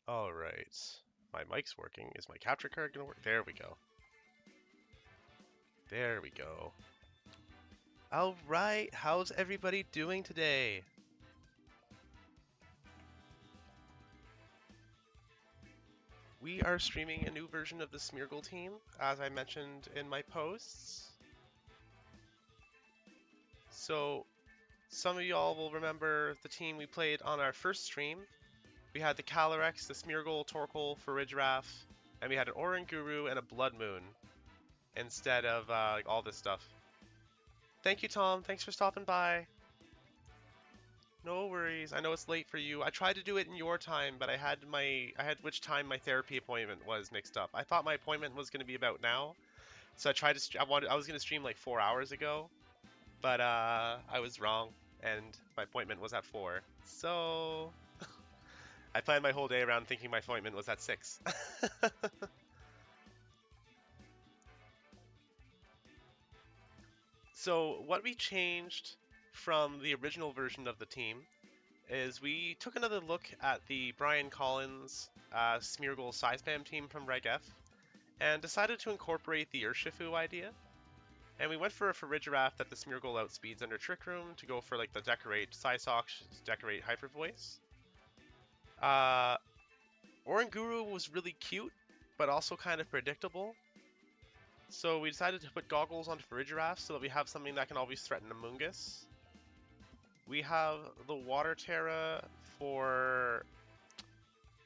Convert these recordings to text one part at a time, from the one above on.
All right. My mic's working. Is my capture card gonna work? There we go. There we go. All right. How's everybody doing today? We are streaming a new version of the Smeargle team, as I mentioned in my posts. So, some of y'all will remember the team we played on our first stream. We had the Calyrex, the Smeargle, Torkoal, Farigiraf, and we had an Oranguru and a Blood Moon instead of like all this stuff. Thank you, Tom. Thanks for stopping by. No worries. I know it's late for you. I tried to do it in your time, but I had which time my therapy appointment was mixed up. I thought my appointment was going to be about now, so I tried to. I was going to stream like 4 hours ago, but I was wrong, and my appointment was at 4. So I planned my whole day around thinking my appointment was at 6. So what we changed from the original version of the team is we took another look at the Brian Collins Smeargle Size Spam team from Reg F and decided to incorporate the Urshifu idea. And we went for a Farigiraf that the Smeargle outspeeds under Trick Room to go for like the Decorate Psysox, Decorate Hyper Voice. Uh, Oranguru was really cute, but also kind of predictable. So we decided to put goggles onto Farigiraf so that we have something that can always threaten Amoonguss. We have the Water Terra for,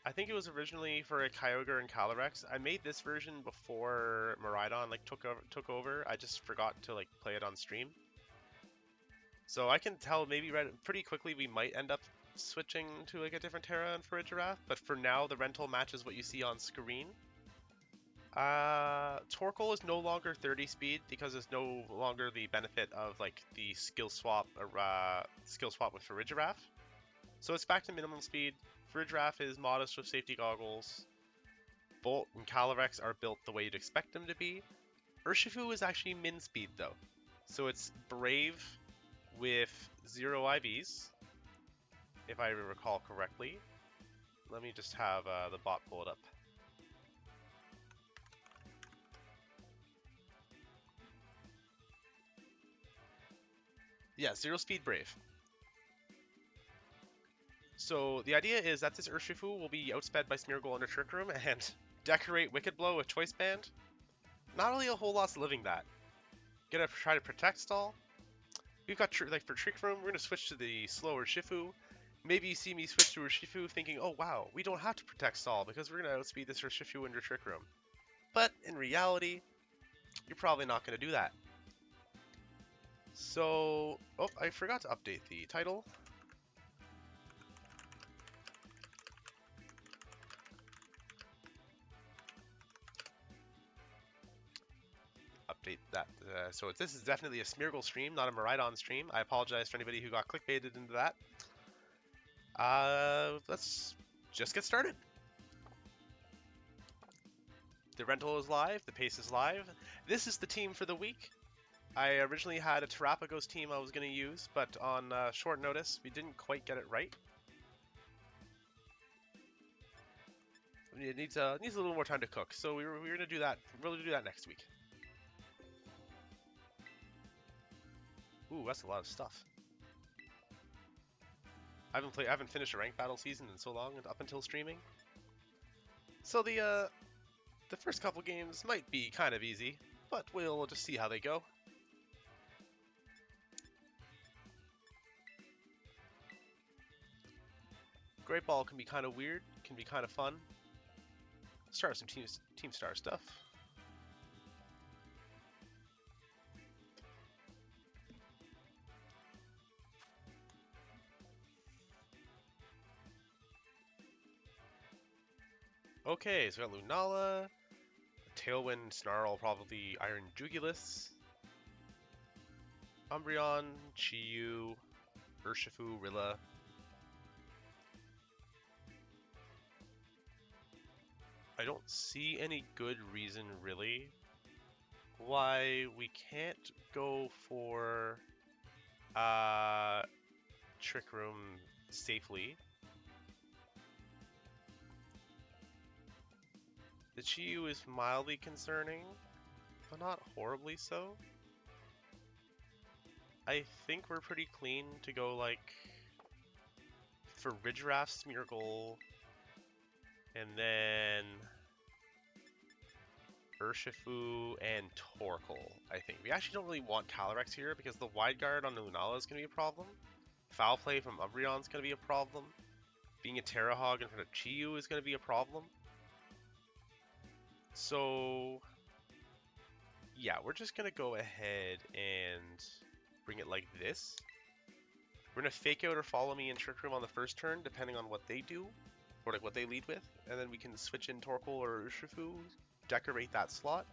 I think it was originally for a Kyogre and Calyrex. I made this version before Miraidon like took over. I just forgot to like play it on stream. So I can tell maybe pretty quickly we might end up switching to like a different Terra and Farigiraf, but for now the rental matches what you see on screen. Torkoal is no longer 30 speed because there's no longer the benefit of like the skill swap with Farigiraf. So it's back to minimum speed. Farigiraf is modest with safety goggles. Bolt and Calyrex are built the way you'd expect them to be. Urshifu is actually min speed though. So it's brave with 0 IVs, if I recall correctly. Let me just have the bot pull it up. Yeah, 0 speed brave. So the idea is that this Urshifu will be outsped by Smeargle under Trick Room and decorate Wicked Blow with Choice Band. Not really a whole lot's living that. Gonna try to Protect Stall. We've got, like for Trick Room, we're gonna switch to the slower Urshifu. Maybe you see me switch to Urshifu thinking, oh wow, we don't have to Protect Stall because we're gonna outspeed this Urshifu under Trick Room. But in reality, you're probably not gonna do that. So, oh, I forgot to update the title. Update that. So this is definitely a Smeargle stream, not a Miraidon stream. I apologize for anybody who got clickbaited into that. Let's just get started. The rental is live. The pace is live. This is the team for the week. I originally had a Terrapagos team I was going to use, but on short notice, we didn't quite get it right. It needs a little more time to cook, so we're going to do that. We'll do that next week. Ooh, that's a lot of stuff. I haven't finished a ranked battle season in so long, up until streaming. So the first couple games might be kind of easy, but we'll just see how they go. Great Ball can be kind of weird, can be kind of fun. Start some Team Star stuff. Okay, so we got Lunala, Tailwind, Snarl, probably Iron Jugulus, Umbreon, Chiyu, Urshifu, Rilla. I don't see any good reason, really, why we can't go for Trick Room safely. The Chiyu is mildly concerning, but not horribly so. I think we're pretty clean to go like for Ridgeraft, Smeargle, and then Urshifu and Torkoal, I think. We actually don't really want Calyrex here because the Wide Guard on Lunala is going to be a problem. Foul Play from Umbreon is going to be a problem. Being a Terra Hog in front of Chiyu is going to be a problem. So, yeah, we're just going to go ahead and bring it like this. We're going to Fake Out or Follow Me in Trick Room on the first turn, depending on what they do, or like what they lead with. And then we can switch in Torkoal or Urshifu, decorate that slot.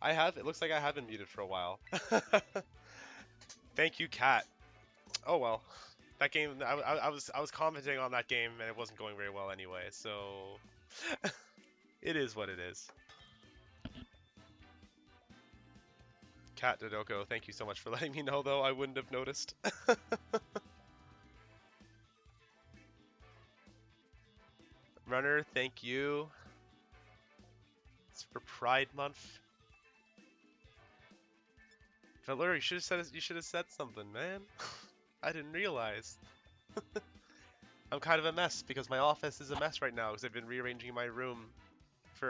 I have. It looks like I have been muted for a while. Thank you, Cat. Oh well, that game. I was commenting on that game and it wasn't going very well anyway. So it is what it is. Cat Dodoko, thank you so much for letting me know. Though I wouldn't have noticed. Runner, thank you. It's for Pride Month. Valor, you should have said something, man. I didn't realize. I'm kind of a mess because my office is a mess right now because I've been rearranging my room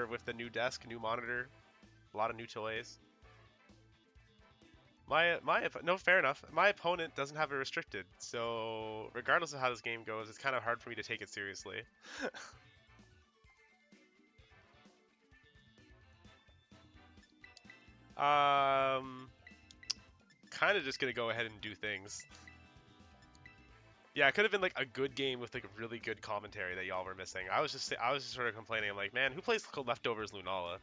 with the new desk, new monitor, a lot of new toys. No, fair enough. My opponent doesn't have it restricted, so regardless of how this game goes, it's kind of hard for me to take it seriously. Kind of just gonna go ahead and do things. Yeah, it could have been like a good game with like a really good commentary that y'all were missing. I was just sort of complaining. I'm like, man, who plays Leftovers Lunala?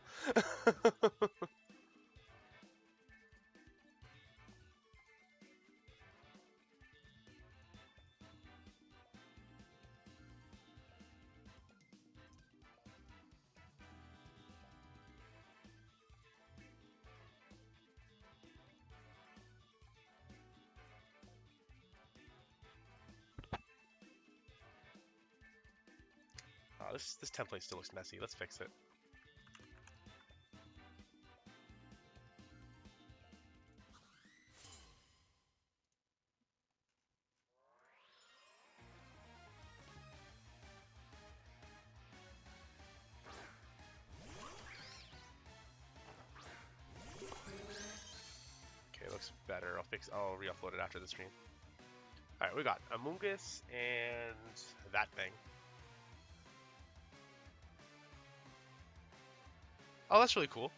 Oh, this template still looks messy. Let's fix it. Okay, looks better. I'll re-upload it after the stream. Alright, we got Amoongus and that thing. Oh, that's really cool.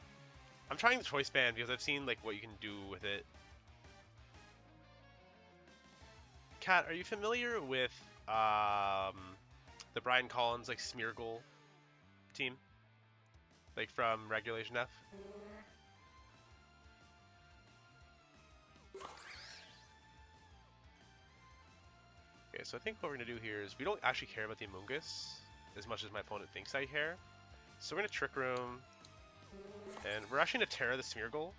I'm trying the choice band because I've seen like what you can do with it. Kat, are you familiar with the Brian Collins like Smeargle team? Like from Regulation F? Okay, so I think what we're gonna do here is we don't actually care about the Amoongus as much as my opponent thinks I care. So we're gonna Trick Room, and we're actually gonna Terra the Smeargle,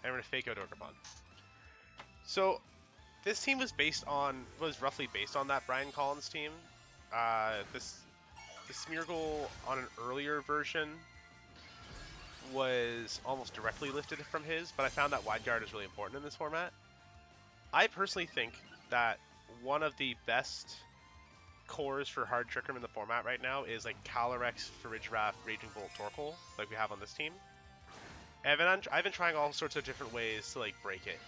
and we're gonna fake out Ogerpon. So this team was roughly based on that Brian Collins team. The Smeargle on an earlier version was almost directly lifted from his, but I found that wide guard is really important in this format. I personally think that one of the best cores for hard Trick Room in the format right now is like Calyrex, Farigiraf, Raging Bolt, Torkoal, like we have on this team. And I've been trying all sorts of different ways to like break it.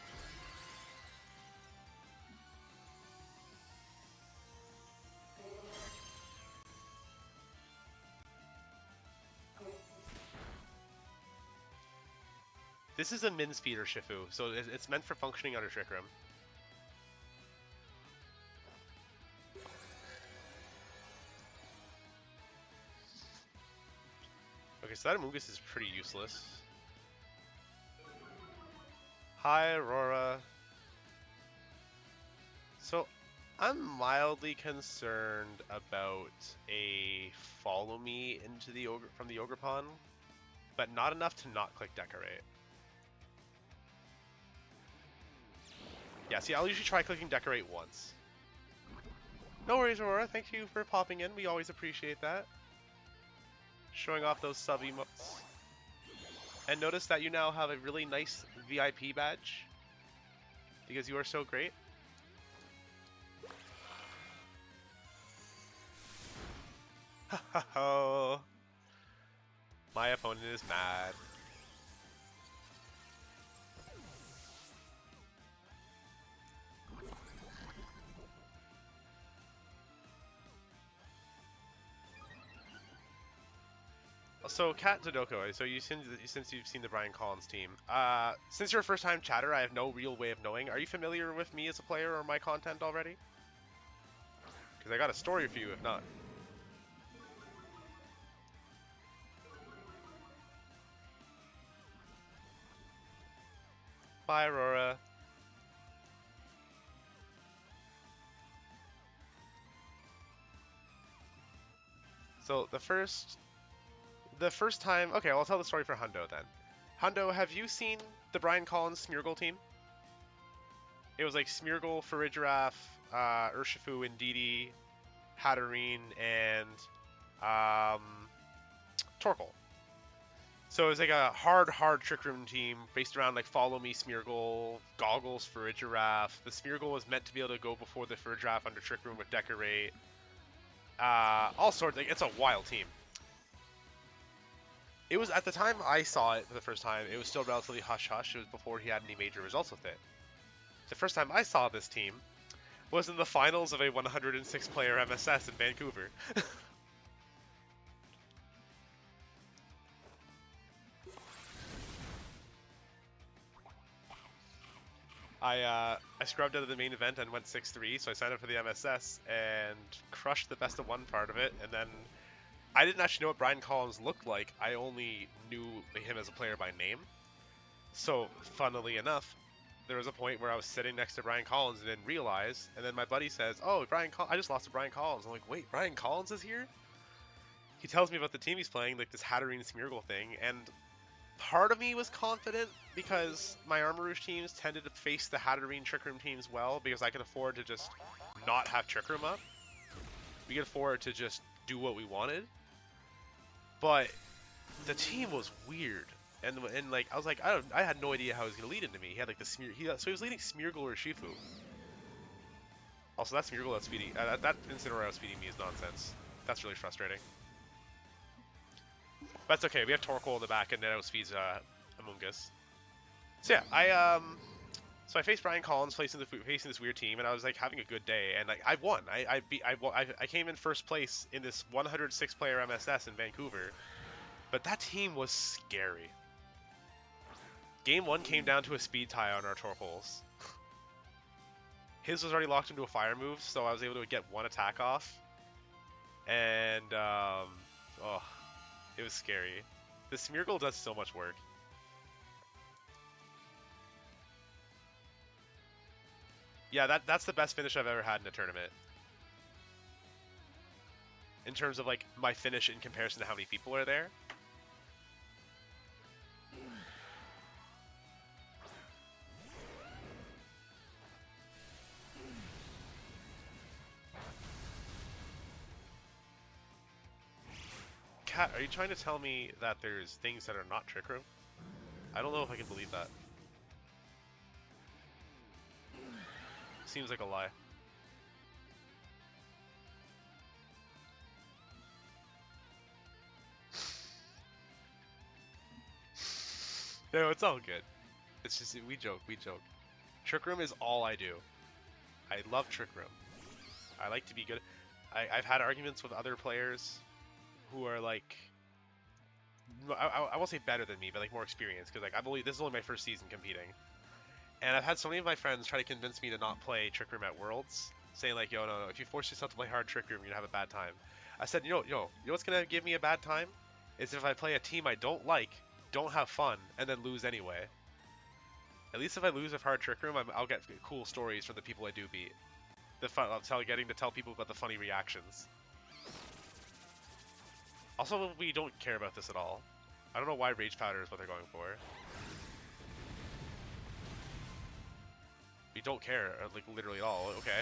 This is a min speeder Shifu, so it's meant for functioning under Trick Room. Okay, so that Amoongus is pretty useless. Hi, Aurora. So, I'm mildly concerned about a follow me into the from the Ogerpon, but not enough to not click Decorate. Yeah, see, I'll usually try clicking Decorate once. No worries, Aurora. Thank you for popping in. We always appreciate that. Showing off those sub emotes. And notice that you now have a really nice VIP badge because you are so great. Oh, my opponent is mad. So, Kat Zadoko, so since you've seen the Brian Collins team, since you're a first-time chatter, I have no real way of knowing. Are you familiar with me as a player or my content already? Because I got a story for you, if not. Bye, Aurora. So the first time, okay, I'll tell the story for Hundo then. Hundo, have you seen the Brian Collins Smeargle team? It was like Smeargle, Farigiraf, Urshifu, Indeedee, Hatterene, and um, Torkoal. So it was like a hard Trick Room team based around like Follow Me Smeargle, Goggles Farigiraf. The Smeargle was meant to be able to go before the Farigiraf under Trick Room with Decorate. All sorts. Like, it's a wild team. It was at the time I saw it for the first time. It was still relatively hush hush. It was before he had any major results with it. The first time I saw this team was in the finals of a 106 player MSS in Vancouver. I scrubbed out of the main event and went 6-3, so I signed up for the MSS and crushed the best of one part of it. And then I didn't actually know what Brian Collins looked like. I only knew him as a player by name. So, funnily enough, there was a point where I was sitting next to Brian Collins and didn't realize, and then my buddy says, "Oh, I just lost to Brian Collins." I'm like, "Wait, Brian Collins is here?" He tells me about the team he's playing, like this Hatterene Smeargle thing, and part of me was confident because my Armor Rouge teams tended to face the Hatterene Trick Room teams well because I could afford to just not have Trick Room up. We could afford to just do what we wanted. But the team was weird. And like I was like I had no idea how he was gonna lead into me. He had like the so he was leading Smeargle or Shifu. Also, that Smeargle that's feeding that Incineroar was feeding me is nonsense. That's really frustrating. But that's okay. We have Torkoal in the back, and then outspeeds Amoonguss. So yeah, I faced Brian Collins facing this weird team, and I was like having a good day, and like I won. I came in first place in this 106 player MSS in Vancouver, but that team was scary. Game 1 came down to a speed tie on our Torkoals. His was already locked into a fire move, so I was able to get one attack off. And, oh, it was scary. The Smeargle does so much work. Yeah, that's the best finish I've ever had in a tournament. In terms of, like, my finish in comparison to how many people are there. Kat, are you trying to tell me that there's things that are not Trick Room? I don't know if I can believe that. Seems like a lie. No, it's all good. It's just, we joke. Trick Room is all I do. I love Trick Room. I like to be good. I've had arguments with other players who are like, I won't say better than me, but like more experienced, because like this is only my first season competing, and I've had so many of my friends try to convince me to not play Trick Room at Worlds, saying like, yo, no, if you force yourself to play hard Trick Room, you're gonna have a bad time. I said, you know what's gonna give me a bad time is if I play a team I don't like, don't have fun, and then lose anyway. At least if I lose with hard Trick Room, I'll get cool stories from the people I do beat. The fun, getting to tell people about the funny reactions. Also, we don't care about this at all. I don't know why Rage Powder is what they're going for. We don't care, like, literally at all. Okay.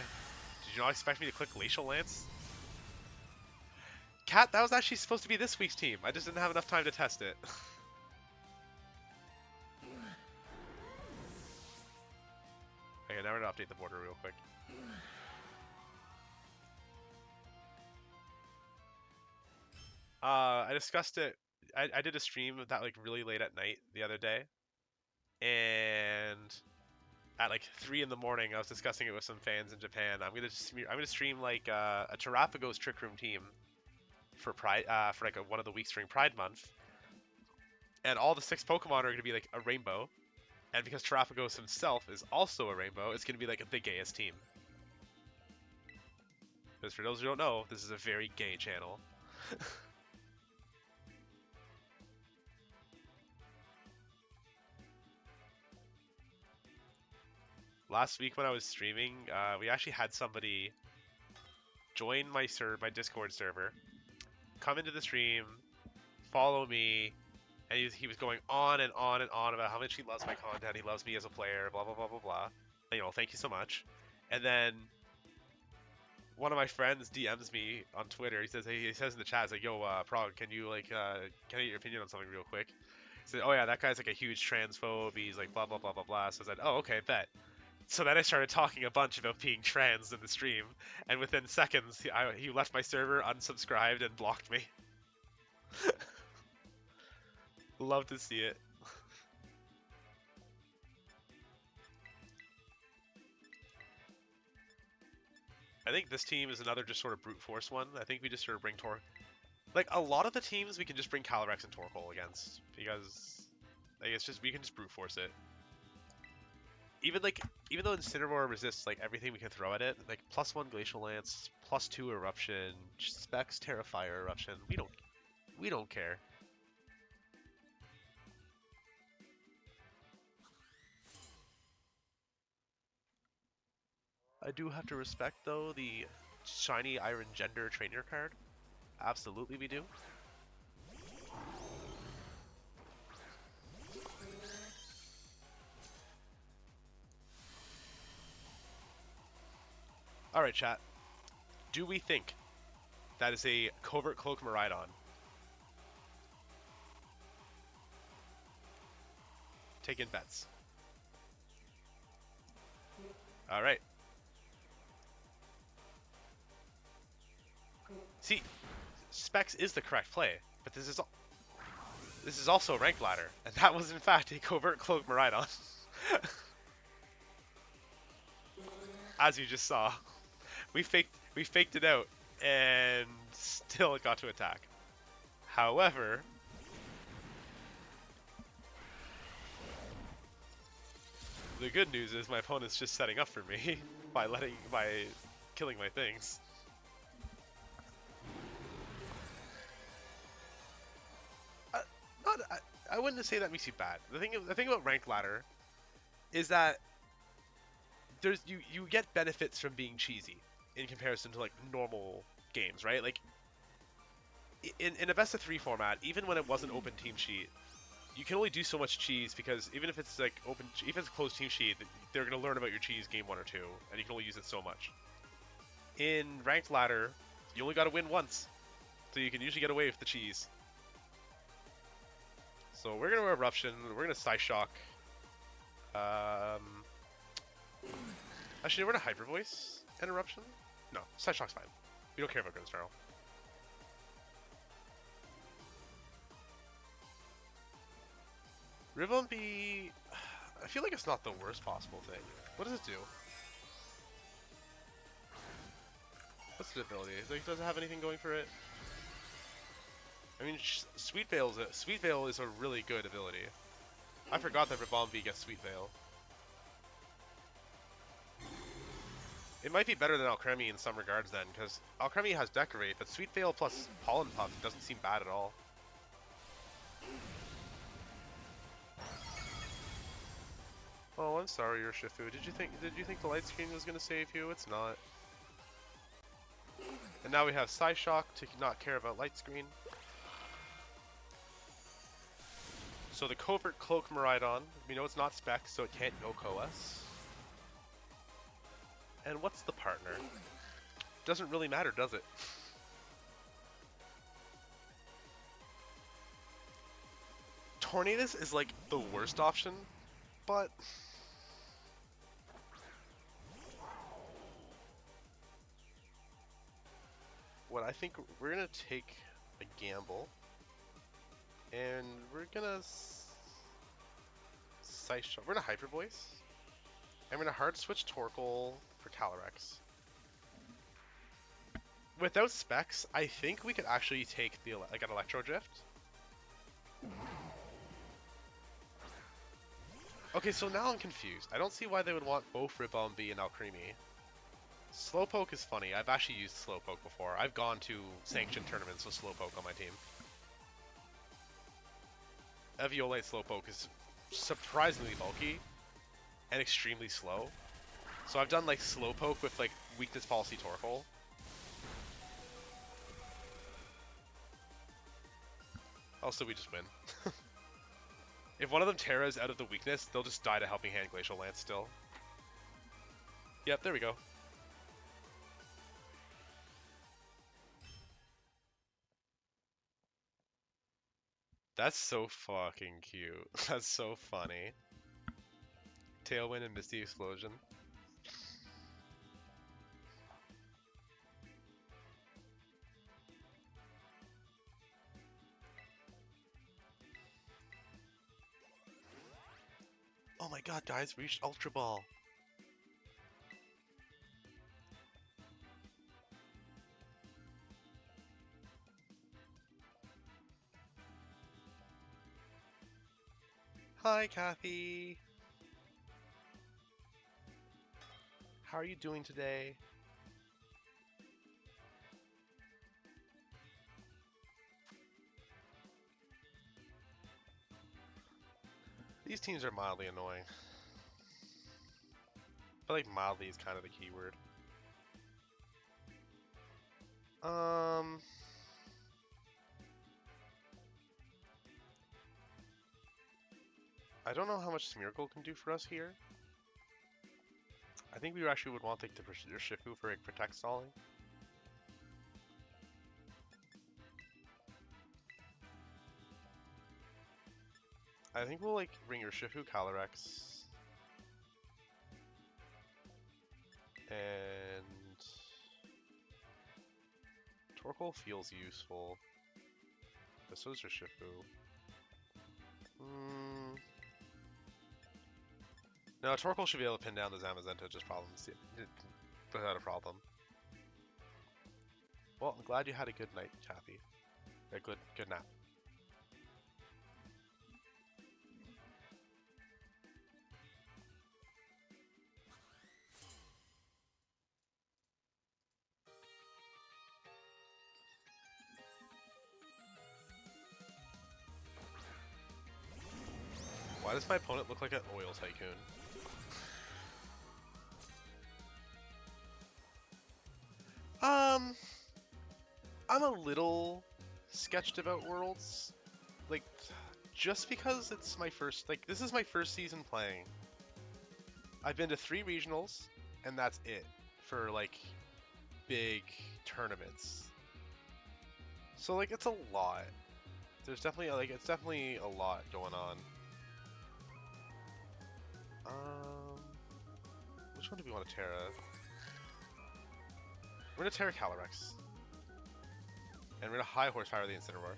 Did you not expect me to click Glacial Lance? Cat, that was actually supposed to be this week's team. I just didn't have enough time to test it. Okay, now we're gonna update the border real quick. I discussed it. I did a stream of that like really late at night the other day, and at like 3 in the morning, I was discussing it with some fans in Japan. I'm gonna stream like a Terrapagos Trick Room team for Pride, for like one of the weeks during Pride Month, and all the 6 Pokemon are gonna be like a rainbow, and because Terrapagos himself is also a rainbow, it's gonna be like the gayest team. Because for those who don't know, this is a very gay channel. last week when I was streaming, we actually had somebody join my Discord server, come into the stream, follow me, and he was going on and on and on about how much he loves my content, he loves me as a player, blah blah blah blah blah. You know, thank you so much. And then one of my friends DMs me on Twitter. He says in the chat, he's like, "Yo, Prog, can you like, can I get your opinion on something real quick?" He said, "Oh yeah, that guy's like a huge transphobe. He's like blah blah blah blah blah." So I said, "Oh okay, bet." So then I started talking a bunch about being trans in the stream, and within seconds, he left my server, unsubscribed, and blocked me. Love to see it. I think this team is another just sort of brute force one. I think we just sort of bring like a lot of the teams we can just bring Calyrex and Torkoal against because like it's just we can just brute force it. Even though Incineroar resists like everything we can throw at it, like +1 Glacial Lance, +2 Eruption, Specs Terrafire Eruption, we don't care. I do have to respect though the shiny Iron Gender trainer card. Absolutely we do. Alright chat, do we think that is a Covert Cloak Miraidon? Taking bets. Alright. See, Specs is the correct play, but this is also Rank Ladder, and that was in fact a Covert Cloak Miraidon. As you just saw. We faked it out, and still it got to attack. However, the good news is my opponent's just setting up for me by killing my things. I wouldn't say that makes you bad. The thing about Ranked Ladder is that you get benefits from being cheesy in comparison to like normal games, right? Like in a best of 3 format, even when it wasn't open team sheet, you can only do so much cheese because even if it's like if it's a closed team sheet, they're gonna learn about your cheese game 1 or 2, and you can only use it so much. In Ranked Ladder, you only gotta win once, so you can usually get away with the cheese. So we're gonna Eruption, we're gonna Psyshock. Actually, we're gonna Hyper Voice and Eruption. No, Psyshock's fine. We don't care about Grimmsnarl. Ribombee, I feel like it's not the worst possible thing. What does it do? What's the ability? Like, does it have anything going for it? I mean, Sweet Veil is a really good ability. I forgot that Ribombee gets Sweet Veil. It might be better than Alcremie in some regards then, because Alcremie has Decorate, but Sweet Veil plus Pollen Puff doesn't seem bad at all. Oh, I'm sorry, Urshifu. Did you think the light screen was gonna save you? It's not. And now we have Psyshock to not care about light screen. So the Covert Cloak Miraidon, we know it's not Spec, so it can't Yoko us. And what's the partner? Doesn't really matter, does it? Tornadus is like the worst option, but what I think we're gonna take a gamble, and we're gonna we're gonna Hyper Voice, and we're gonna Hard Switch Torkoal for Calyrex. Without Specs, I think we could actually take the like an Electro Drift. Okay, so now I'm confused. I don't see why they would want both Ribombee and Alcremie. Slowpoke is funny. I've actually used Slowpoke before. I've gone to sanctioned tournaments with Slowpoke on my team. Eviolite Slowpoke is surprisingly bulky and extremely slow. So I've done like Slowpoke with like Weakness Policy Torkoal. Also, we just win. If one of them Terras out of the weakness, they'll just die to Helping Hand Glacial Lance still. Yep, there we go. That's so fucking cute. That's so funny. Tailwind and Misty Explosion. Oh my god, guys, reached Ultra Ball. Hi, Kathy. How are you doing today? These teams are mildly annoying. But like mildly is kind of the key word. I don't know how much Smeargle can do for us here. I think we actually would want like the Shifu for like protect stalling. I think we'll like bring your Shifu Calyrex. And Torkoal feels useful. But so does your Shifu. No, Torkoal should be able to pin down the Zamazenta just problems without a problem. Well, I'm glad you had a good night, Kathy. A good nap. Why does my opponent look like an oil tycoon? I'm a little sketched about Worlds. Like, just because it's my first, like, this is my first season playing. I've been to 3 regionals, and that's it for, like, big tournaments. So, like, it's a lot. There's definitely, like, it's definitely a lot going on. Which one do we want to Terra? We're gonna Terra Calyrex. And we're gonna high horsepower the Incineroar.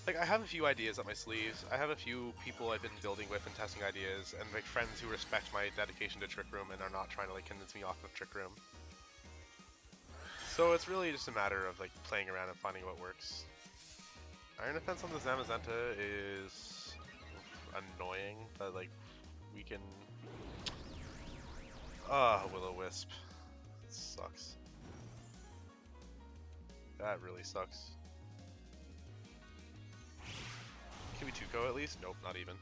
Like, I have a few ideas up my sleeves. I have a few people I've been building with and testing ideas, and like friends who respect my dedication to Trick Room and are not trying to like convince me off of Trick Room. So it's really just a matter of like playing around and finding what works. Iron Defense on the Zamazenta is annoying, but like we can. Will-O-Wisp. It sucks. That really sucks. Can we 2-go at least? Nope, not even.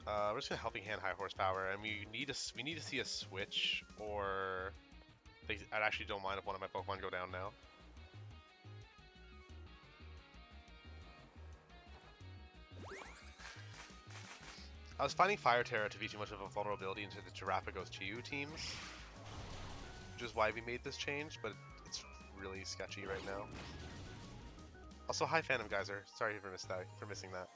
We're just gonna Helping Hand high horsepower, and we need to see a switch, or like, I actually don't mind if one of my Pokemon go down now. I was finding Fire Terra to be too much of a vulnerability into the Giraffe-Ghost Chiyu teams, which is why we made this change, but it's really sketchy right now. Also, hi Phantom Geyser. Sorry for missing that.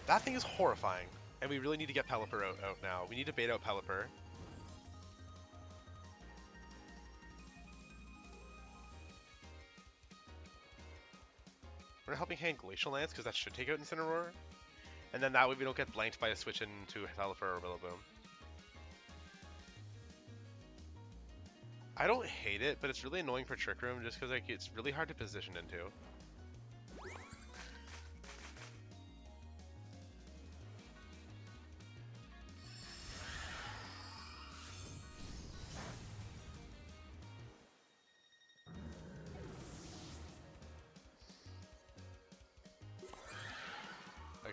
That thing is horrifying, and we really need to get Pelipper out now. We need to bait out Pelipper. We're Helping Hand Glacial Lance because that should take out Incineroar, and then that way we don't get blanked by a switch into Pelipper or Rillaboom. I don't hate it, but it's really annoying for Trick Room just because like it's really hard to position into.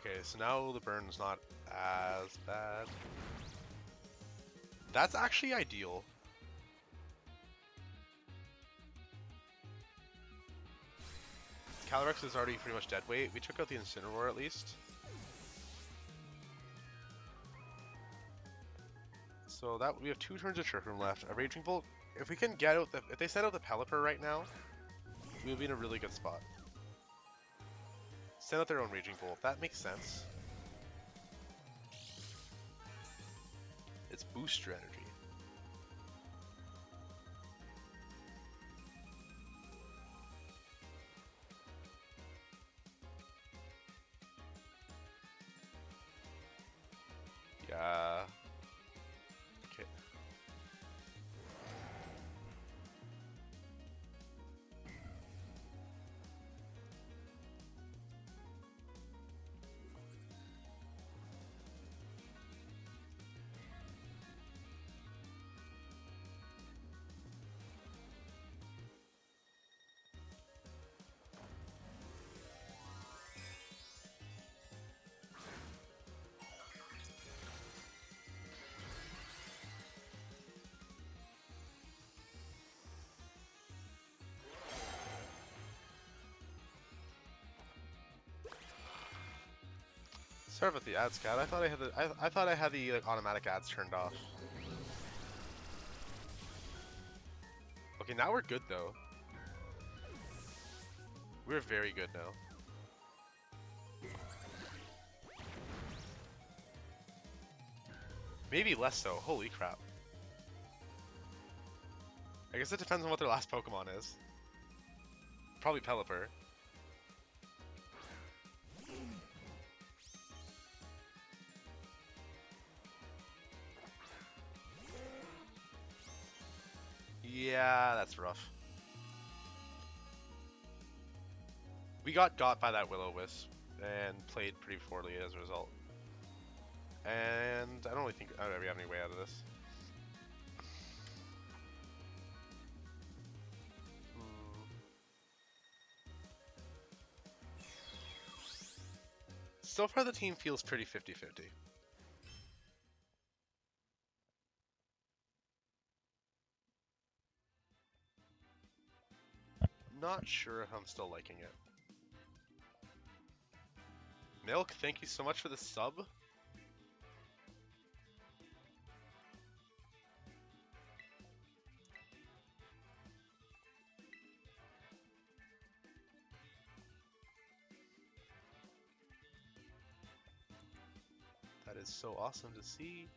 Okay, so now the burn's not as bad. That's actually ideal. Calyrex is already pretty much dead weight. We took out the Incineroar at least. So that we have 2 turns of Trick Room left. A Raging Bolt. If we can get out the, if they send out the Pelipper right now, we'll be in a really good spot. Send out their own Raging Bolt. That makes sense. It's booster energy. Yeah. Okay. Sorry about the ads, cat. I thought I had the like, automatic ads turned off. Okay, now we're good though. We're very good now. Maybe less so. Holy crap. I guess it depends on what their last Pokemon is. Probably Pelipper. Yeah, that's rough. We got by that Will-O-Wisp and played pretty poorly as a result. And I don't really think we have any way out of this. So far the team feels pretty 50-50. Not sure if I'm still liking it. Milk, thank you so much for the sub. That is so awesome to see.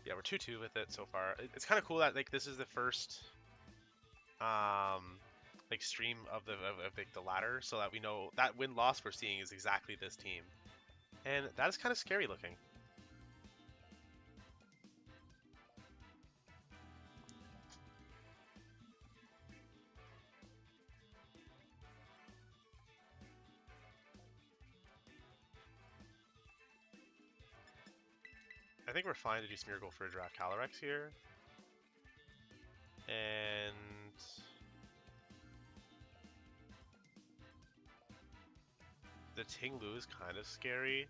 Yeah, we're 2-2 with it so far. It's kind of cool that like this is the first like stream of like the ladder, so that we know that win-loss we're seeing is exactly this team. And that is kind of scary looking. I think we're fine to do Smeargle for a draft Calyrex here. And the Tinglu is kind of scary.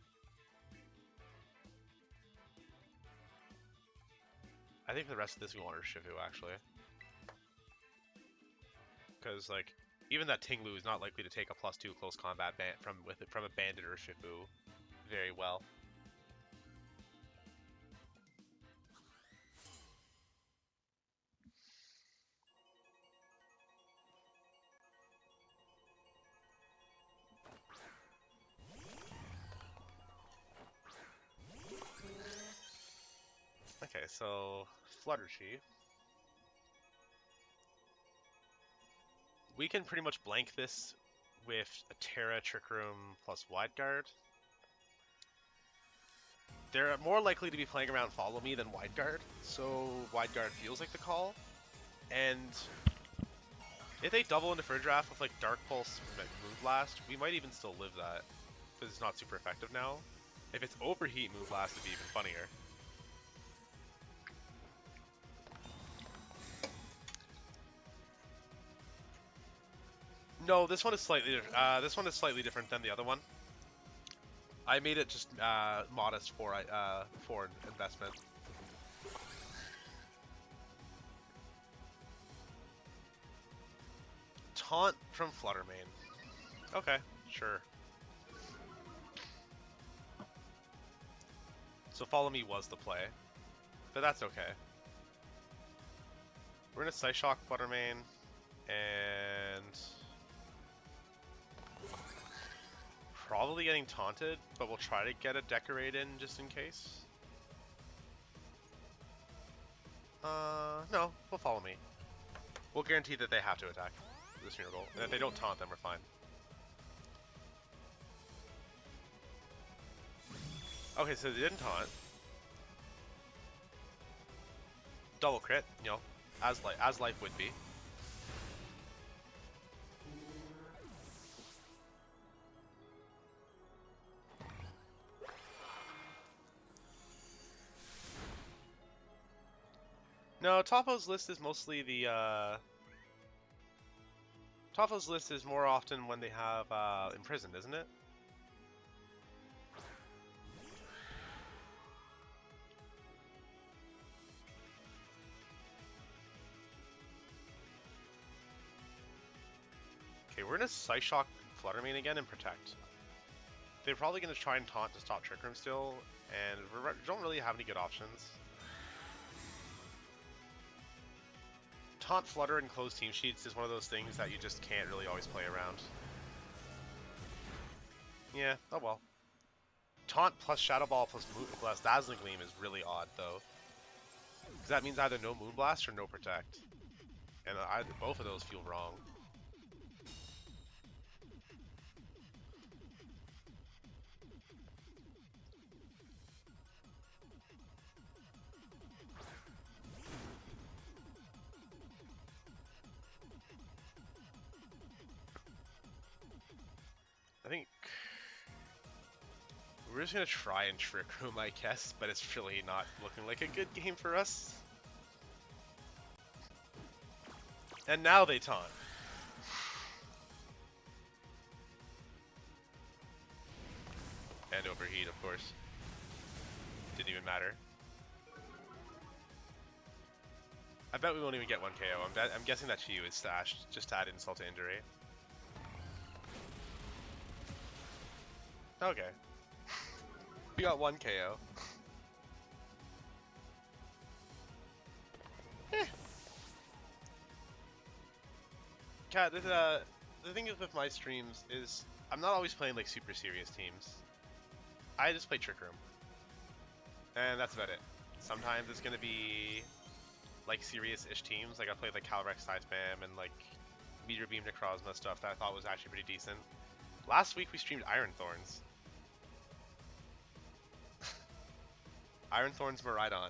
I think for the rest of this we want Urshifu actually. Because like even that Tinglu is not likely to take a +2 close combat from a banded Urshifu very well. Okay, so Fluttershy. We can pretty much blank this with a Terra, Trick Room, plus Wide Guard. They're more likely to be playing around Follow Me than Wide Guard, so Wide Guard feels like the call. And if they double into for a draft with like Dark Pulse, Moonblast, we might even still live that, because it's not super effective now. If it's Overheat Moonblast, it'd be even funnier. No, this one is slightly different than the other one. I made it just modest for investment. Taunt from Fluttermane. Okay, sure. So Follow Me was the play, but that's okay. We're gonna Psyshock Fluttermane, and probably getting taunted, but we'll try to get a Decorate in just in case. No, we'll Follow Me. We'll guarantee that they have to attack the Smeargle, and if they don't taunt them, we're fine. Okay, so they didn't taunt. Double crit, you know, as life would be. No, Topo's list is mostly the Topo's list is more often when they have Imprisoned, isn't it? Okay, we're gonna Psyshock Fluttermane again and Protect. They're probably gonna try and taunt to stop Trick Room still, and we don't really have any good options. Taunt Flutter and closed team sheets is one of those things that you just can't really always play around. Yeah, oh well. Taunt plus Shadow Ball plus Dazzling Gleam is really odd though. Because that means either no Moonblast or no Protect. And both of those feel wrong. I think we're just gonna try and Trick Room, I guess, but it's really not looking like a good game for us. And now they taunt. And Overheat, of course. Didn't even matter. I bet we won't even get 1 KO. I'm guessing that Chiyu is stashed just to add insult to injury. Okay. We got 1 KO. Cat, the thing is with my streams is I'm not always playing like super serious teams. I just play Trick Room. And that's about it. Sometimes it's gonna be like serious-ish teams. Like I played like Calyrex Side Spam and like Meteor Beam Necrozma stuff that I thought was actually pretty decent. Last week we streamed Iron Thorns. Iron Thorns Miraidon.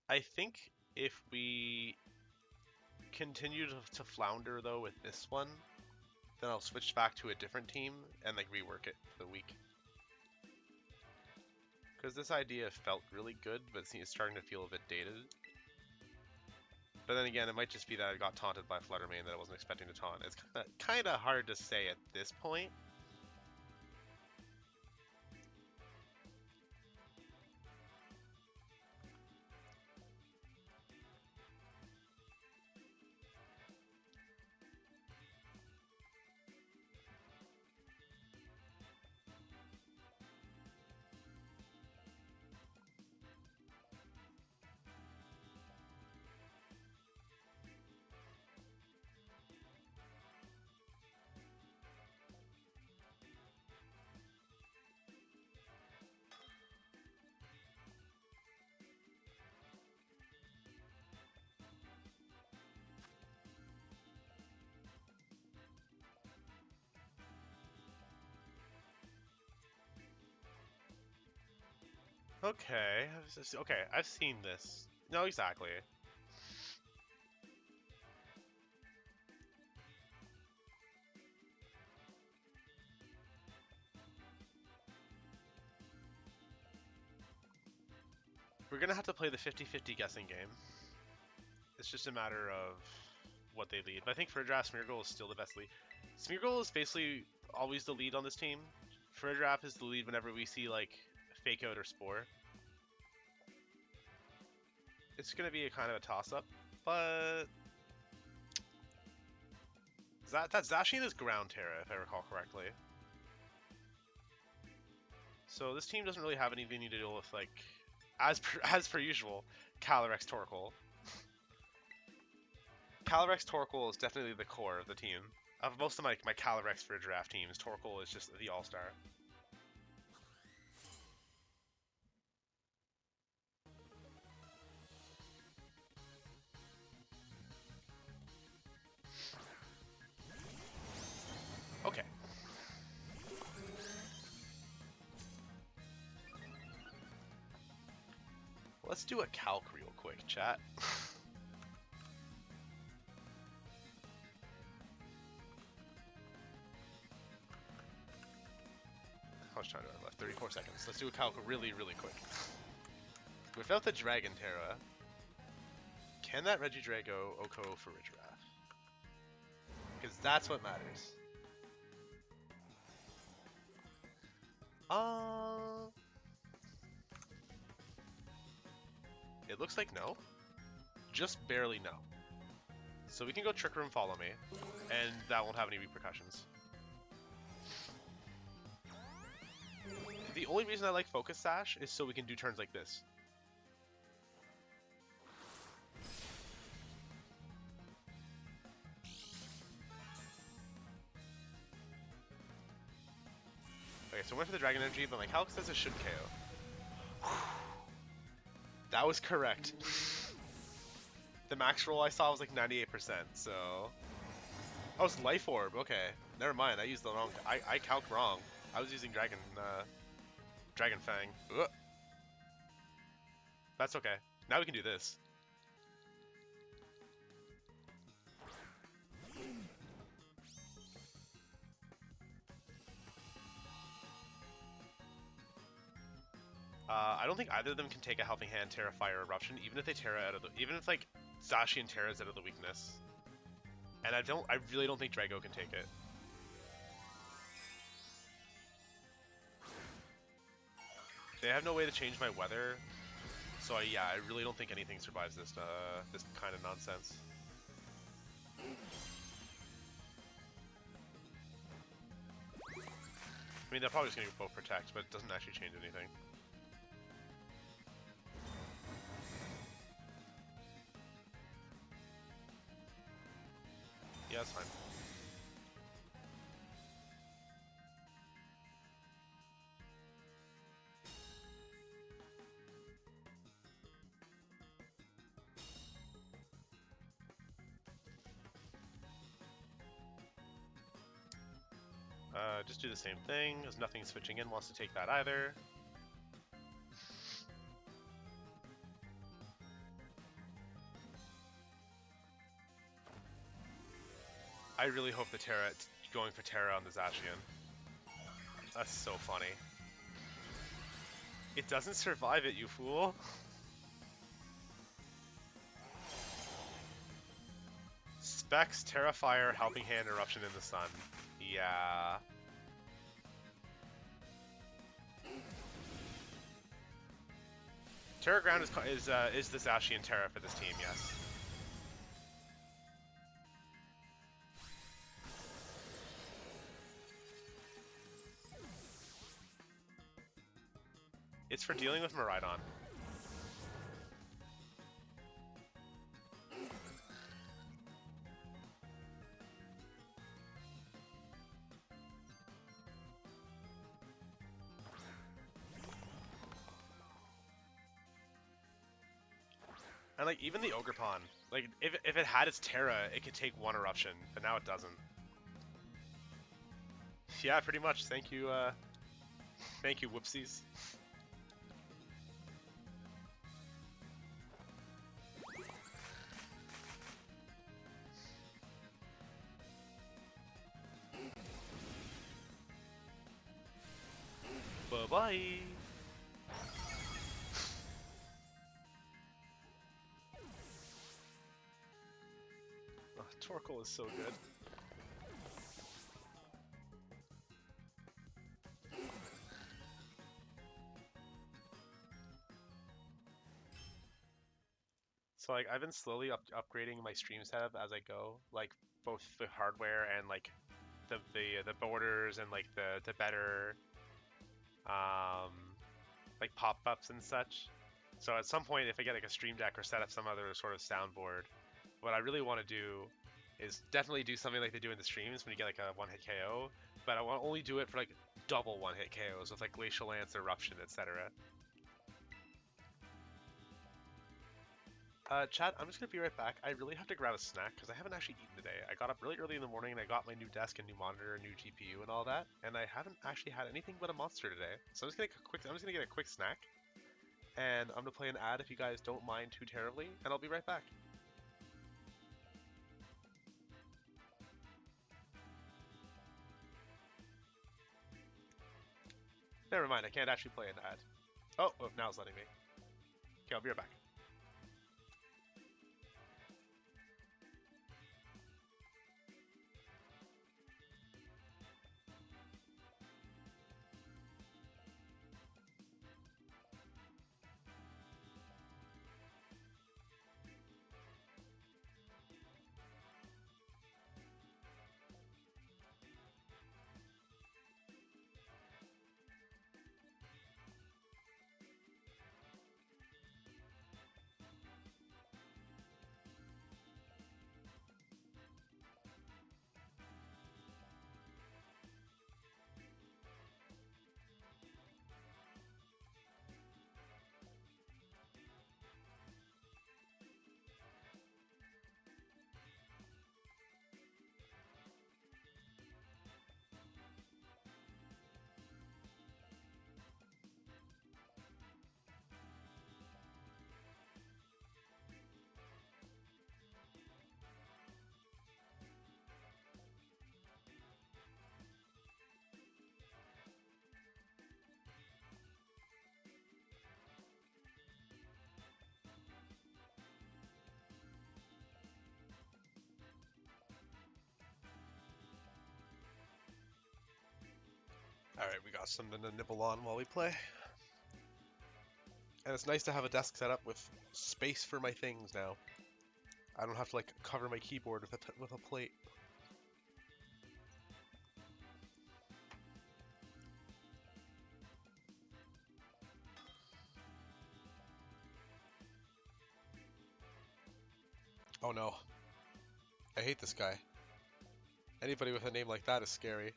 I think if we continue to flounder though with this one, then I'll switch back to a different team and like rework it for the week. Because this idea felt really good, but it's starting to feel a bit dated. But then again, it might just be that I got taunted by Fluttermane that I wasn't expecting to taunt. It's kind of hard to say at this point. Okay, I've seen this. No, exactly. We're gonna have to play the 50-50 guessing game. It's just a matter of what they lead. But I think for draft, Smeargle is still the best lead. Smeargle is basically always the lead on this team. For draft is the lead whenever we see like Fake Out or Spore. It's gonna be a kind of a toss-up, but that Zacian is Ground Terra, if I recall correctly. So this team doesn't really have anything to deal with, like, as per usual, Calyrex Torkoal. Calyrex Torkoal is definitely the core of the team. Of most of my Calyrex for draft teams, Torkoal is just the all-star. Okay. Let's do a calc real quick, chat. How much time do I have left? 34 seconds. Let's do a calc really, really quick. Without the Dragon Terra, can that Regidrago Oko for Ridgerath? Because that's what matters. It looks like no. Just barely no. So we can go Trick Room, Follow Me, and that won't have any repercussions. The only reason I like Focus Sash is so we can do turns like this. Okay, so I went for the Dragon Energy, but my calc says it should KO. That was correct. The max roll I saw was like 98%, so... Oh, it's Life Orb, okay. Never mind, I used the wrong... I calced wrong. I was using Dragon Fang. Ugh. That's okay. Now we can do this. I don't think either of them can take a Helping Hand, Terra, Fire, Eruption, even if they Terra out of the... Even if, like, Zacian Terra's out of the weakness. And I really don't think Drago can take it. They have no way to change my weather, so yeah, I really don't think anything survives this this kind of nonsense. I mean, they're probably just gonna go Protect, but it doesn't actually change anything. Yeah, that's fine. Just do the same thing, as nothing switching in wants to take that either. I really hope the Terra, going for Terra on the Zacian. That's so funny. It doesn't survive it, you fool. Specs, Terra Fire, Helping Hand, Eruption in the Sun. Yeah. Terra Ground is the Zacian Terra for this team, yes. It's for dealing with Miraidon. And like even the Ogerpon, like if it had its Terra, it could take one Eruption, but now it doesn't. Yeah, pretty much. Thank you, whoopsies. Bye-bye. Torkoal is so good. So like I've been slowly upgrading my stream setup as I go, like both the hardware and like the borders and like the better um like pop-ups and such. So at some point, if I get like a stream deck or set up some other sort of soundboard, what I really want to do is definitely do something like they do in the streams when you get like a one-hit KO, but I want to only do it for like double one-hit KOs with like Glacial Lance, Eruption, etc. Chat, I'm just gonna be right back. I really have to grab a snack because I haven't actually eaten today. I got up really early in the morning and I got my new desk and new monitor and new GPU and all that, and I haven't actually had anything but a monster today. So I'm just gonna get a quick snack, and I'm gonna play an ad if you guys don't mind too terribly, and I'll be right back. Never mind, I can't actually play an ad. Oh, now it's letting me. Okay, I'll be right back. Alright, we got something to nibble on while we play. And it's nice to have a desk set up with space for my things now. I don't have to like cover my keyboard with a plate. Oh no. I hate this guy. Anybody with a name like that is scary.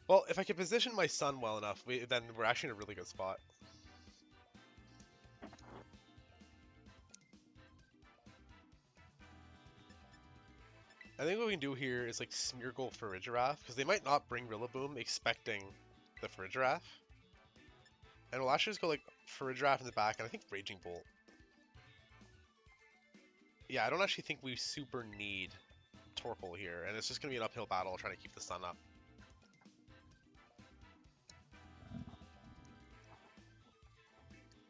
Well, if I can position my son well enough, then we're actually in a really good spot. I think what we can do here is like Smeargle Farigiraf, because they might not bring Rillaboom expecting the Farigiraf. And we'll actually just go like Farigiraf in the back, and I think Raging Bolt. Yeah, I don't actually think we super need Torkoal here, and it's just going to be an uphill battle trying to keep the sun up.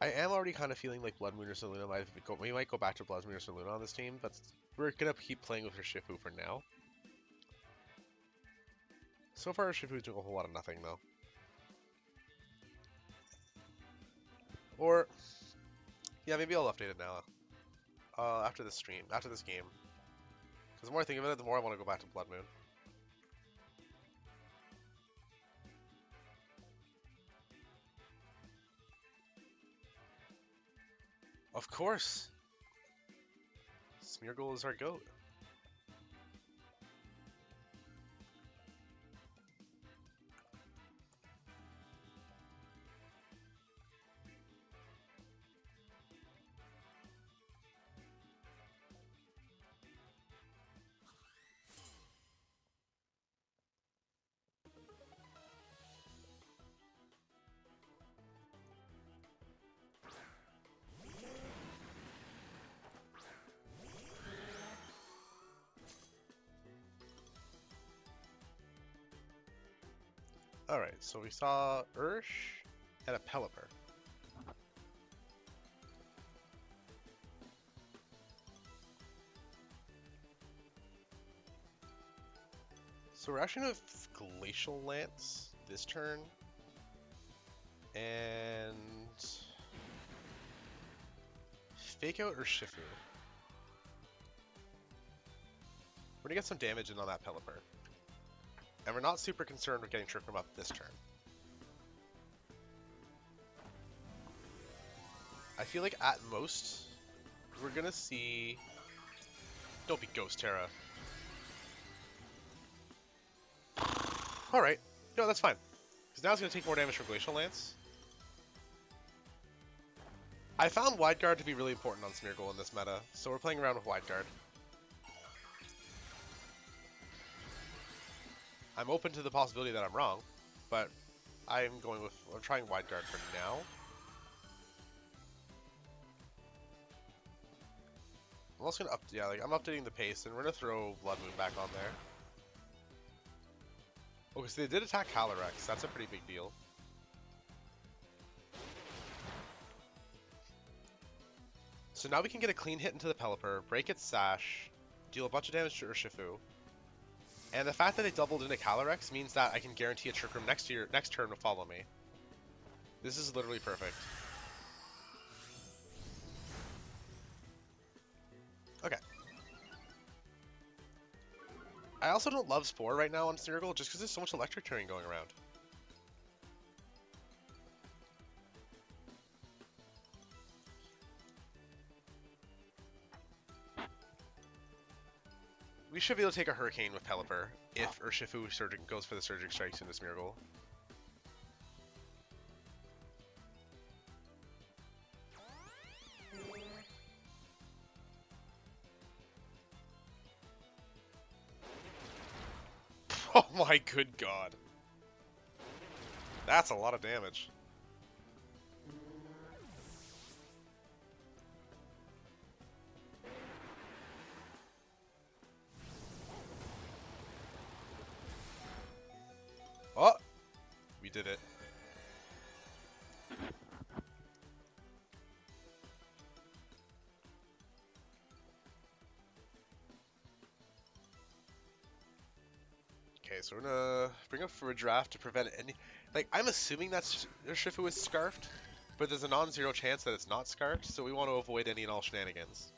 I am already kind of feeling like Blood Moon or Saluna we might go back to Blood Moon or Saluna on this team, but we're going to keep playing with her Shifu for now. So far, Shifu's doing a whole lot of nothing, though. Or, yeah, maybe I'll update it now. After this stream, after this game. Because the more I think of it, the more I want to go back to Blood Moon. Of course! Smeargle is our goat. Alright, so we saw Ursh and a Pelipper. So we're actually going to Glacial Lance this turn. And Fake Out or Shifu? We're going to get some damage in on that Pelipper. And we're not super concerned with getting Trick Room up this turn. I feel like at most, we're going to see... Don't be Ghost Terra. Alright. No, that's fine. Because now it's going to take more damage from Glacial Lance. I found Wide Guard to be really important on Smeargle in this meta, so we're playing around with Wide Guard. I'm open to the possibility that I'm wrong, but I'm trying Wide Guard for now. I'm also gonna I'm updating the pace, and we're gonna throw Blood Moon back on there. Okay, so they did attack Calyrex. That's a pretty big deal. So now we can get a clean hit into the Pelipper, break its Sash, deal a bunch of damage to Urshifu. And the fact that they doubled into Calyrex means that I can guarantee a Trick Room next turn to follow me. This is literally perfect. Okay. I also don't love Spore right now on Smeargle just because there's so much electric turning going around. We should be able to take a Hurricane with Pelipper if Urshifu goes for the Surging Strikes into Smeargle. Oh my good god. That's a lot of damage. Oh! We did it. Okay, so we're gonna bring up for a draft to prevent any... Like, I'm assuming that Urshifu is Scarfed, but there's a non-zero chance that it's not Scarfed, so we want to avoid any and all shenanigans.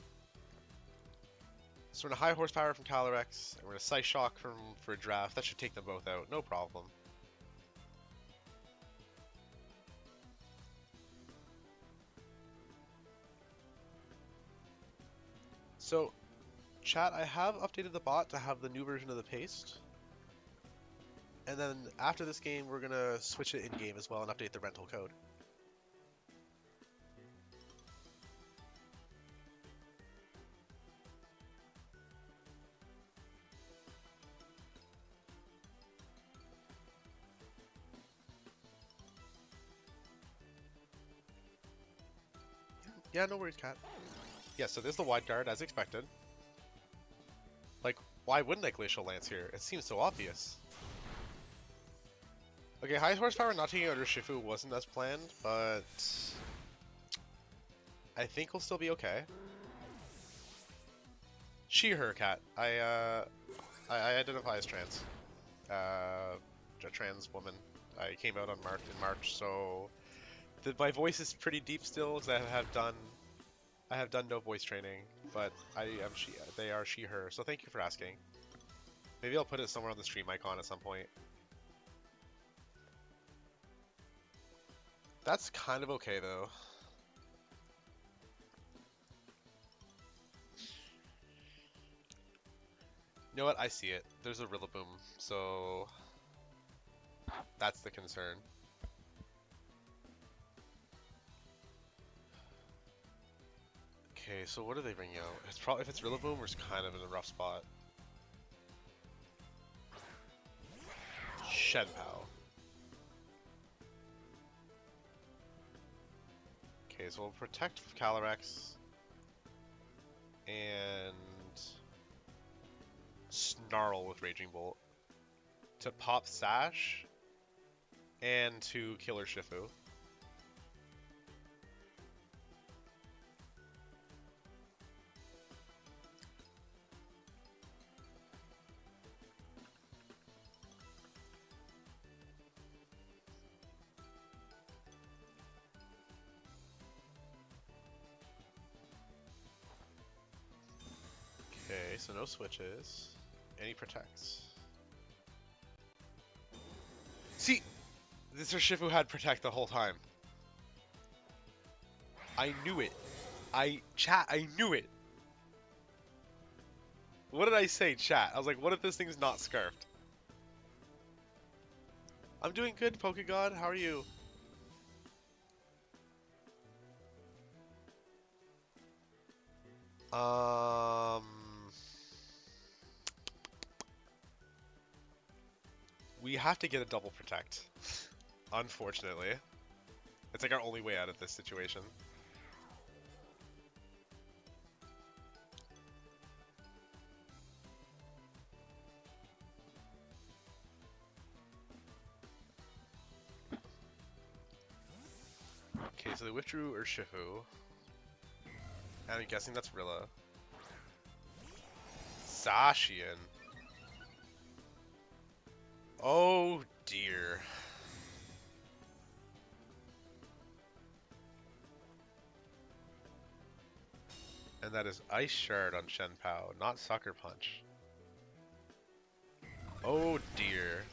So we're gonna High Horsepower from Calyrex, and we're gonna Psyshock for a draft. That should take them both out, no problem. So, chat, I have updated the bot to have the new version of the paste. And then after this game, we're gonna switch it in-game as well and update the rental code. Yeah, no worries, Cat. Yeah, so there's the Wide Guard, as expected. Like, why wouldn't I Glacial Lance here? It seems so obvious. Okay, High Horsepower not taking out Urshifu wasn't as planned, but... I think we'll still be okay. She, her, Cat. I identify as trans. A trans woman. I came out in March, so... my voice is pretty deep still, because I have done no voice training, but they are she, her, so thank you for asking. Maybe I'll put it somewhere on the stream icon at some point. That's kind of okay, though. You know what? I see it. There's a Rillaboom, so that's the concern. Okay, so what do they bring out? It's probably, if it's Rillaboom, we're kind of in a rough spot. Shenpao. Okay, so we'll protect Calyrex and Snarl with Raging Bolt to pop Sash and to kill Urshifu. so no switches. And he protects. See, this Urshifu had protect the whole time. I knew it. I knew it. What did I say, chat? I was like, what if this thing's not scarfed? I'm doing good, Pokegod. How are you? We have to get a double protect. Unfortunately. It's like our only way out of this situation. Okay, so they withdrew Urshifu. And I'm guessing that's Rilla. Zacian. Oh dear. And that is Ice Shard on Shen Pao, not Sucker Punch. Oh dear.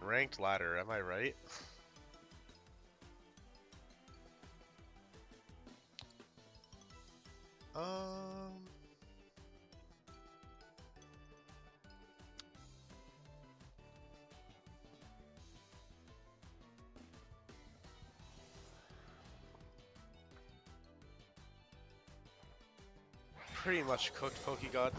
Ranked ladder, am I right? Um... Pretty much cooked, Pokegod.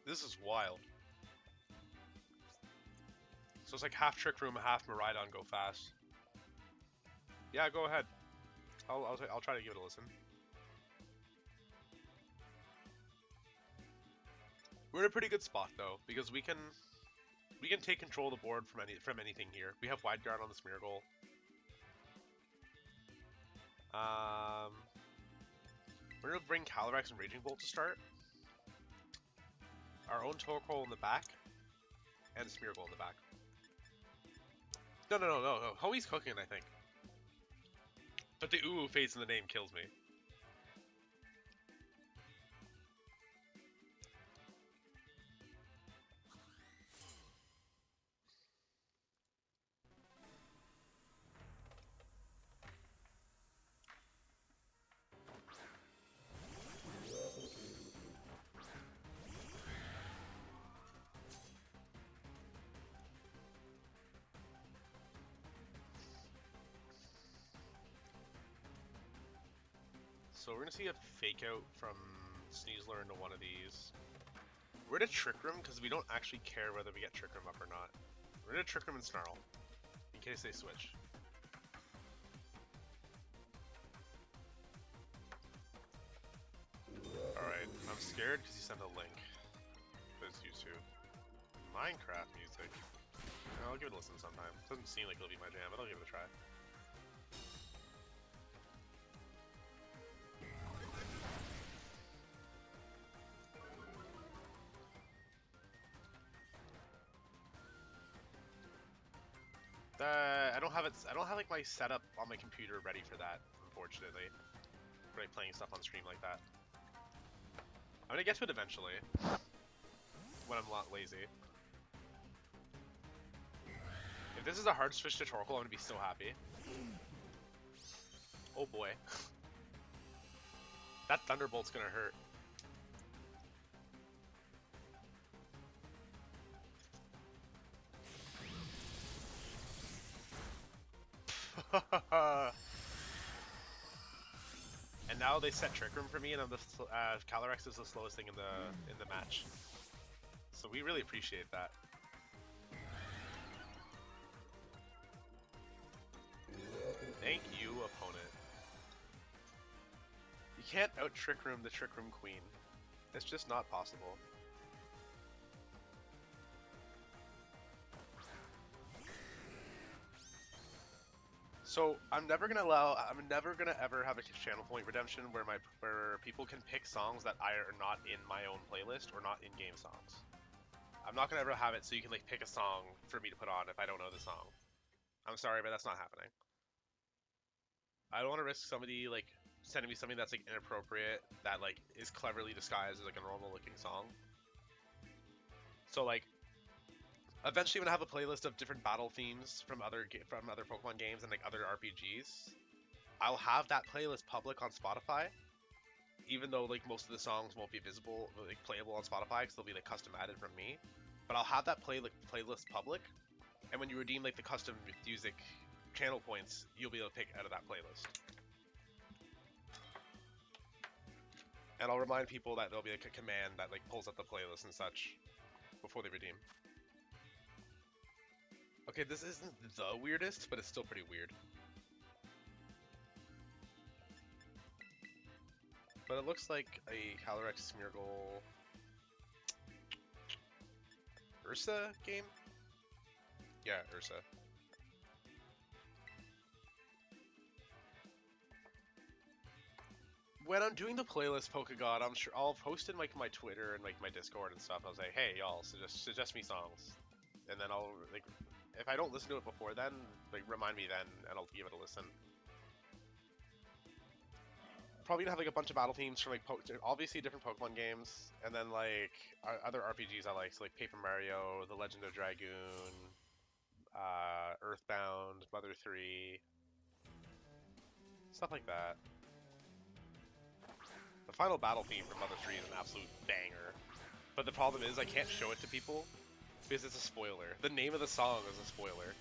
This is wild. So it's like half Trick Room, half Miraidon go fast. Yeah, go ahead. I'll try to give it a listen. We're in a pretty good spot though, because we can take control of the board from anything here. We have Wide Guard on the Smeargle. We're gonna bring Calyrex and Raging Bolt to start. Our own Torkoal in the back, and Smeargle in the back. No. Hoey's cooking, I think. But the ooh face in the name kills me. So we're gonna see a fake out from Sneasler into one of these. We're gonna Trick Room because we don't actually care whether we get Trick Room up or not. We're gonna Trick Room and Snarl in case they switch. Alright, I'm scared because he sent a link. But it's YouTube. Minecraft music. I'll give it a listen sometime. Doesn't seem like it'll be my jam, but I'll give it a try. I don't have it. I don't have like my setup on my computer ready for that, unfortunately. For like playing stuff on stream like that. I'm gonna get to it eventually. When I'm a lot lazy. If this is a hard switch to Torkoal, I'm gonna be so happy. Oh boy. That Thunderbolt's gonna hurt. And now they set Trick Room for me, and I'm the Calyrex is the slowest thing in the match. So we really appreciate that. Thank you, opponent. You can't out Trick Room the Trick Room Queen. It's just not possible. So I'm never gonna ever have a channel point redemption where people can pick songs that are not in my own playlist or not in-game songs. I'm not gonna ever have it so you can like pick a song for me to put on if I don't know the song. I'm sorry, but that's not happening. I don't want to risk somebody like sending me something that's like inappropriate that like is cleverly disguised as like a normal looking song. So like eventually, I'm gonna have a playlist of different battle themes from other Pokemon games and like other RPGs. I'll have that playlist public on Spotify, even though like most of the songs won't be visible, like playable on Spotify, because they'll be like custom added from me. But I'll have that playlist public, and when you redeem like the custom music channel points, you'll be able to pick out of that playlist. And I'll remind people that there'll be like a command that like pulls up the playlist and such before they redeem. Okay, this isn't the weirdest, but it's still pretty weird. But it looks like a Calyrex Smeargle Ursa game? Yeah, Ursa. When I'm doing the playlist Pokegod, I'm sure I'll post in like my Twitter and like my Discord and stuff. I'll say, hey y'all, suggest me songs, and then I'll like, if I don't listen to it before then, like remind me then, and I'll give it a listen. Probably gonna have like a bunch of battle themes from like obviously different Pokemon games, and then like other RPGs I like, so like Paper Mario, The Legend of Dragoon, Earthbound, Mother 3, stuff like that. The final battle theme from Mother 3 is an absolute banger, but the problem is I can't show it to people because it's a spoiler. The name of the song is a spoiler.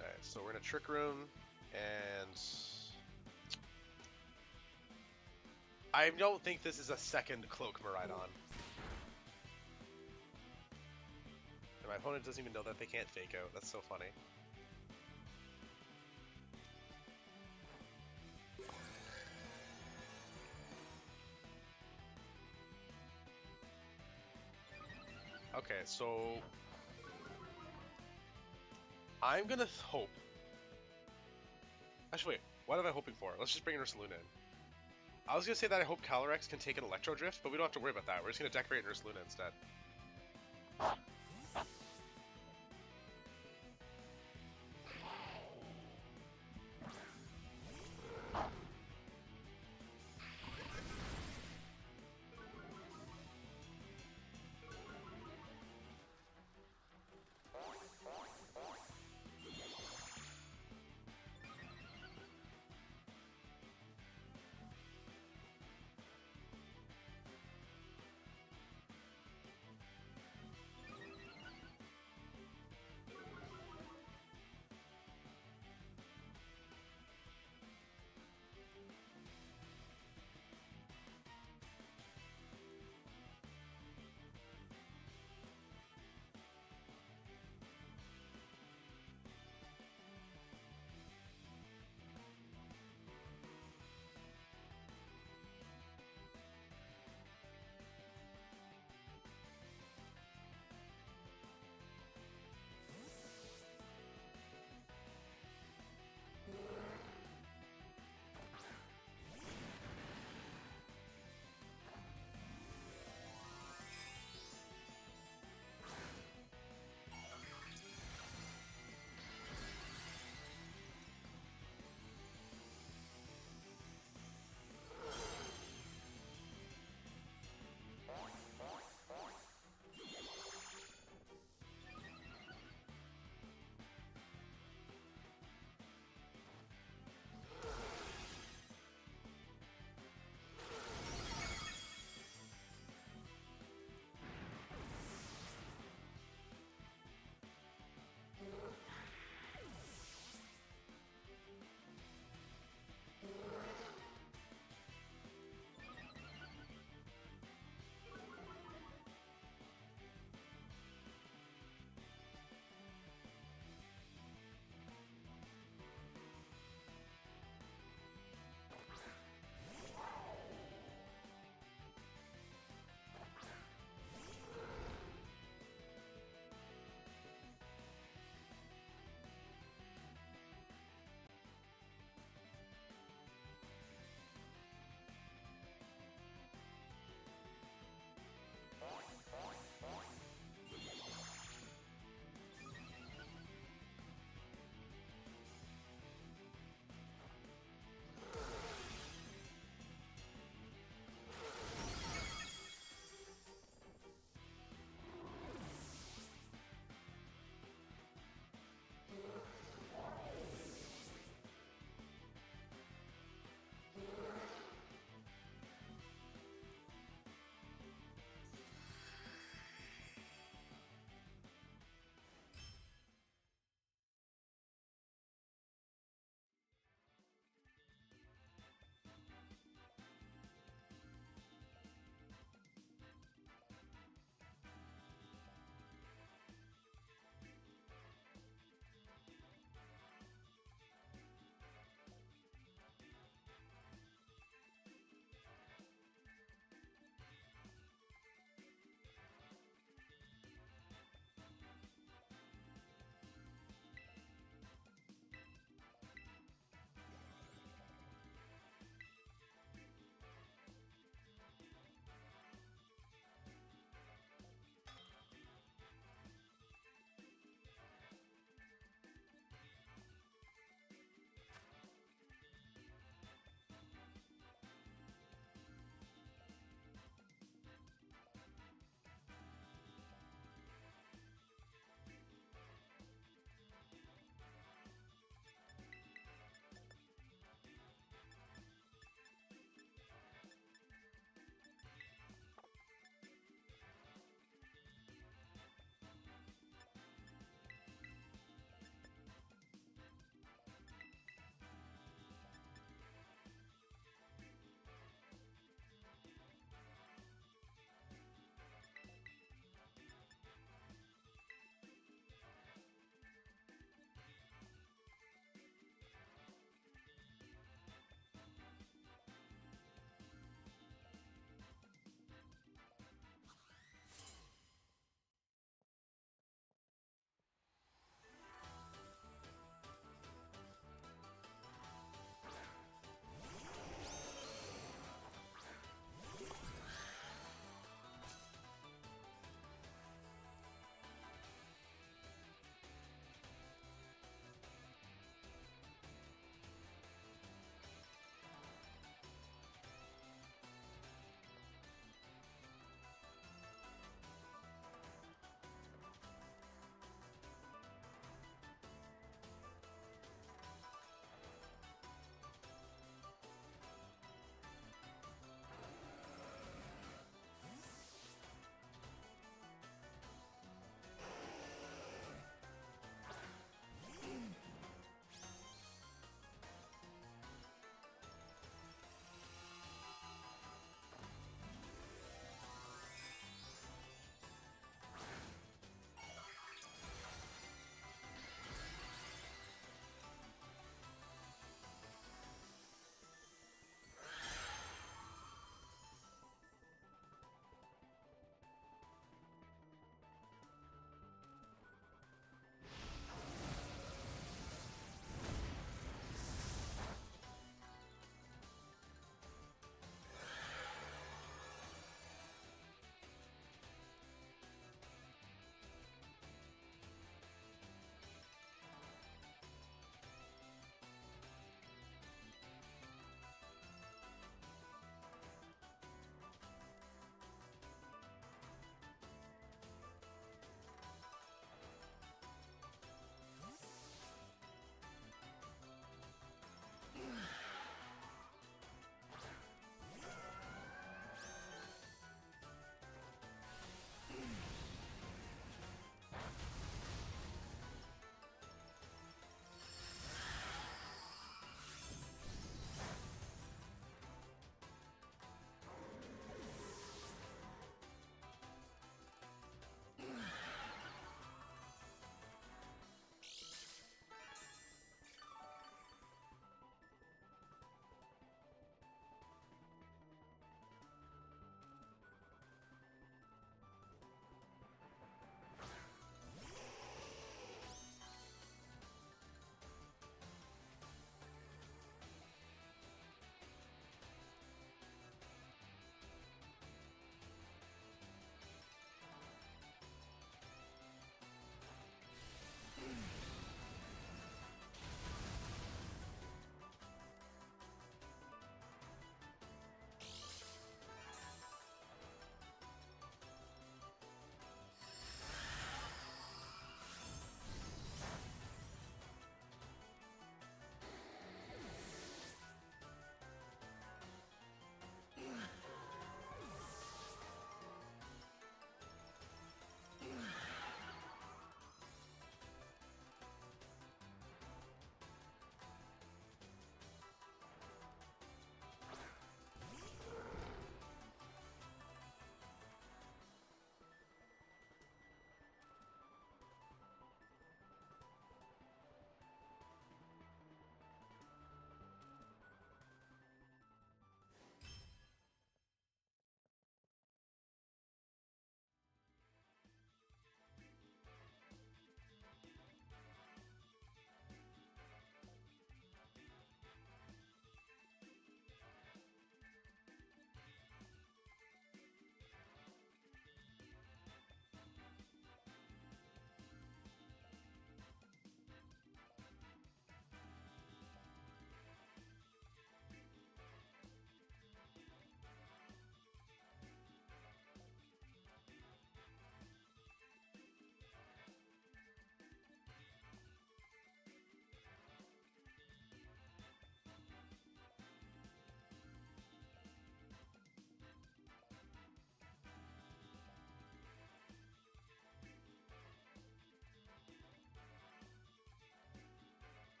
Alright, so we're in a Trick Room, and I don't think this is a second Cloak Miraidon. And my opponent doesn't even know that they can't fake out. That's so funny. Okay, so I'm gonna hope. Actually, wait. What am I hoping for? Let's just bring Ursaluna in. I was gonna say that I hope Calyrex can take an Electro Drift, but we don't have to worry about that. We're just gonna decorate Ursaluna instead.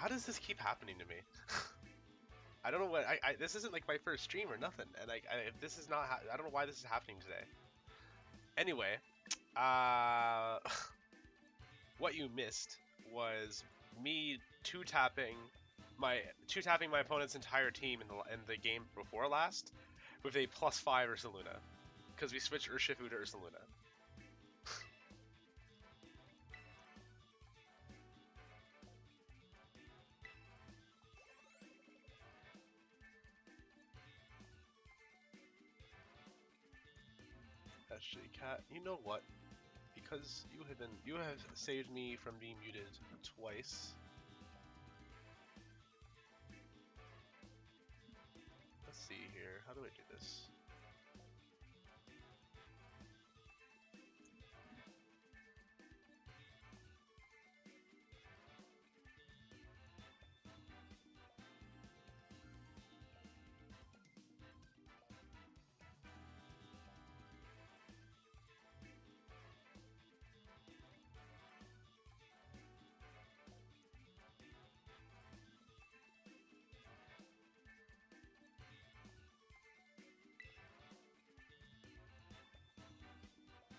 How does this keep happening to me? I don't know what this isn't like my first stream or nothing, and if this is not, I don't know why this is happening today. Anyway, uh, what you missed was me two-tapping my opponent's entire team in the game before last with a +5 Ursaluna, because we switched Urshifu to Ursaluna. Actually, Cat, you know what? Because you have saved me from being muted twice. Let's see here. How do I do this?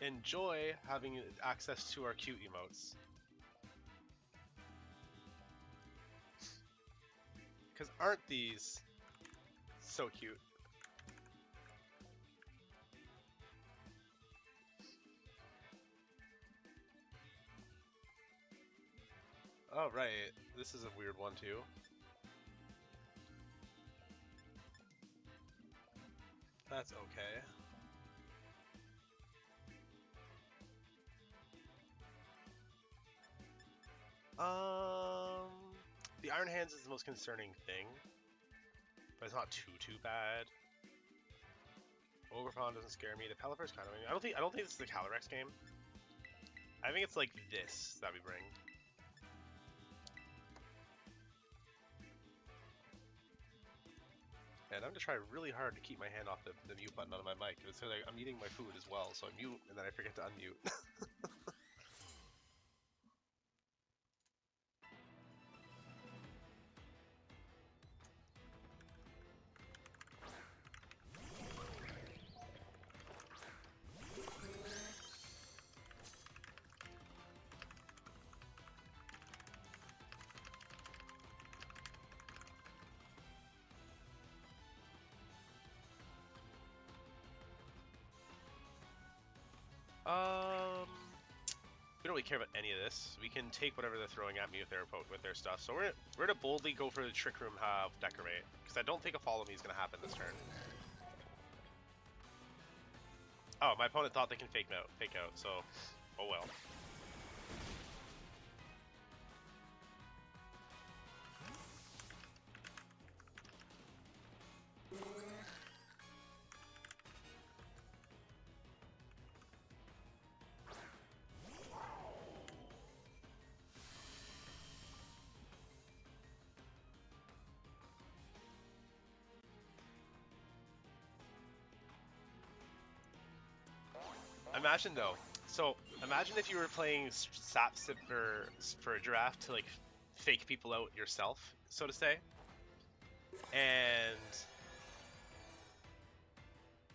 Enjoy having access to our cute emotes. Because aren't these so cute? Oh, right. This is a weird one, too. That's okay. The Iron Hands is the most concerning thing, but it's not too bad. Overpawn doesn't scare me. The Pelipper's kind of. I don't think this is the Calyrex game. I think it's like this that we bring. And I'm gonna try really hard to keep my hand off the mute button on my mic. It's like I'm eating my food as well, so I mute and then I forget to unmute. We don't really care about any of this. We can take whatever they're throwing at me with their stuff. So we're gonna boldly go for the Trick Room Decorate, because I don't think a Follow Me is gonna happen this turn. Oh, my opponent thought they can fake out. So, oh well. Imagine though. So imagine if you were playing Sap Sip for a draft to like fake people out yourself, so to say, and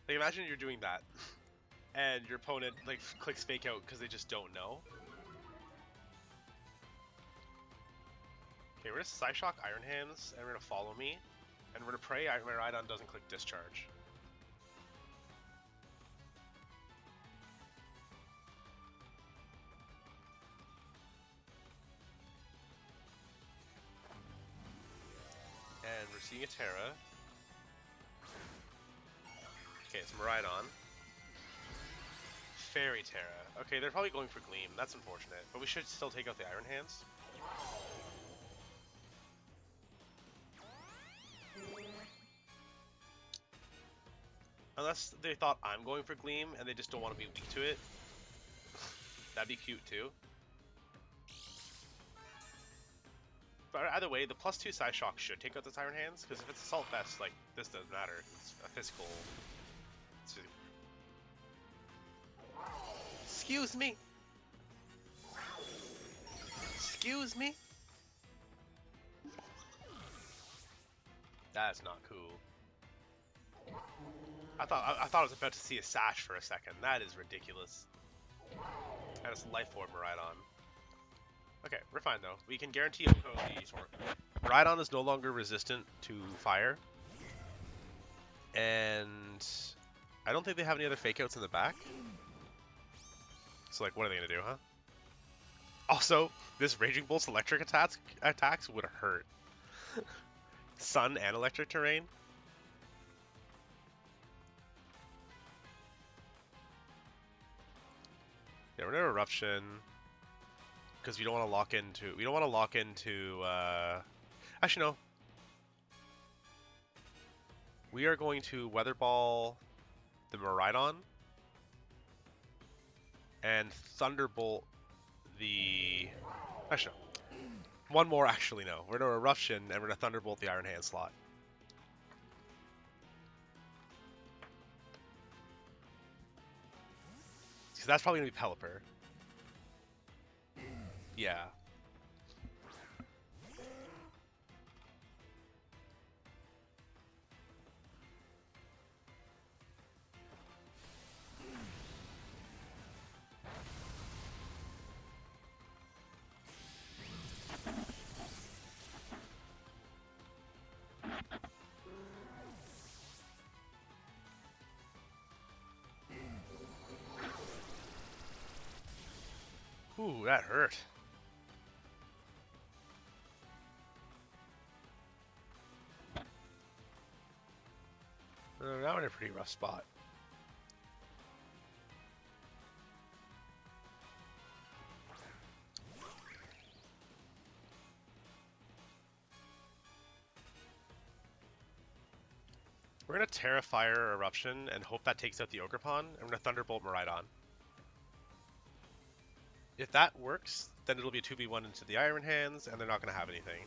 like imagine you're doing that, and your opponent like clicks fake out because they just don't know. Okay, we're gonna Psyshock Iron Hands, and we're gonna Follow Me, and we're gonna pray Rhydon doesn't click Discharge. And we're seeing a Terra. Okay, it's Miraidon. Fairy Terra. Okay, they're probably going for Gleam. That's unfortunate, but we should still take out the Iron Hands. Unless they thought I'm going for Gleam and they just don't want to be weak to it. That'd be cute too. But either way, the +2 Psyshock should take out the Iron Hands, because if it's Assault Vest, like, this doesn't matter. It's a physical... Excuse me! Excuse me? That's not cool. I thought I was about to see a sash for a second. That is ridiculous. And it's life orb Maridon. Okay, we're fine though. We can guarantee Oko the sword. Maridon is no longer resistant to fire, and I don't think they have any other fake outs in the back. So like, what are they gonna do, huh? Also, this Raging Bolt's electric attacks would hurt. Sun and electric terrain. Yeah, we're gonna eruption because we don't want to lock into. We don't want to lock into. Actually, no. We are going to Weather Ball the Maridon and Thunderbolt the. Actually, no. One more. Actually, no. We're gonna eruption and we're gonna Thunderbolt the Iron Hand slot. Because that's probably gonna be Pelipper. Yeah. Ooh, that hurt. Now we're in a pretty rough spot. We're gonna Terrafire Eruption and hope that takes out the Ogerpon, and we're gonna Thunderbolt Maridon. If that works, then it'll be a 2v1 into the Iron Hands, and they're not gonna have anything.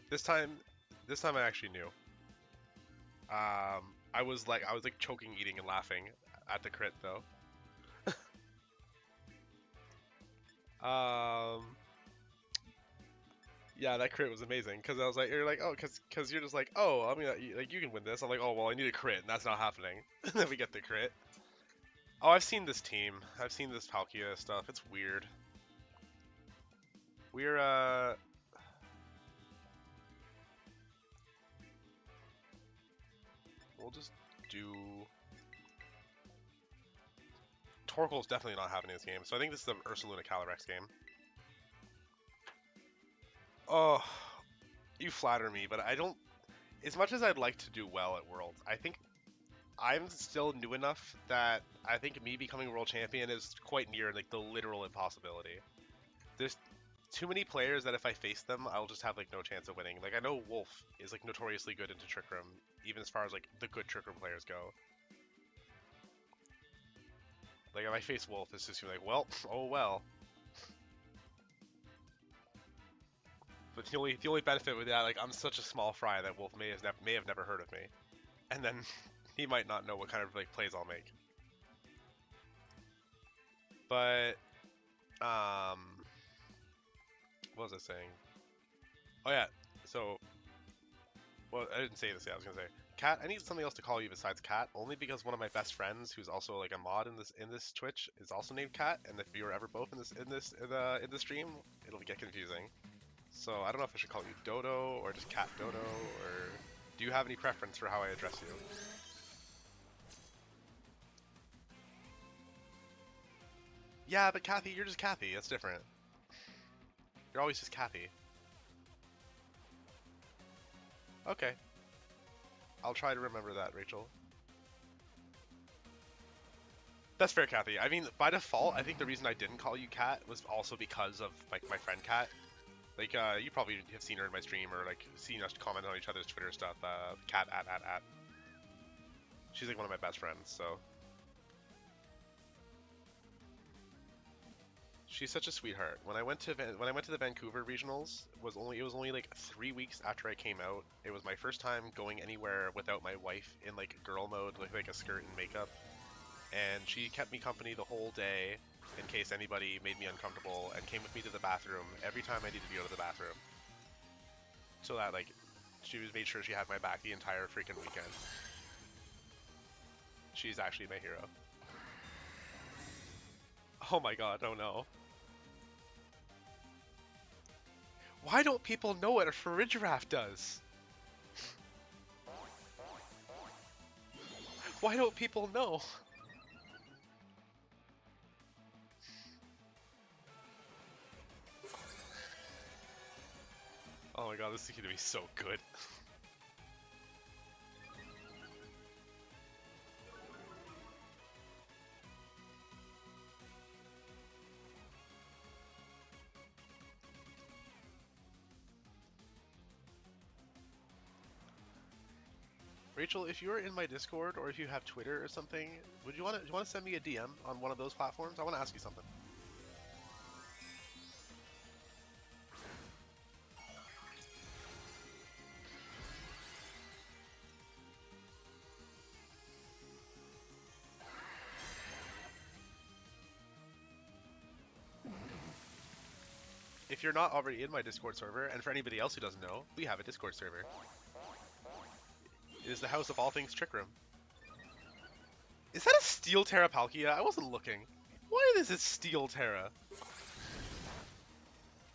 This time I actually knew. I was like choking, eating, and laughing at the crit though. Um, yeah, that crit was amazing because I was like, you're like, oh, because you're just like, oh, I mean, like you can win this. I'm like, oh, well, I need a crit, and that's not happening. And then we get the crit. Oh, I've seen this team. I've seen this Palkia stuff. It's weird. We're we'll just do. Torkoal's definitely not happening this game, so I think this is the Ursaluna Calyrex game. Oh, you flatter me, but I don't. As much as I'd like to do well at Worlds, I think I'm still new enough that I think me becoming world champion is quite near like the literal impossibility. There's too many players that if I face them, I'll just have like no chance of winning. Like I know Wolf is like notoriously good into Trick Room, even as far as like the good Trick Room players go. Like if I face Wolf, it's just like, well, oh well. But the only benefit with that, like I'm such a small fry that Wolf may have never heard of me, and then he might not know what kind of like plays I'll make. But what was I saying? Oh yeah, so well I didn't say this yet. I was gonna say, Cat. I need something else to call you besides Cat, only because one of my best friends, who's also like a mod in this Twitch, is also named Cat, and if you were ever both in the stream, it'll get confusing. So I don't know if I should call you Dodo or just Cat Dodo, or do you have any preference for how I address you? Yeah, but Kathy, you're just Kathy. That's different. You're always just Kathy. Okay. I'll try to remember that, Rachel. That's fair, Kathy. I mean, by default, I think the reason I didn't call you Kat was also because of like my friend Kat. Like, you probably have seen her in my stream or like seen us comment on each other's Twitter stuff. Kat at. She's like one of my best friends, so. She's such a sweetheart. When I went to the Vancouver regionals, it was only like 3 weeks after I came out. It was my first time going anywhere without my wife in like girl mode, like a skirt and makeup. And she kept me company the whole day in case anybody made me uncomfortable, and came with me to the bathroom every time I needed to go to the bathroom. So that like she made sure she had my back the entire freaking weekend. She's actually my hero. Oh my god, oh no. Why don't people know what a Farigiraf does? Why don't people know? Oh my god, this is gonna be so good. Rachel, if you're in my Discord or if you have Twitter or something, do you want to send me a DM on one of those platforms? I want to ask you something. If you're not already in my Discord server, and for anybody else who doesn't know, we have a Discord server. It is the house of all things Trick Room. Is that a Steel Terra Palkia? I wasn't looking. Why is it Steel Terra?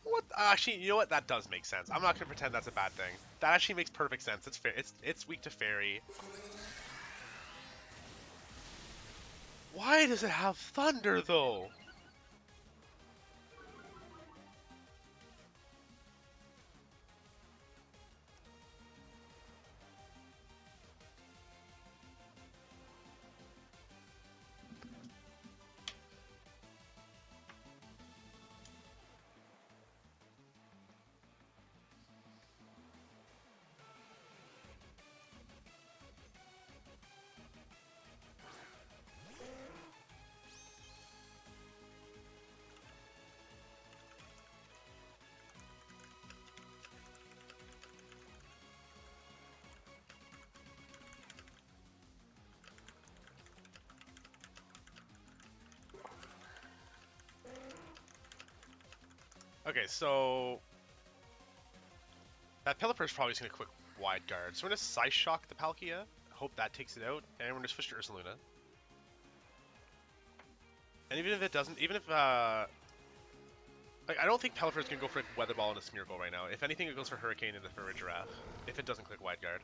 What? Actually, you know what? That does make sense. I'm not gonna pretend that's a bad thing. That actually makes perfect sense. It's fair. It's weak to Fairy. Why does it have Thunder though? Okay, so that Pelipper is probably just gonna quick wide guard. So we're gonna Scythe Shock the Palkia. Hope that takes it out, and we're gonna switch to Ursaluna. And even if it doesn't, even if like I don't think Pelipper is gonna go for Weather Ball and a Smeargle right now. If anything, it goes for Hurricane and for a Giraffe. If it doesn't click wide guard.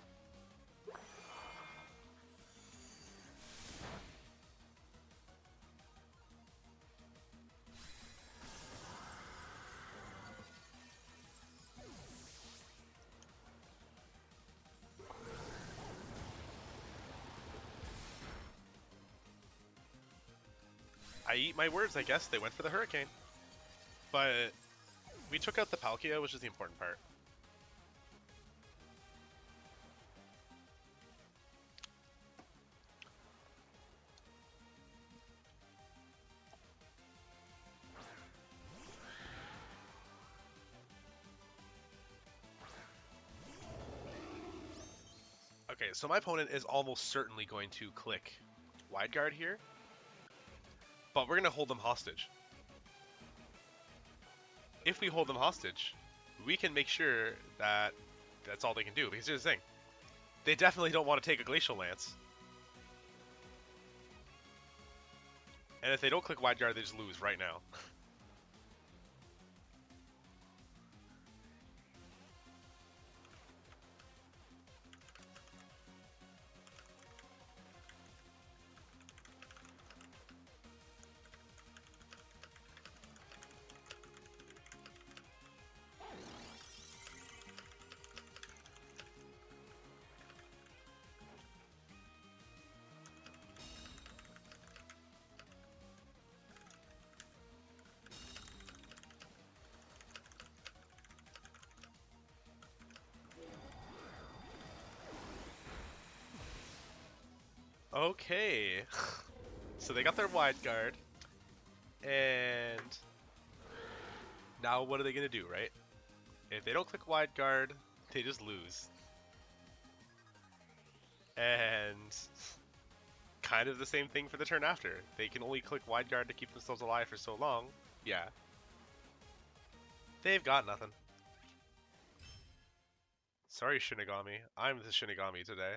I eat my words, I guess. They went for the Hurricane. But we took out the Palkia, which is the important part. Okay, so my opponent is almost certainly going to click wide guard here. But we're going to hold them hostage. If we hold them hostage, we can make sure that that's all they can do. Because here's the thing. They definitely don't want to take a Glacial Lance. And if they don't click wide guard, they just lose right now. Okay. So they got their wide guard. And now what are they going to do, right? If they don't click wide guard, they just lose. And kind of the same thing for the turn after. They can only click wide guard to keep themselves alive for so long. Yeah. They've got nothing. Sorry, Shinigami. I'm the Shinigami today.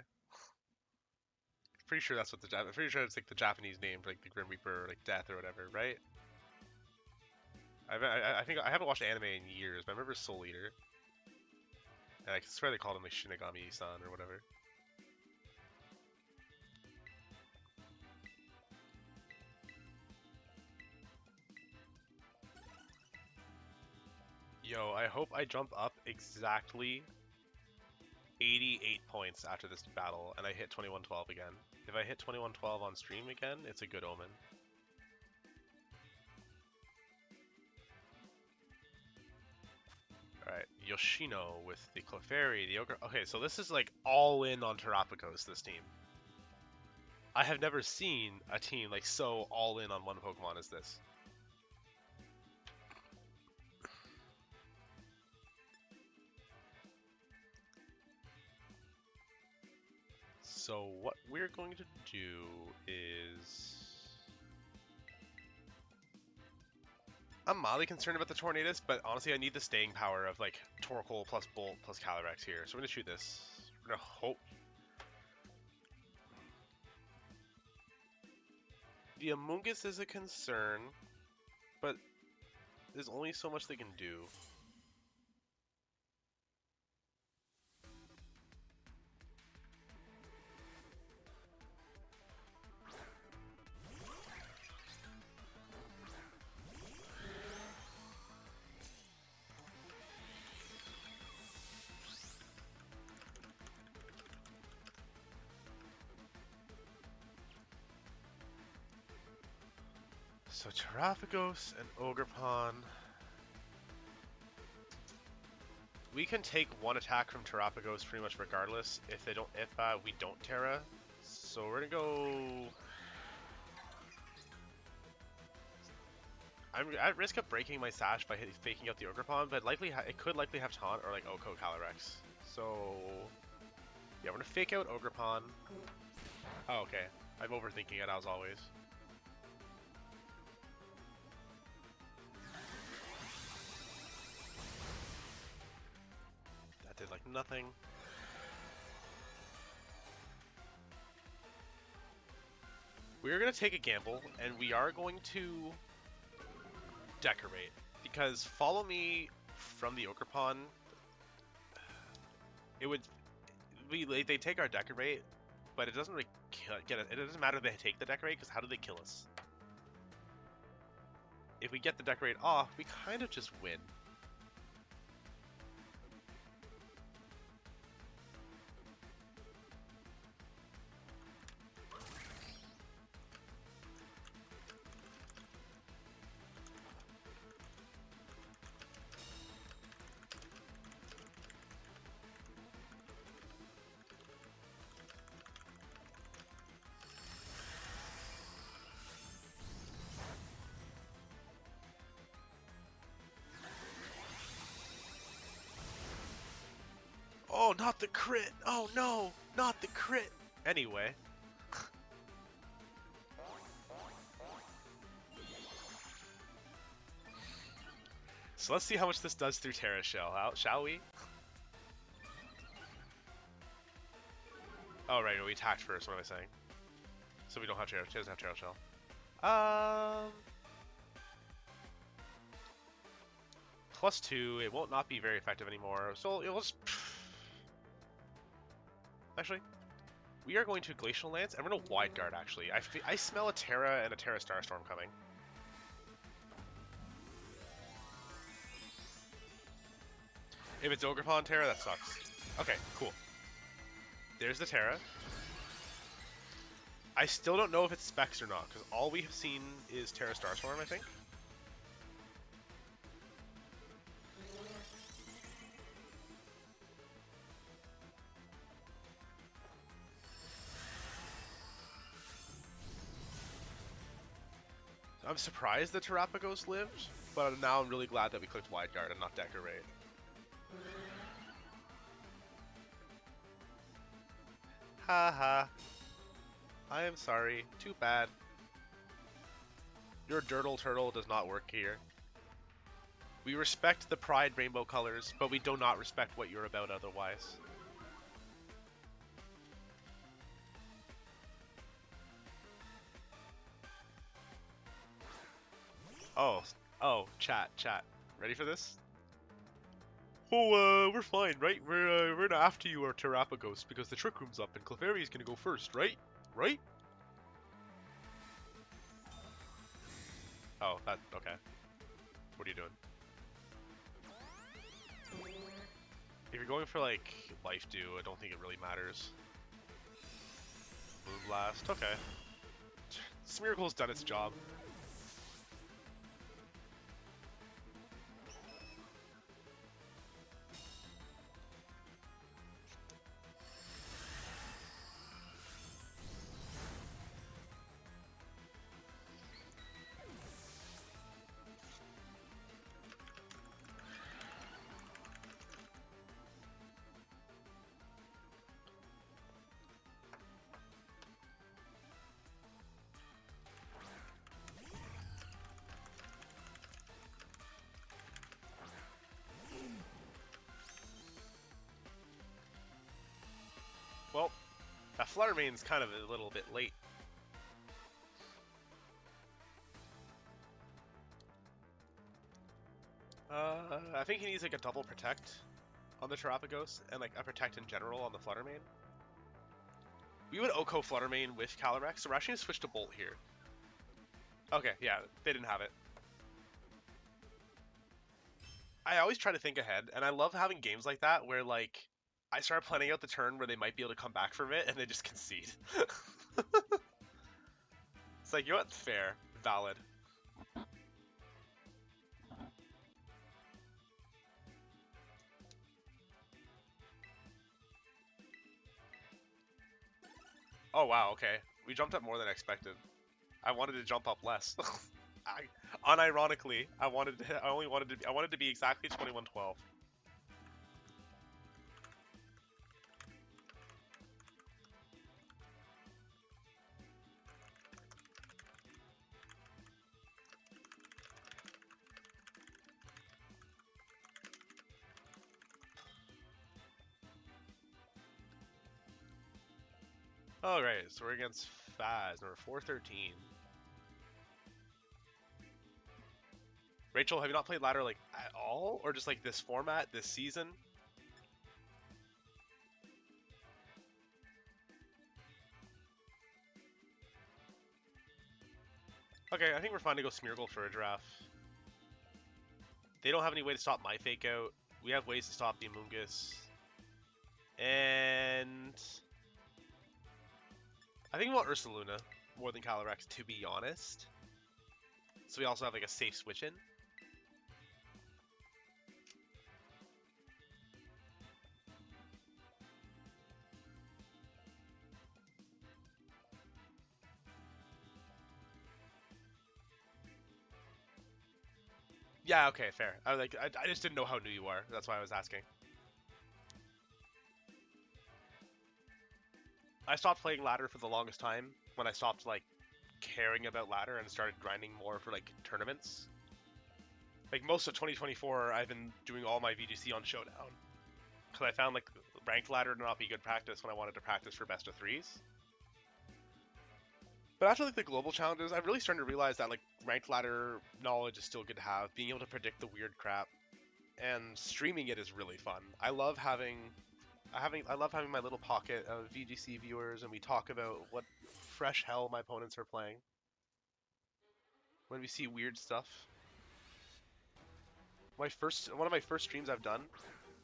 Pretty sure that's what I'm pretty sure it's like the Japanese name for like the Grim Reaper or like Death or whatever, right? I think I haven't watched anime in years, but I remember Soul Eater. And I swear they called him like Shinigami-san or whatever. Yo, I hope I jump up exactly 88 points after this battle and I hit 2112 again. If I hit 2112 on stream again, it's a good omen. Alright, Yoshino with the Clefairy, the Ogre. Okay, so this is like all in on Terapagos, this team. I have never seen a team like so all in on one Pokemon as this. So what we're going to do is... I'm mildly concerned about the Tornadus, but honestly I need the staying power of like Torkoal plus Bolt plus Calyrex here. So we're going to shoot this. We're going to hope... The Amoonguss is a concern, but there's only so much they can do. So Terapagos and Ogerpon. We can take one attack from Terapagos pretty much regardless if we don't Terra. So we're gonna go. I'm at risk of breaking my Sash by faking out the Ogerpon, but it could likely have Taunt or like Oko Calyrex. So yeah, we're gonna fake out Ogerpon. Oh, okay. I'm overthinking it as always. did like nothing. We're going to take a gamble, and we are going to decorate. Because follow me from the Ochre Pond, it would... they take our decorate, but it doesn't really get it. It doesn't matter if they take the decorate, because how do they kill us? If we get the decorate off, we kind of just win. Oh, not the crit! Oh no, not the crit! Anyway. So let's see how much this does through Terra Shell, shall we? Oh right, no, we attacked first, what am I saying? So we don't have Terra, she doesn't have Terra Shell. +2, it won't not be very effective anymore, so it'll just... Actually, we are going to Glacial Lance, and we're going to Wide Guard, actually. I smell a Terra and a Terra Starstorm coming. If it's Ochre Pond Terra, that sucks. Okay, cool. There's the Terra. I still don't know if it's Specs or not, because all we have seen is Terra Starstorm, I think. I'm surprised the Terrapagos lived, but now I'm really glad that we clicked Wide Guard and not Decorate. Haha. I am sorry. Too bad. Your Dirtle Turtle does not work here. We respect the Pride rainbow colors, but we do not respect what you're about otherwise. Oh, chat. Ready for this? Oh, we're fine, right? We're not after you or Terrapagos because the Trick Room's up and Clefairy's gonna go first, right? Right? Oh, okay. What are you doing? If you're going for, like, Life Dew, I don't think it really matters. Moonblast, okay. Smeargle's done its job. Well, that Fluttermane's kind of a little bit late. I think he needs like a double protect on the Terrapagos and like a protect in general on the Fluttermane. We would Oko Fluttermane with Calyrex, so we're actually going to switch to Bolt here. Okay, yeah, they didn't have it. I always try to think ahead, and I love having games like that where like I start planning out the turn where they might be able to come back from it, and they just concede. It's like, you know what? Fair. Valid. Oh wow, okay. We jumped up more than expected. I wanted to jump up less. Unironically, I wanted to be exactly 2112. Alright, so we're against Faz, number 413. Rachel, have you not played ladder like at all? Or just like this format, this season? Okay, I think we're fine to go Smeargle for a draft. They don't have any way to stop my fake out. We have ways to stop the Amoonguss. And I think we want Ursaluna more than Calyrex, to be honest. So we also have like a safe switch in. Yeah, okay, fair. I just didn't know how new you are. That's why I was asking. I stopped playing ladder for the longest time when I stopped like caring about ladder and started grinding more for like tournaments. Like most of 2024, I've been doing all my VGC on Showdown because I found like ranked ladder to not be good practice when I wanted to practice for best of threes. But after like the global challenges, I'm really starting to realize that like ranked ladder knowledge is still good to have. Being able to predict the weird crap and streaming it is really fun. I love having my little pocket of VGC viewers and we talk about what fresh hell my opponents are playing. When we see weird stuff. One of my first streams I've done,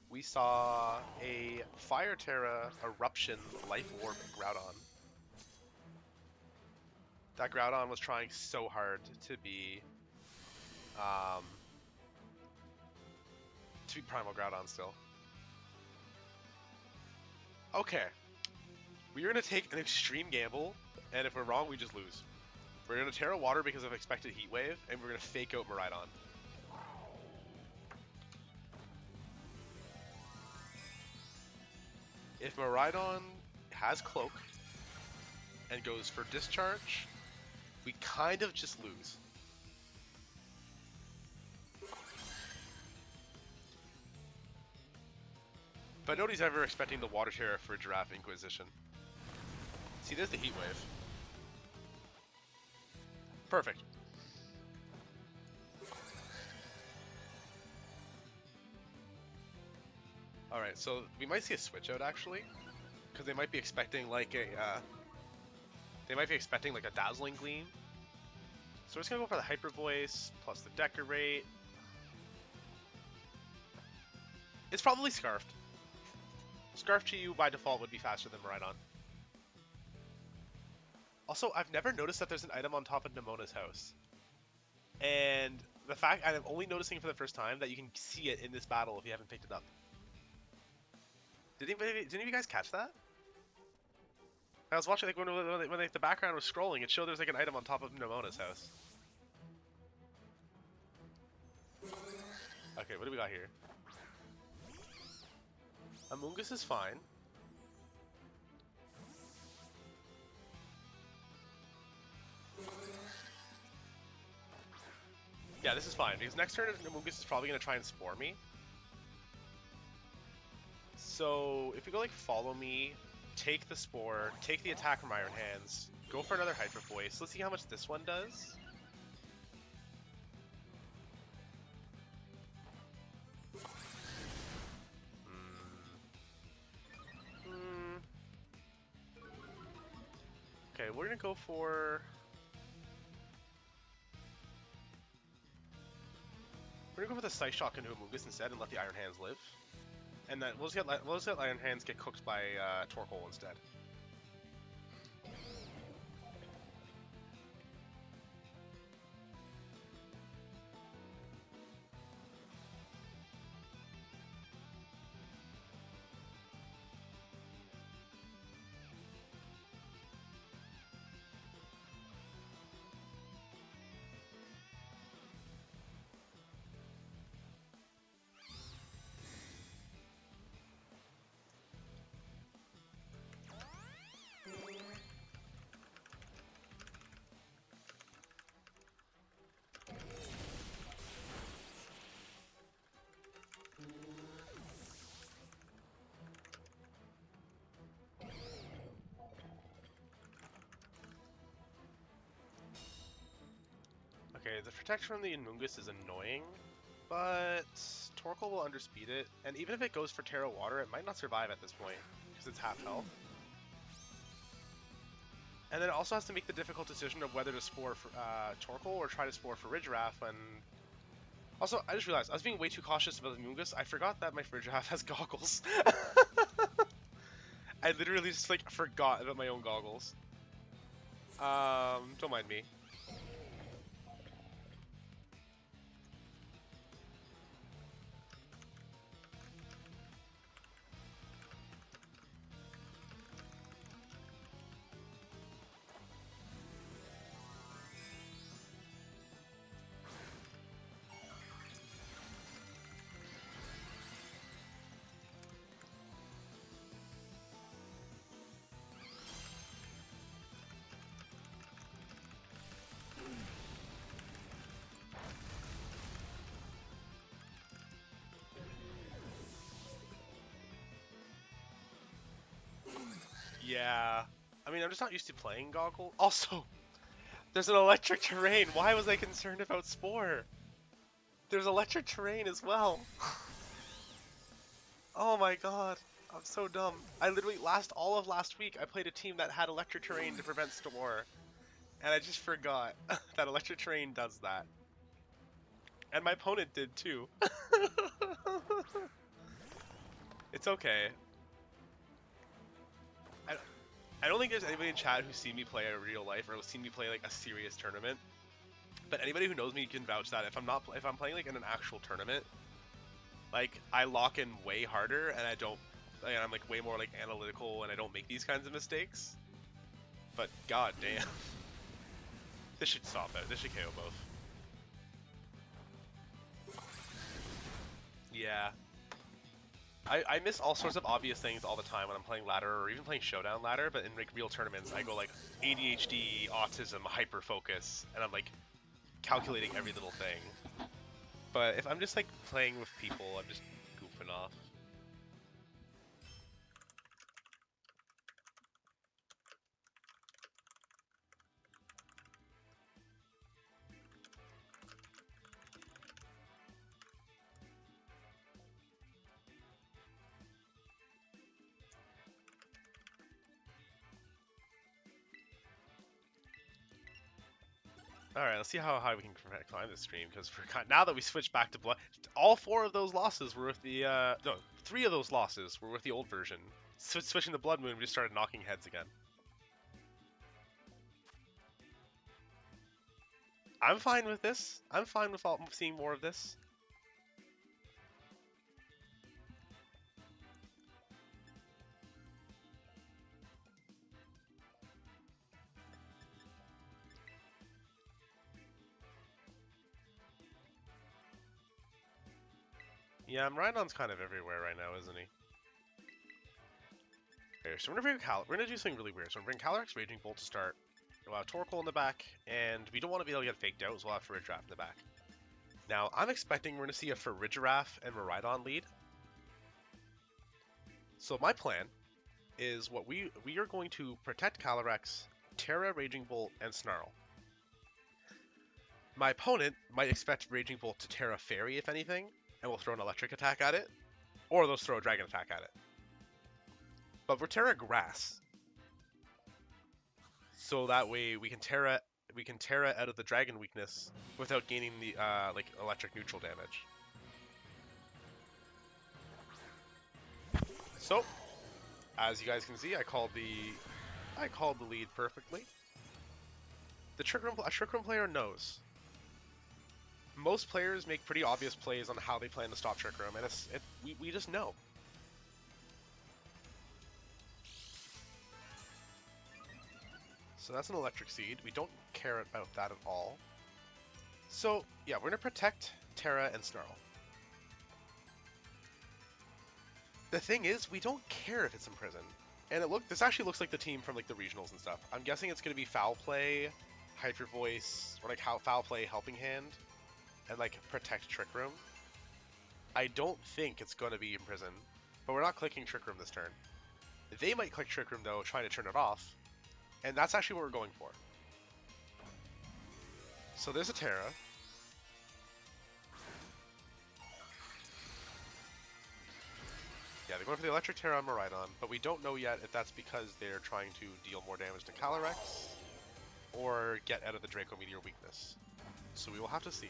we saw a Fire Terra Eruption Life Orb Groudon. That Groudon was trying so hard to be Primal Groudon still. Okay. We're gonna take an extreme gamble, and if we're wrong, we just lose. We're gonna Terra Water because of expected Heat Wave, and we're gonna fake out Miraidon. If Miraidon has Cloak and goes for Discharge, we kind of just lose. But nobody's ever expecting the Water Terra for Giraffe Inquisition. See, there's the Heat Wave. Perfect. Alright, so we might see a switch out actually, because they might be expecting like a Dazzling Gleam. So we're just gonna go for the Hyper Voice plus the Decorate. It's probably Scarfed. Scarf to you by default would be faster than Miraidon. Also, I've never noticed that there's an item on top of Nemona's house. And the fact, and I'm only noticing for the first time, that you can see it in this battle if you haven't picked it up. Did any of you guys catch that? I was watching like when the background was scrolling, it showed there's like an item on top of Nemona's house. Okay, what do we got here? Amoonguss is fine. Yeah, this is fine, because next turn Amoonguss is probably going to try and Spore me. So, if we go like Follow Me, take the Spore, take the attack from Iron Hands, go for another Hyper Voice. Let's see how much this one does. Okay, we're going to go for... We're gonna go for the Scythe Shock into Amoonguss instead and let the Iron Hands live. And then we'll just let Iron Hands get cooked by Torkoal instead. Okay, the protect from the Amoonguss is annoying, but Torkoal will underspeed it, and even if it goes for Terra Water, it might not survive at this point, because it's half health. And then it also has to make the difficult decision of whether to spore for, Torkoal or try to spore for Ridgeraff when... Also, I just realized, I was being way too cautious about the Amoonguss. I forgot that my Ridgeraff has goggles. I literally just, like, forgot about my own goggles. Don't mind me. Yeah. I mean, I'm just not used to playing Goggle. Also, there's an electric terrain. Why was I concerned about Spore? There's electric terrain as well. Oh my god. I'm so dumb. I literally, all of last week, I played a team that had electric terrain to prevent Spore. And I just forgot that electric terrain does that. And my opponent did too. It's okay. I don't think there's anybody in chat who's seen me play in real life or seen me play like a serious tournament. But anybody who knows me can vouch that if I'm playing like in an actual tournament, like I lock in way harder and I'm like way more like analytical and I don't make these kinds of mistakes. But god damn. This should stop it. This should KO both. Yeah. I miss all sorts of obvious things all the time when I'm playing ladder or even playing showdown ladder, but in like real tournaments I go like ADHD, autism, hyper focus, and I'm like calculating every little thing. But if I'm just like playing with people, I'm just goofing off. Alright, let's see how high we can climb this stream, because now that we switch back to Blood, all 4 of those losses were with the, no, 3 of those losses were with the old version. Switching to Blood Moon, we just started knocking heads again. I'm fine with this. I'm fine with seeing more of this. Yeah, Rhydon's kind of everywhere right now, isn't he? Okay, so we're gonna do something really weird. So we're gonna bring Calyrex Raging Bolt to start. We'll have Torkoal in the back, and we don't want to be able to get faked out, so we'll have Farigiraf in the back. Now, I'm expecting we're gonna see a Farigiraf and Rhydon lead. So my plan is we are going to protect Calyrex, Terra, Raging Bolt, and Snarl. My opponent might expect Raging Bolt to Terra Fairy, if anything, and we'll throw an electric attack at it, or they'll throw a dragon attack at it. But we're Terra Grass, so that way we can Terra out of the dragon weakness without gaining the like electric neutral damage. So, as you guys can see, I called the lead perfectly. A Trick Room player knows. Most players make pretty obvious plays on how they plan to stop Trick Room, and we just know. So that's an Electric Seed. We don't care about that at all. So, yeah, we're going to protect Terra and Snarl. The thing is, we don't care if it's in prison. And this actually looks like the team from like the regionals and stuff. I'm guessing it's going to be Foul Play, Hyper Voice, or like Foul Play, Helping Hand, and like Protect Trick Room. I don't think it's going to be in prison, but we're not clicking Trick Room this turn. They might click Trick Room though, trying to turn it off, and that's actually what we're going for. So there's a Terra. they're going for the Electric Terra on Miraidon, but we don't know yet if that's because they're trying to deal more damage to Calyrex or get out of the Draco Meteor weakness. So we will have to see.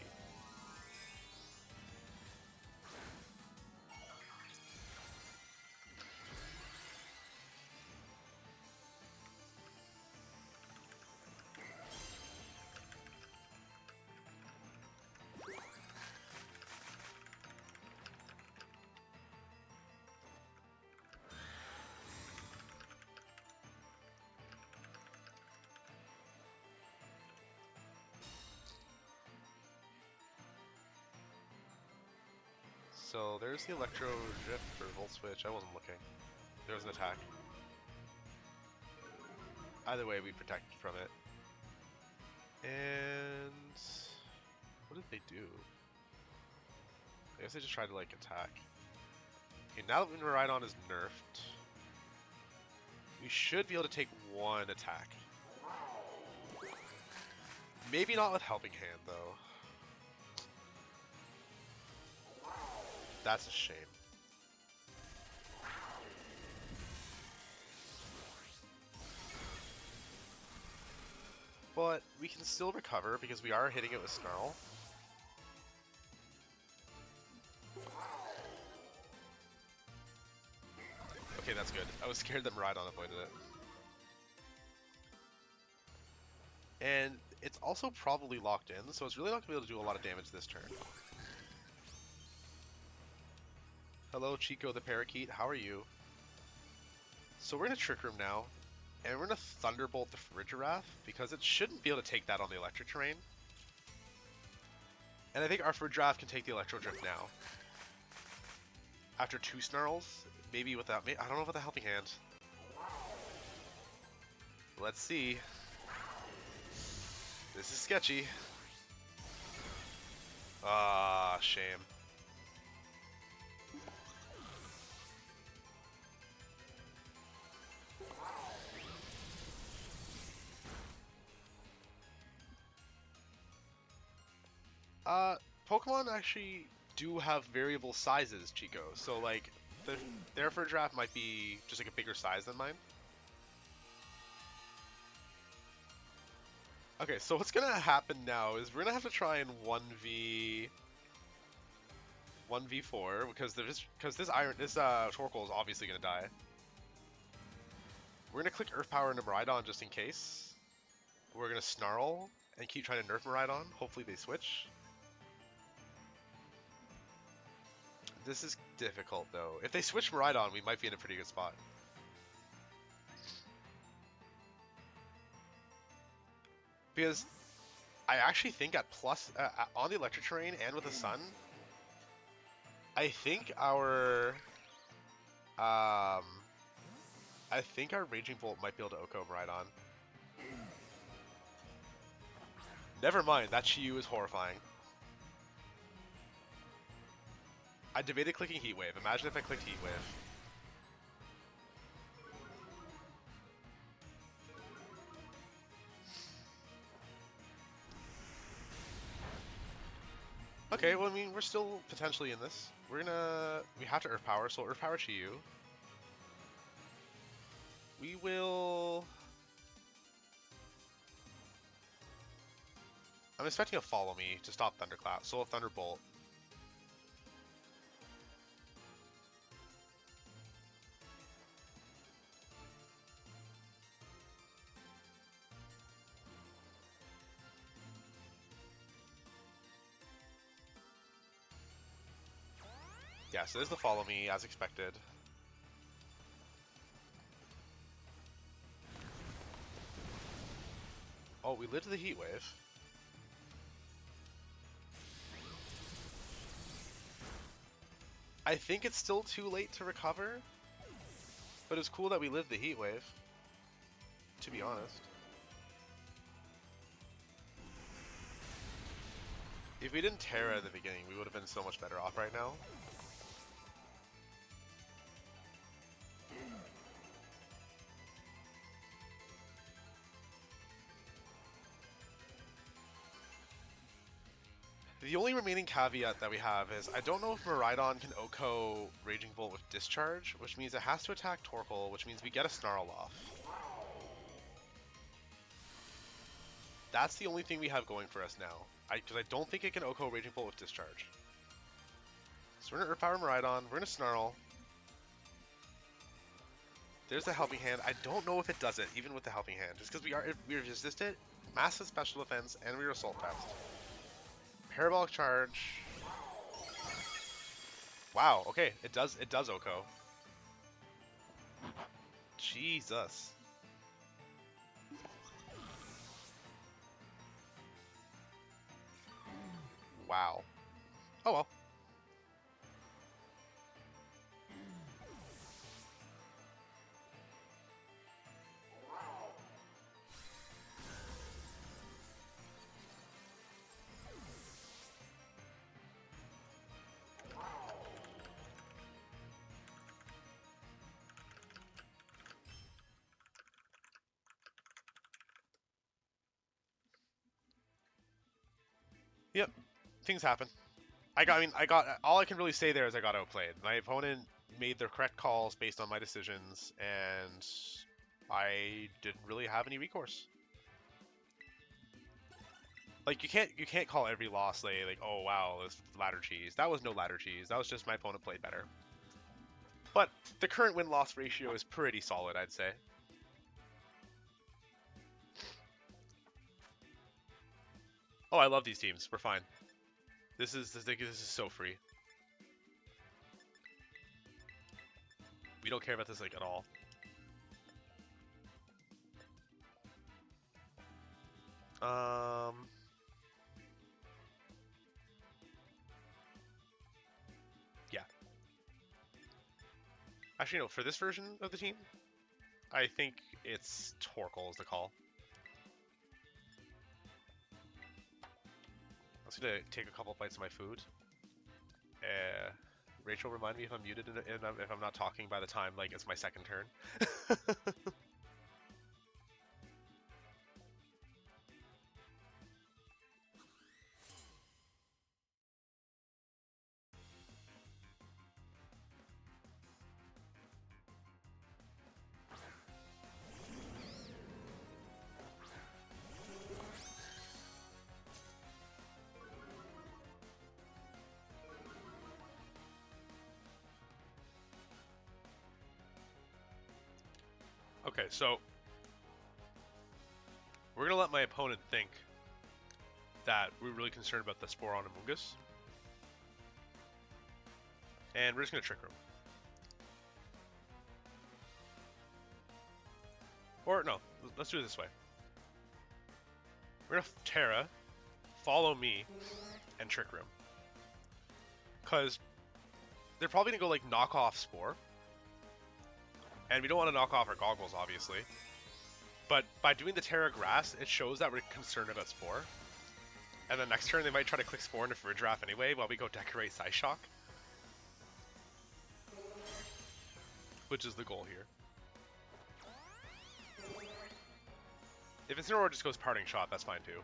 So there's the Electro Drift or Volt Switch. I wasn't looking. There was an attack. Either way, we protected from it. And what did they do? I guess they just tried to like attack. Okay, now that Miraidon is nerfed, we should be able to take one attack. Maybe not with Helping Hand though. That's a shame. But we can still recover because we are hitting it with Snarl. Okay, that's good. I was scared that Miraidon avoided it. And it's also probably locked in, so it's really not going to be able to do a lot of damage this turn. Hello, Chico the Parakeet. How are you? So we're in a Trick Room now, and we're going to Thunderbolt the Frigirath, because it shouldn't be able to take that on the electric terrain. And I think our Frigirath can take the Electro Drift now. After 2 Snarls, maybe without... I don't know about the Helping Hand. Let's see. This is sketchy. Ah, shame. Pokemon actually do have variable sizes, Chico. So, like, their Frigirath might be just like a bigger size than mine. Okay, so what's gonna happen now is we're gonna have to try and 1v4 because this Torkoal is obviously gonna die. We're gonna click Earth Power into Miraidon just in case. We're gonna Snarl and keep trying to nerf Miraidon. Hopefully they switch. This is difficult though. If they switch Miraidon, we might be in a pretty good spot. Because I actually think at plus on the electric terrain and with the sun, I think our Raging Bolt might be able to Oko Miraidon. Never mind, that Chiyu is horrifying. I debated clicking Heat Wave. Imagine if I clicked Heat Wave. Okay, well, I mean, we're still potentially in this. We have to Earth Power, so Earth Power Chiyu. We will... I'm expecting a Follow Me to stop Thunderclap, so a Thunderbolt. Yeah, so there's the Follow Me, as expected. Oh, we lived the Heat Wave. I think it's still too late to recover, but it's cool that we lived the Heat Wave, to be honest. If we didn't Terra at the beginning, we would have been so much better off right now. The only remaining caveat that we have is I don't know if Miraidon can OHKO Raging Bolt with Discharge, which means it has to attack Torkoal, which means we get a Snarl off. That's the only thing we have going for us now. Because I don't think it can OHKO Raging Bolt with Discharge. So we're going to Earth Power Miraidon, we're going to Snarl. There's the Helping Hand. I don't know if it does it, even with the Helping Hand. Just because we resist it, massive special defense, and we Assault Vest. Parabolic Charge. Wow, okay, it does OHKO. Jesus. Wow. Oh well. Yep, things happen. All I can really say there is I got outplayed. My opponent made the correct calls based on my decisions, and I didn't really have any recourse. Like you can't call every loss like oh wow, this ladder cheese. That was no ladder cheese. That was just my opponent played better. But the current win-loss ratio is pretty solid, I'd say. Oh, I love these teams. We're fine. This is so free. We don't care about this like at all. Yeah. Actually, no. For this version of the team, I think it's Torkoal is the call. I'm just gonna take a couple bites of my food. Rachel, remind me if I'm muted and if I'm not talking by the time like it's my second turn. Okay, so we're gonna let my opponent think that we're really concerned about the Spore on Amoonguss. And we're just gonna Trick Room. Or no, let's do it this way. We're gonna Terra, follow me, and Trick Room. Cause they're probably gonna go like knock off Spore. And we don't want to knock off our goggles, obviously. But by doing the Terra Grass, it shows that we're concerned about Spore. And then next turn, they might try to click Spore into Fridge Wrap anyway, while we go decorate Psyshock. Which is the goal here. If Incineroar just goes Parting Shot, that's fine too.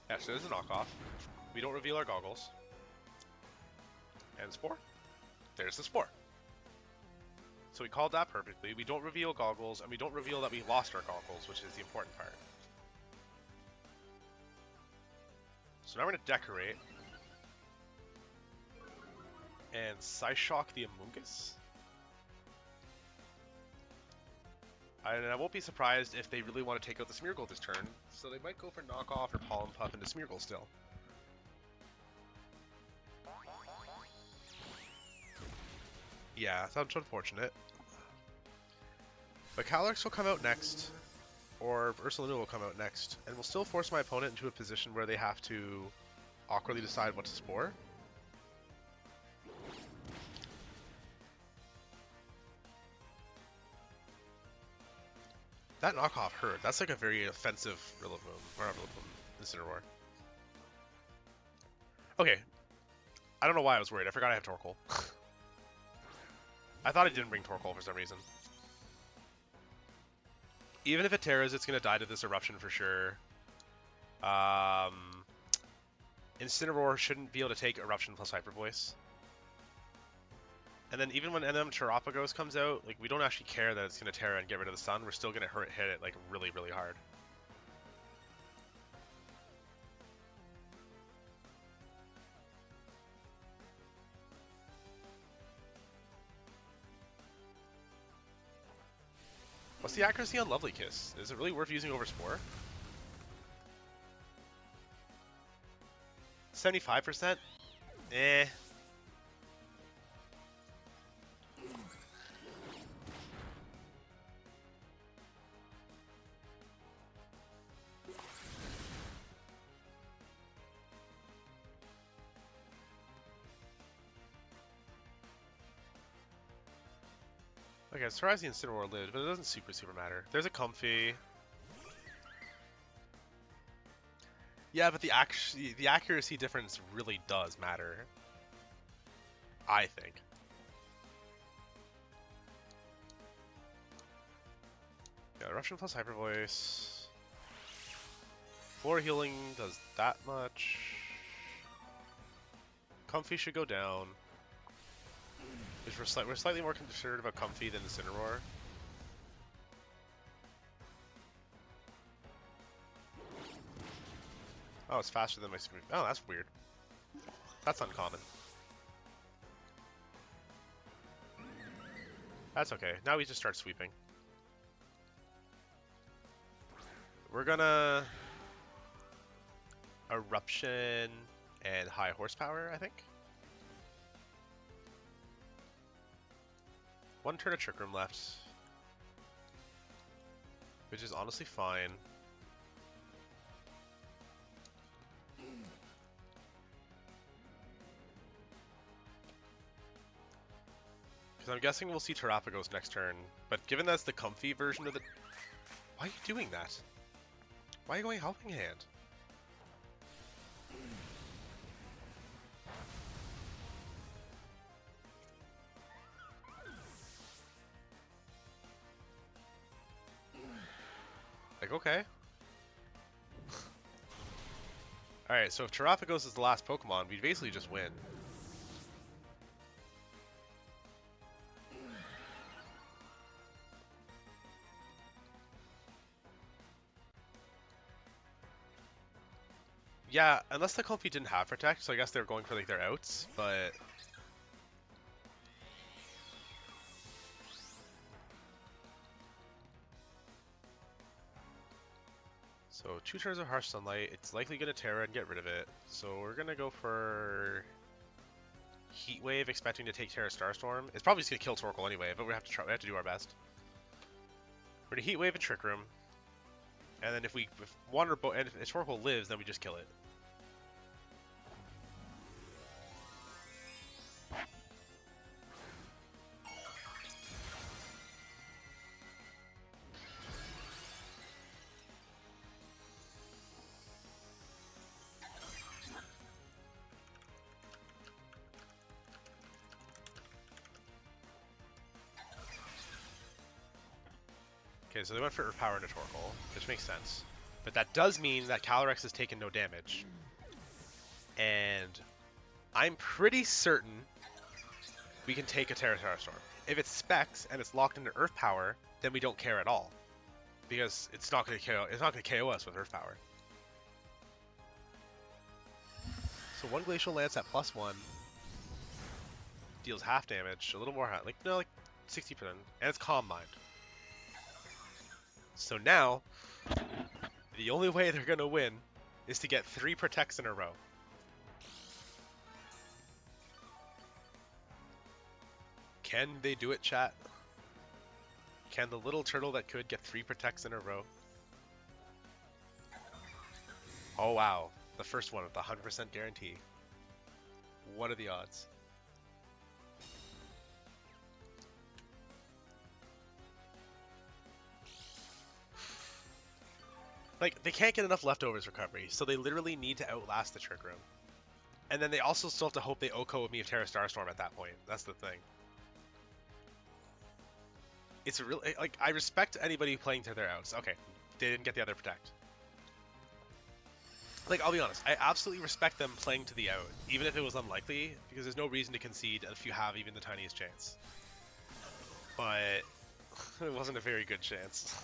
Yeah, so there's a knockoff. We don't reveal our goggles. And Spore. There's the Spore. So we called that perfectly. We don't reveal goggles, and we don't reveal that we lost our goggles, which is the important part. So now we're going to decorate. And Psyshock the Amoonguss. And I won't be surprised if they really want to take out the Smeargle this turn, so they might go for knockoff or Pollen Puff into Smeargle still. Yeah, that's unfortunate. But Calyrex will come out next, or Ursaluna will come out next, and will still force my opponent into a position where they have to awkwardly decide what to Spore. That knockoff hurt. That's like a very offensive Rillaboom, or not Rillaboom, Incineroar. Okay. I don't know why I was worried. I forgot I have Torkoal. I thought I didn't bring Torkoal for some reason. Even if it tears, it's going to die to this Eruption for sure. Incineroar shouldn't be able to take Eruption plus Hyper Voice. And then even when NM Terapagos comes out, like we don't actually care that it's going to Terra and get rid of the Sun. We're still going to hit it like really, really hard. What's the accuracy on Lovely Kiss? Is it really worth using over Spore? 75%? Eh. Okay, Sarazi and Incineroar lived, but it doesn't super matter. There's a Comfy. Yeah, but the accuracy difference really does matter. I think. Yeah, Eruption plus Hyper Voice. Floor healing does that much. Comfy should go down. Because we're slightly more concerned about Comfy than Incineroar. Oh, it's faster than my screen. Oh, that's weird. That's uncommon. That's okay. Now we just start sweeping. We're gonna... Eruption and high horsepower, I think. One turn of Trick Room left. Which is honestly fine. Because I'm guessing we'll see Terapagos next turn. But given that's the Comfy version of the... Why are you doing that? Why are you going Helping Hand? Like, okay. Alright, so if Terapagos is the last Pokemon, we basically just win. Yeah, unless the Comfy didn't have Protect, so I guess they were going for like their outs, but... So 2 turns of Harsh Sunlight, it's likely going to Terra and get rid of it. So we're going to go for Heat Wave, expecting to take Terra Starstorm. It's probably just going to kill Torkoal anyway, but we have to try. We have to do our best. We're going to Heat Wave and Trick Room, and then if one or both, and if Torkoal lives, then we just kill it. Okay, so they went for Earth Power into Torkoal, which makes sense. But that does mean that Calyrex has taken no damage. And I'm pretty certain we can take a Terra Starstorm. If it's Specs and it's locked into Earth Power, then we don't care at all. Because it's not going to KO us with Earth Power. So one Glacial Lance at +1 deals half damage, a little more, like 60%, and it's Calm Mind. So now, the only way they're going to win is to get 3 Protects in a row. Can they do it, chat? Can the little turtle that could get 3 Protects in a row? Oh wow, the first one with the 100% guarantee. What are the odds? Like, they can't get enough leftovers recovery, so they literally need to outlast the Trick Room. And then they also still have to hope they OHKO with me of Terra Starstorm at that point. That's the thing. It's a really, like, I respect anybody playing to their outs. Okay, they didn't get the other Protect. Like, I'll be honest, I absolutely respect them playing to the out, even if it was unlikely, because there's no reason to concede if you have even the tiniest chance. But it wasn't a very good chance.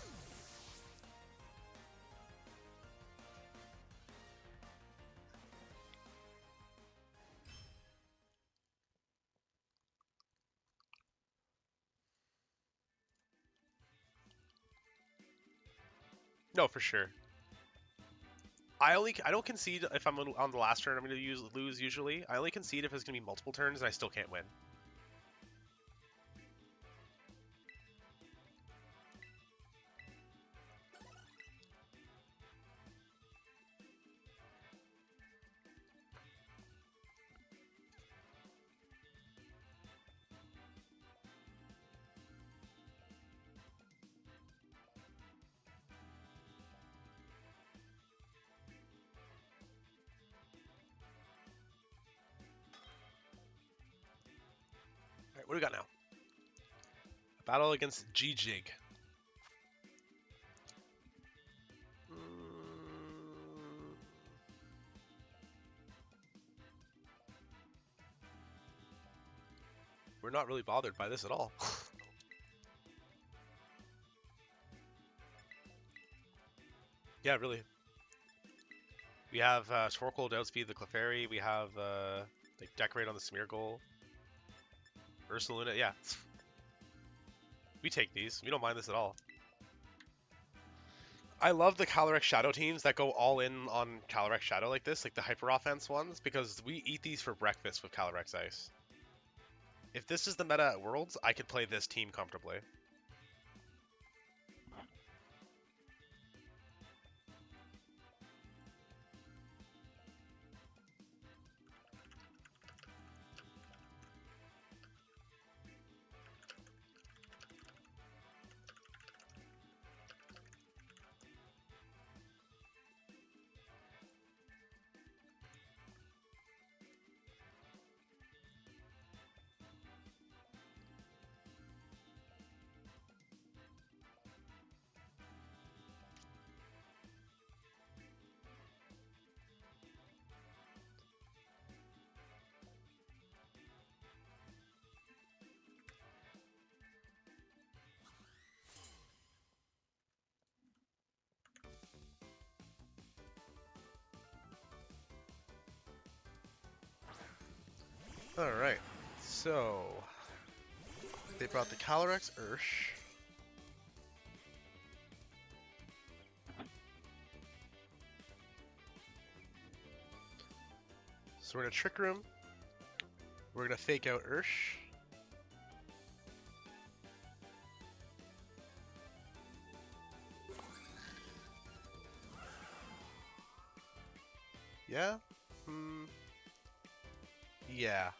No, for sure. I don't concede if I'm on the last turn. I'm going to lose usually. I only concede if it's going to be multiple turns and I still can't win. All right, what do we got now? A battle against G-Jig. We're not really bothered by this at all. Yeah, really. We have Torkoal to outspeed the Clefairy. We have like Decorate on the Smeargle. Ursaluna, yeah. We take these. We don't mind this at all. I love the Calyrex Shadow teams that go all in on Calyrex Shadow like this, like the Hyper Offense ones, because we eat these for breakfast with Calyrex Ice. If this is the meta at Worlds, I could play this team comfortably. Alright, so they brought the Calyrex Ursh. So we're gonna Trick Room. We're gonna fake out Ursh. Yeah? Yeah.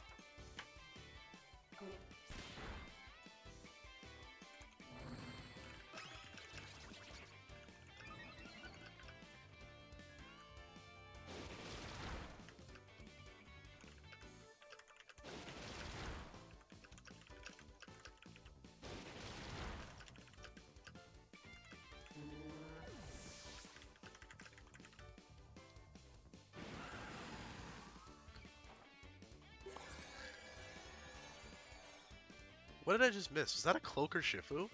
What did I just miss? Was that a Cloak or Shifu?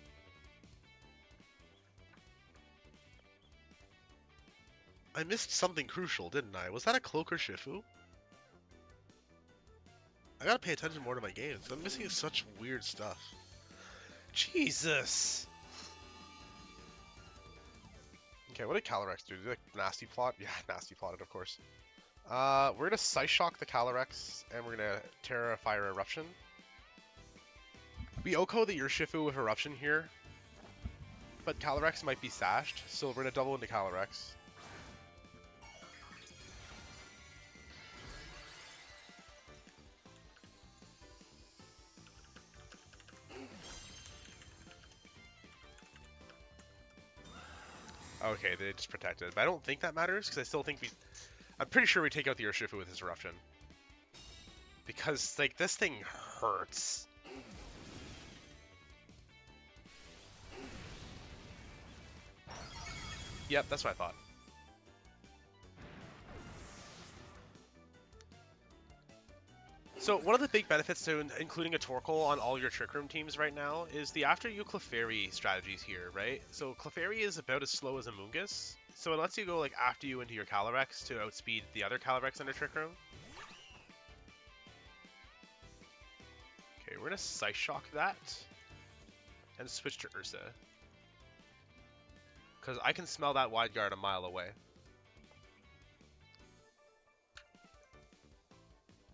I missed something crucial, didn't I? Was that a Cloak or Shifu? I gotta pay attention more to my games. I'm missing such weird stuff. Jesus! Okay, what did Calyrex do? Did like nasty plot? Yeah, nasty plotted, of course. We're gonna Psy Shock the Calyrex, and we're gonna Terra Fire Eruption. We Oko the Urshifu with Eruption here, but Calyrex might be sashed, so we're gonna double into Calyrex. Okay, they just protected. But I don't think that matters, because I still think I'm pretty sure we take out the Urshifu with his Eruption. Because, like, this thing hurts. Yep, that's what I thought. So one of the big benefits to including a Torkoal on all your Trick Room teams right now is the after you Clefairy strategies here, right? So Clefairy is about as slow as Amoonguss, so it lets you go like after you into your Calyrex to outspeed the other Calyrex under Trick Room. Okay, we're gonna Psyshock that and switch to Ursa. Because I can smell that Wide Guard a mile away.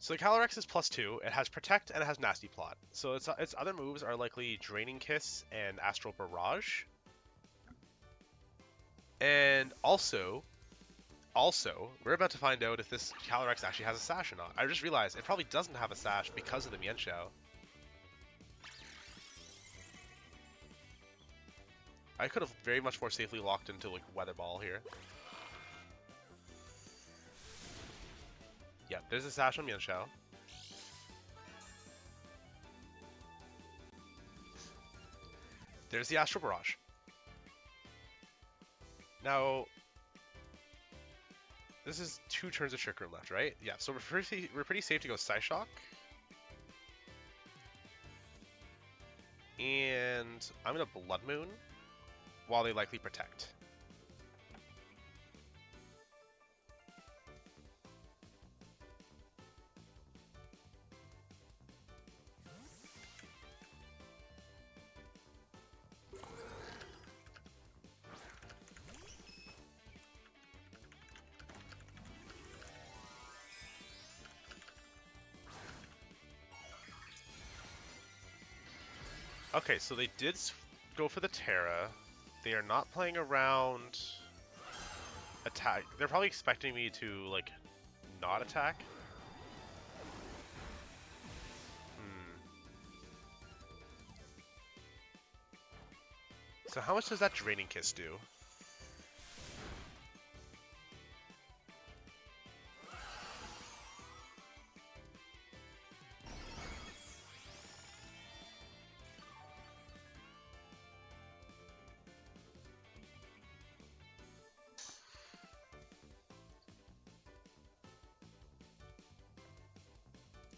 So the Calyrex is +2, it has Protect, and it has Nasty Plot. So its other moves are likely Draining Kiss and Astral Barrage. And also, we're about to find out if this Calyrex actually has a Sash or not. I just realized it probably doesn't have a Sash because of the Mienshao. I could have very much more safely locked into like Weather Ball here. Yeah, there's a Sash on Mienshao. There's the Astral Barrage. Now, this is 2 turns of Trick Room left, right? Yeah, so we're pretty safe to go Psyshock. And I'm going to Blood Moon while they likely Protect. Okay, so they did go for the Terra. They are not playing around attack. They're probably expecting me to, like, not attack. So how much does that Draining Kiss do?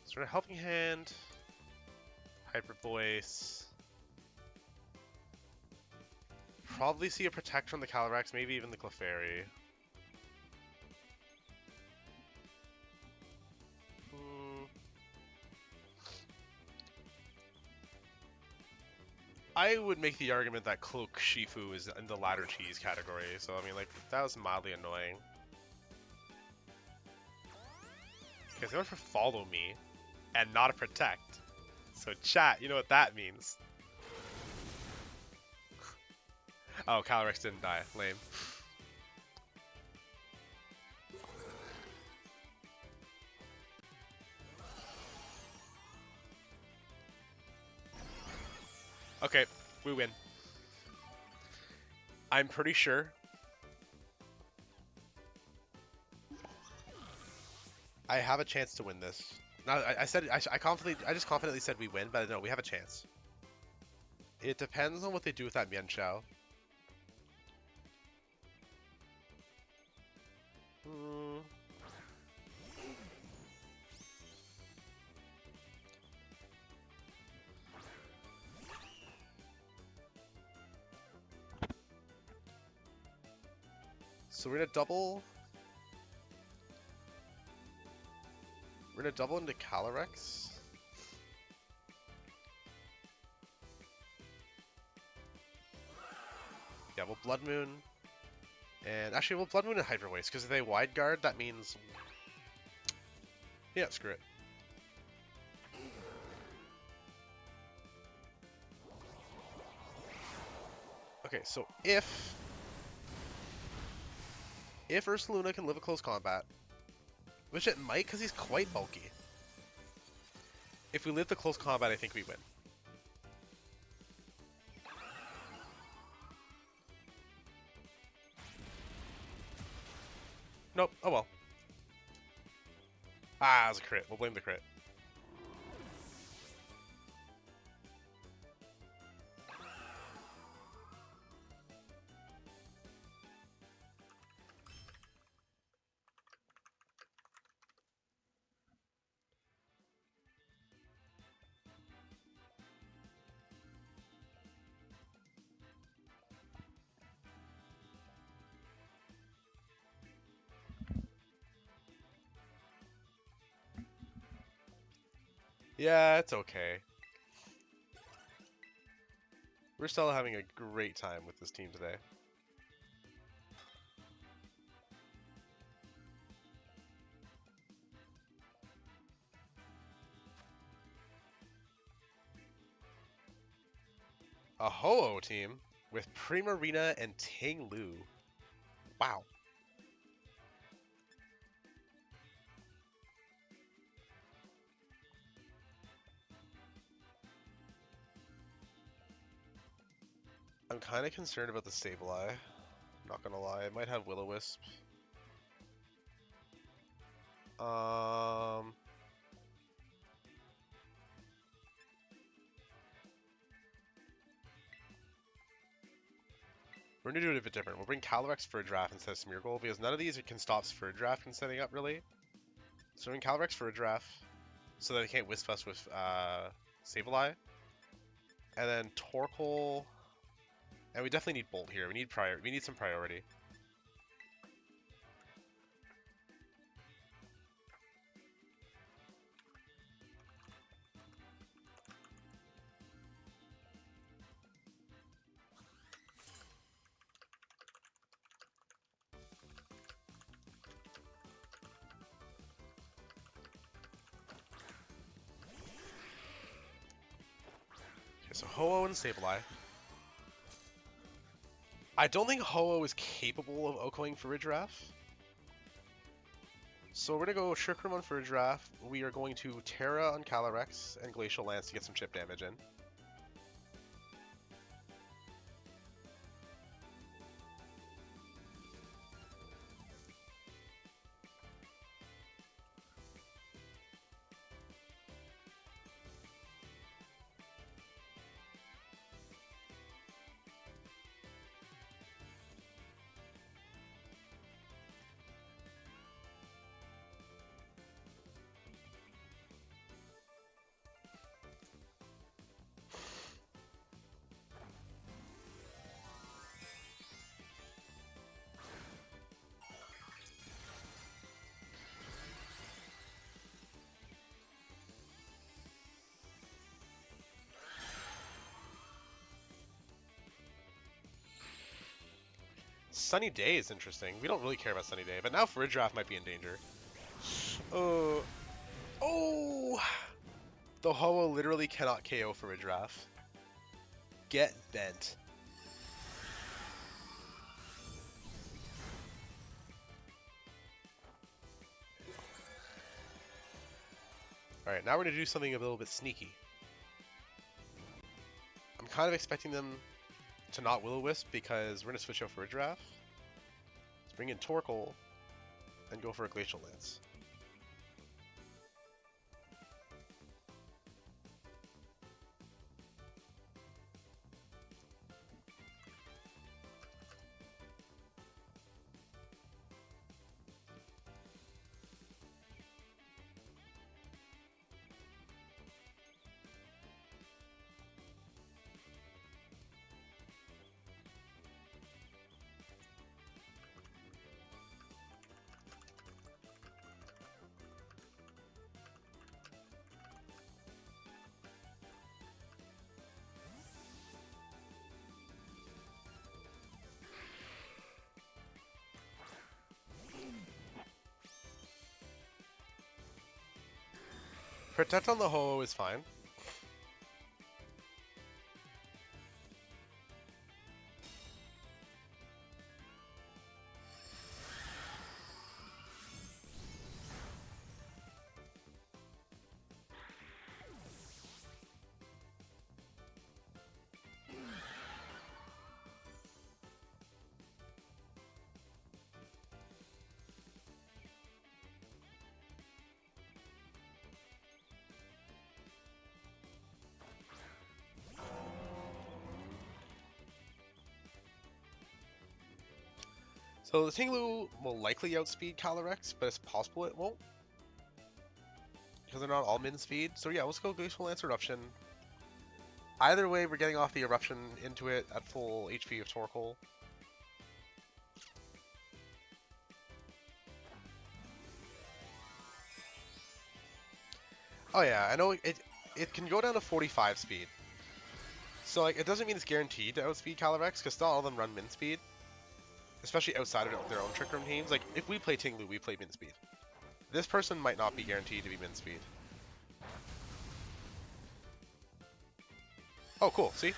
Sort of Helping Hand, Hyper Voice. Probably see a Protect from the Calyrex, maybe even the Clefairy. I would make the argument that Cloak Shifu is in the ladder cheese category, so I mean, like, that was mildly annoying. Okay, so they went for Follow Me, and not a Protect. So chat, you know what that means. Oh, Calyrex didn't die. Lame. Okay, we win. I'm pretty sure. I have a chance to win this. No, I said I just confidently said we win, but no, we have a chance. It depends on what they do with that Mienshao. So we're gonna double. We're gonna double into Calyrex. Yeah, we'll Blood Moon. And actually, we'll Blood Moon and Hyper Voice, because if they Wide Guard, that means... Yeah, screw it. Okay, so if Ursaluna can live a close combat, which it might, because he's quite bulky. If we live the close combat, I think we win. Nope. Oh well. Ah, it was a crit. We'll blame the crit. Yeah, it's okay. We're still having a great time with this team today. A Ho-Oh team with Primarina and Ting Lu. Wow. I'm kind of concerned about the Sableye. Not gonna lie, it might have Will-O-Wisp. Um, we're gonna do it a bit different. We'll bring Calyrex for a draft instead of Smeargle because none of these can stop for a draft from setting up really. So bring Calyrex for a draft so that they can't Wisp us with Sableye. And then Torkoal. And we definitely need Bolt here. We need some priority. Okay, so Ho-Oh and Sableye. I don't think Ho-Oh is capable of Okoing for a draft. So we're going to go Shrikramon for a draft. We are going to Terra on Calyrex and Glacial Lance to get some chip damage in. Sunny Day is interesting. We don't really care about Sunny Day, but now for a draft might be in danger. Oh! The Ho-Oh literally cannot KO for a draft. Get bent. Alright, now we're going to do something a little bit sneaky. I'm kind of expecting them to not Will-O-Wisp because we're going to switch out for a draft. Let's bring in Torkoal and go for a Glacial Lance. Protect on the Ho-Oh is fine. So the Tinglu will likely outspeed Calyrex, but it's possible it won't. Because they're not all min speed. So yeah, let's go Glacial Lance Eruption. Either way, we're getting off the Eruption into it at full HP of Torkoal. Oh yeah, I know it can go down to 45 speed. So like, it doesn't mean it's guaranteed to outspeed Calyrex, because not all of them run min speed, especially outside of their own Trick Room teams. Like, if we play Tinglu, we play min speed. This person might not be guaranteed to be min speed. Oh, cool. See?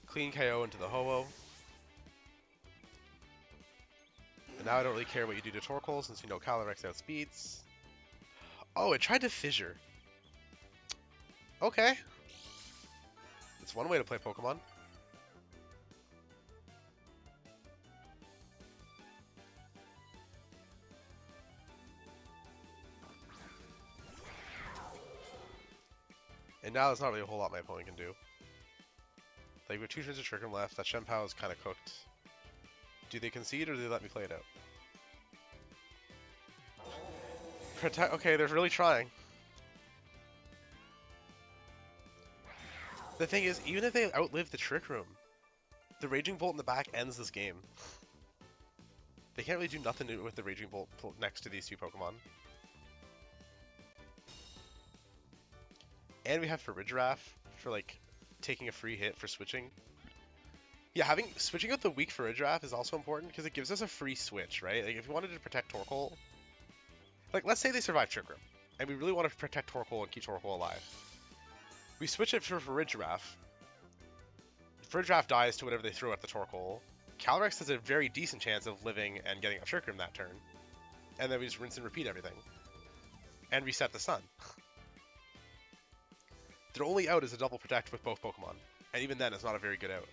Clean KO into the Ho-Oh. And now I don't really care what you do to Torkoal, since you know Calyrex outspeeds. Oh, it tried to Fissure. Okay. It's one way to play Pokemon. And now there's not really a whole lot my opponent can do. Like, with 2 turns of Trick Room left, that Shenpao is kind of cooked. Do they concede, or do they let me play it out? Protect. Okay, they're really trying. The thing is, even if they outlive the Trick Room, the Raging Bolt in the back ends this game. They can't really do nothing with the Raging Bolt next to these 2 Pokemon. And we have Farigiraf for, like, taking a free hit for switching. Yeah, switching out the weak Farigiraf is also important because it gives us a free switch, right? Like, if we wanted to protect Torkoal, like, let's say they survive Trick Room, and we really want to protect Torkoal and keep Torkoal alive. We switch it for Farigiraf. Farigiraf dies to whatever they throw at the Torkoal. Calyrex has a very decent chance of living and getting a Trick Room that turn. And then we just rinse and repeat everything. And reset the sun. Their only out is a double protect with both Pokemon. And even then, it's not a very good out.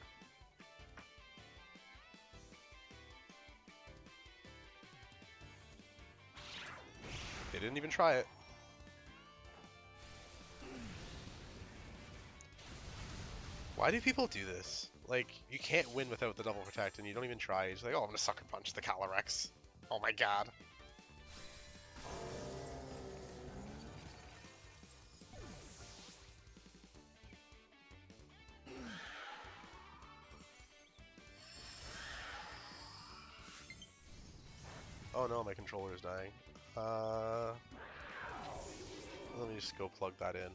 They didn't even try it. Why do people do this? Like, you can't win without the double protect, and you don't even try. You're just like, oh, I'm gonna Sucker Punch the Calyrex. Oh my god. Oh no, my controller is dying. Let me just go plug that in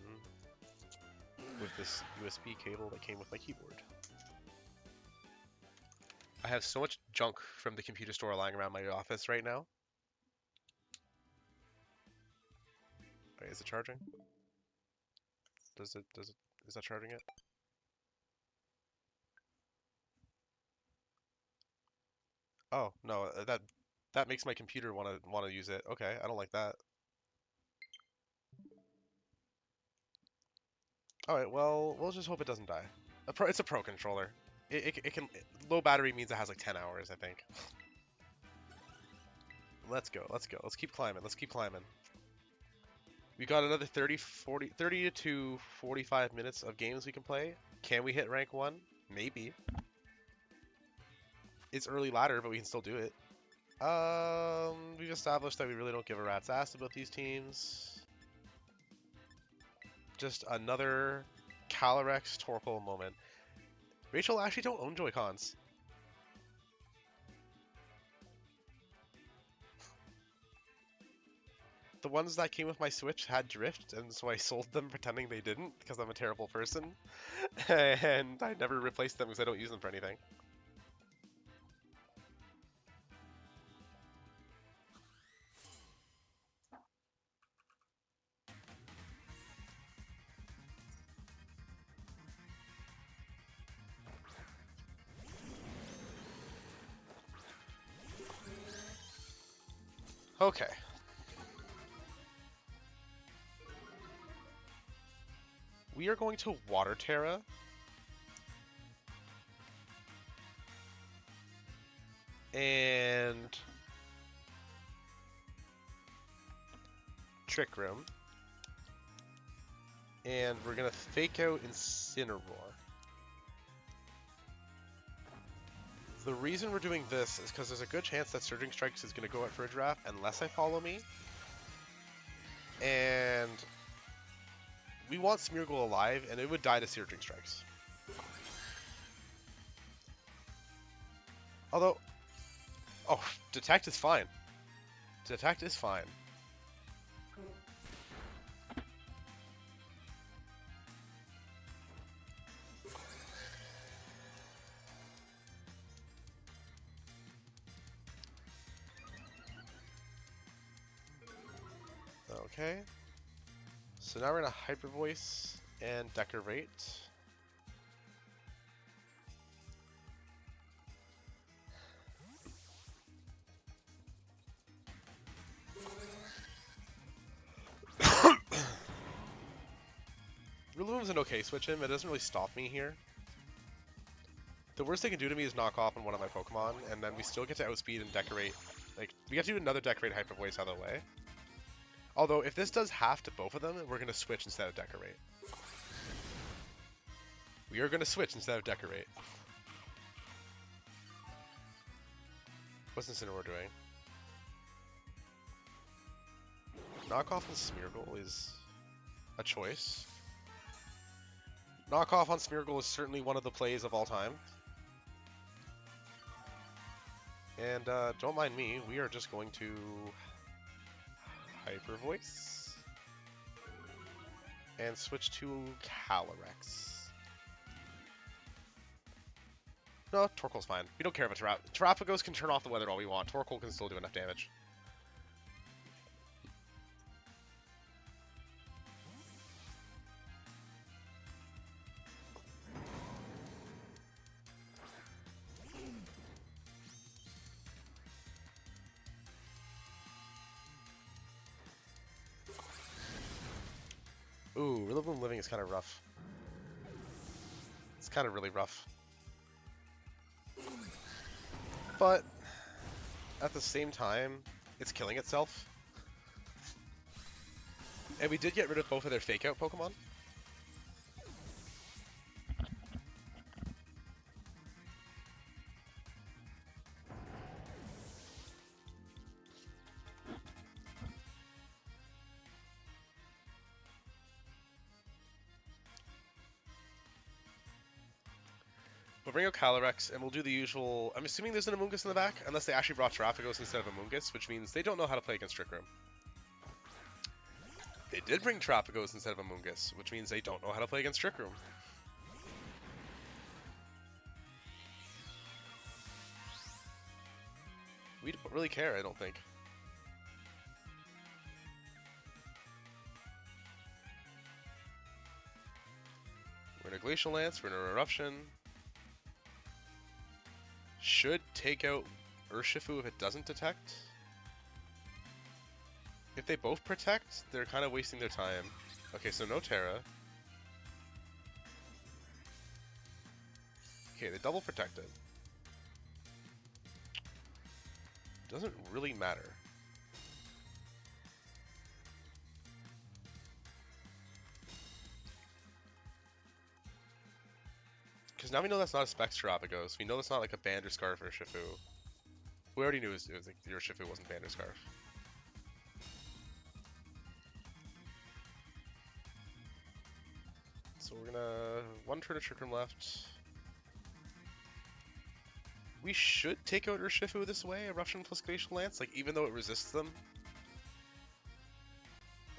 with this USB cable that came with my keyboard. I have so much junk from the computer store lying around my office right now. Wait, is it charging? Is that charging it? Oh, no, that makes my computer wanna use it. Okay, I don't like that. Alright, well, we'll just hope it doesn't die. It's a pro controller. It can... Low battery means it has like 10 hours, I think. Let's go. Let's keep climbing. Let's keep climbing. We got another 30 to 45 minutes of games we can play. Can we hit rank 1? Maybe. It's early ladder, but we can still do it. We've established that we really don't give a rat's ass about these teams. Just another Calyrex Torkoal moment. Rachel, actually don't own Joy-Cons. The ones that came with my Switch had drift, and so I sold them pretending they didn't, because I'm a terrible person. And I never replaced them because I don't use them for anything. Okay. We are going to Water Terra. And Trick Room. And we're gonna fake out Incineroar. The reason we're doing this is because there's a good chance that Surging Strikes is gonna go out for a draft unless I follow me. And we want Smeargle alive, and it would die to Surging Strikes. Although, oh, Detect is fine. Detect is fine. Okay. So now we're gonna Hyper Voice and Decorate. Rillaboom's an okay switch in, but it doesn't really stop me here. The worst they can do to me is knock off on one of my Pokemon, and then we still get to outspeed and Decorate. Like, we get to do another Decorate Hyper Voice either way. Although, if this does half to both of them, we're going to switch instead of Decorate. We are going to switch instead of Decorate. What's Incineroar doing? Knockoff on Smeargle is a choice. Knockoff on Smeargle is certainly one of the plays of all time. And don't mind me, we are just going to Hyper Voice and switch to Calyrex. No, Torkoal's fine. We don't care about Terapagos can turn off the weather all we want. Torkoal can still do enough damage. Ooh, Rillaboom living is kind of rough. It's kind of really rough. But at the same time, it's killing itself. And we did get rid of both of their fake out Pokemon. We'll bring out Calyrex, and we'll do the usual... I'm assuming there's an Amoonguss in the back, unless they actually brought Terapagos instead of Amoonguss, which means they don't know how to play against Trick Room. They did bring Terapagos instead of Amoonguss, which means they don't know how to play against Trick Room. We don't really care, I don't think. We're in a Glacial Lance, we're in an Eruption. Should take out Urshifu if it doesn't detect. If they both protect, they're kind of wasting their time. Okay, so no Terra. Okay, they double protected. Doesn't really matter. Because now we know that's not a Specs Terapagos. We know that's not like a Band or Scarf or Shifu. We already knew it was like your Shifu wasn't Band or Scarf. So we're gonna... one turn of Trick Room left. We should take out Urshifu this way, Eruption plus Glacial Lance, like even though it resists them.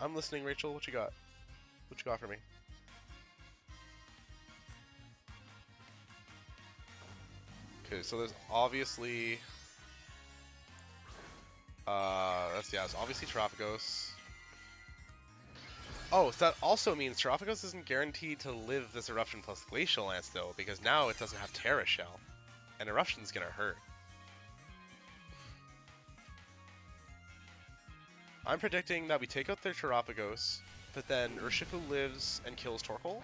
I'm listening, Rachel. What you got? What you got for me? Okay, so there's obviously... it's obviously Terapagos. Oh, so that also means Terapagos isn't guaranteed to live this Eruption plus Glacial Lance, though, because now it doesn't have Terra Shell. And Eruption's gonna hurt. I'm predicting that we take out their Terapagos, but then Urshifu lives and kills Torkoal.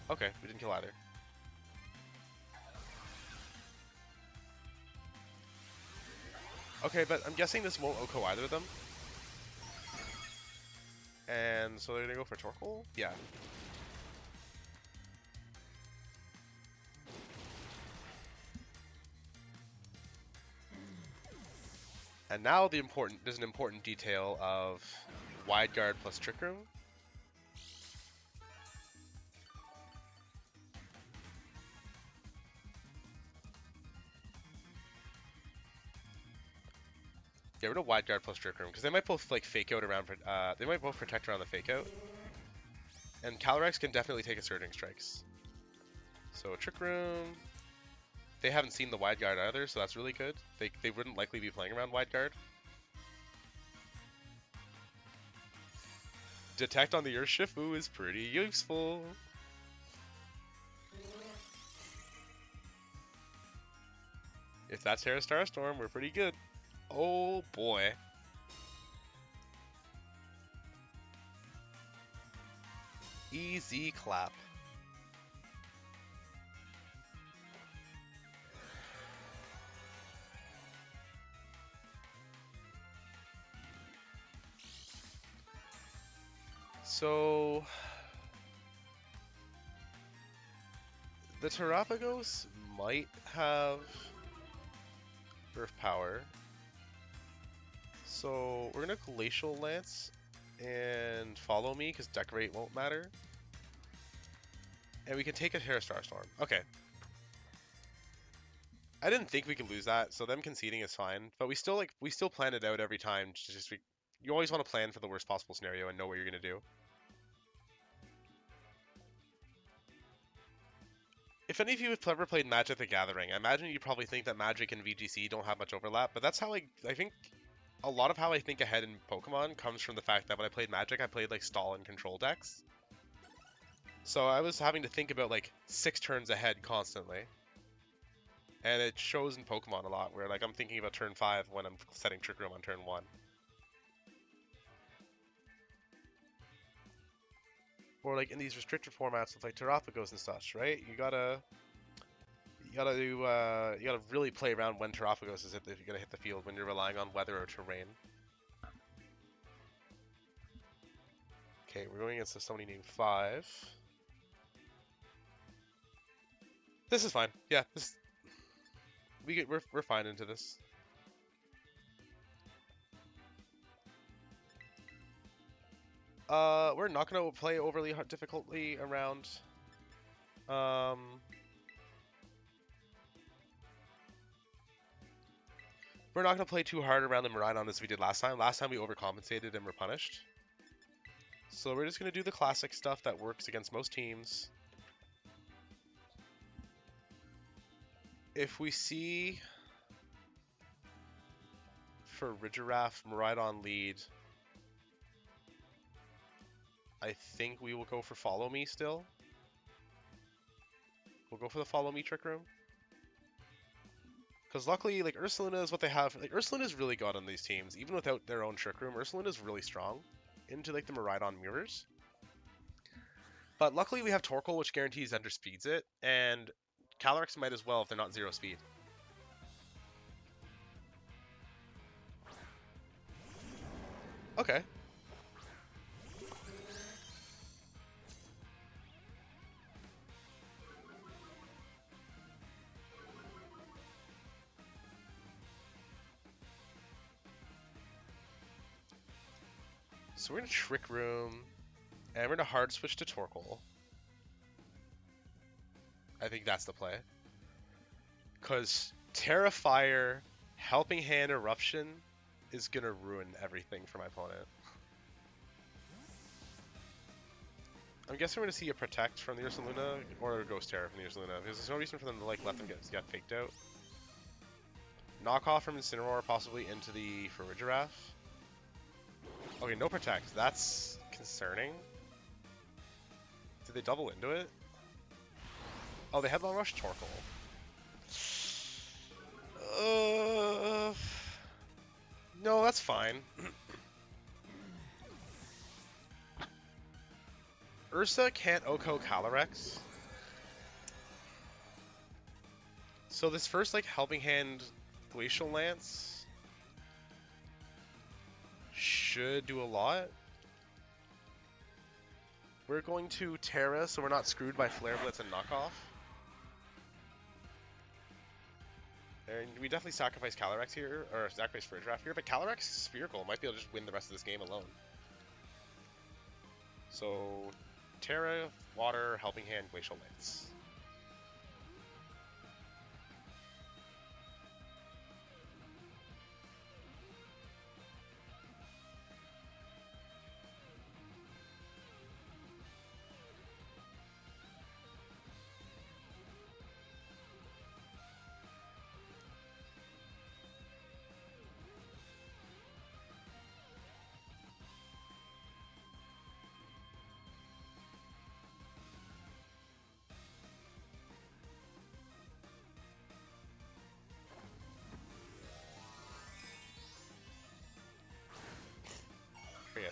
Okay, we didn't kill either. Okay, but I'm guessing this won't OHKO either of them. And so they're gonna go for Torkoal? Yeah. And now there's an important detail of Wide Guard plus Trick Room. Get rid of Wide Guard plus Trick Room, because they might both like fake out around. They might both protect around the fake out. And Calyrex can definitely take a Surging Strikes. So Trick Room. They haven't seen the Wide Guard either, so that's really good. They wouldn't likely be playing around Wide Guard. Detect on the Urshifu is pretty useful. If that's Terra Star Storm, we're pretty good. Oh boy. Easy clap. So the Terapagos might have Earth Power. So we're gonna Glacial Lance and follow me because Decorate won't matter. And we can take a Terra Star Storm. Okay. I didn't think we could lose that, so them conceding is fine. But we still plan it out every time. You always want to plan for the worst possible scenario and know what you're gonna do. If any of you have ever played Magic the Gathering, I imagine you probably think that Magic and VGC don't have much overlap, but that's how I think a lot of how I think ahead in Pokemon comes from the fact that when I played Magic, I played like stall and control decks. So I was having to think about like 6 turns ahead constantly. And it shows in Pokemon a lot, where like I'm thinking about turn 5 when I'm setting Trick Room on turn 1. Or like in these restricted formats with like Terapagos and such, right? You gotta really play around when Terapagos is gonna hit the field when you're relying on weather or terrain. Okay, we're going against somebody named 5. This is fine. Yeah, we're fine into this. We're not gonna play overly difficultly around. We're not gonna play too hard around the Miraidon as we did last time. Last time we overcompensated and were punished. So we're just gonna do the classic stuff that works against most teams. If we see for Ridgeraff, Miraidon lead, I think we will go for Follow Me still. We'll go for the Follow Me Trick Room. Because luckily, like, Ursaluna is what they have. Like, Ursaluna is really good on these teams. Even without their own Trick Room, Ursaluna is really strong into, like, the Miraidon mirrors. But luckily we have Torkoal, which guarantees Ender speeds it, and Calyrex might as well if they're not 0 speed. Okay. So we're in a Trick Room, and we're going to hard switch to Torkoal. I think that's the play. Because Terra Fire, Helping Hand Eruption is going to ruin everything for my opponent. I'm guessing we're going to see a Protect from the Ursaluna, or a Ghost Terra from the Ursaluna, because there's no reason for them to like let them get faked out. Knockoff from Incineroar possibly into the Ridgeraff. Okay, no Protect. That's concerning. Did they double into it? Oh, they Headlong Rush Torkoal. No, that's fine. Ursa can't Oko Calyrex. So this first, like, Helping Hand Glacial Lance should do a lot. We're going to Terra, so we're not screwed by Flare Blitz and Knockoff. And we definitely sacrifice Calyrex here, or sacrifice Ridgeraff here, but Calyrex Smeargle might be able to just win the rest of this game alone. So, Terra, Water, Helping Hand, Glacial Lance.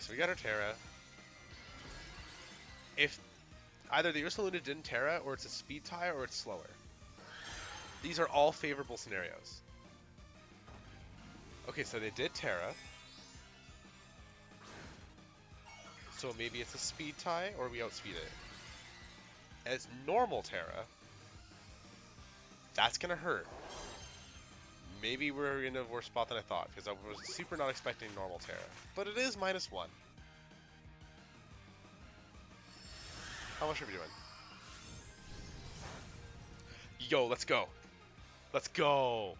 so we got our Terra. If either the Ursaluna didn't Terra, or it's a speed tie, or it's slower. These are all favorable scenarios. Okay, so they did Terra. So maybe it's a speed tie, or we outspeed it. As normal Terra, that's gonna hurt. Maybe we're in a worse spot than I thought, because I was super not expecting normal Terra. But it is -1. How much are we doing? Yo, let's go. Let's go.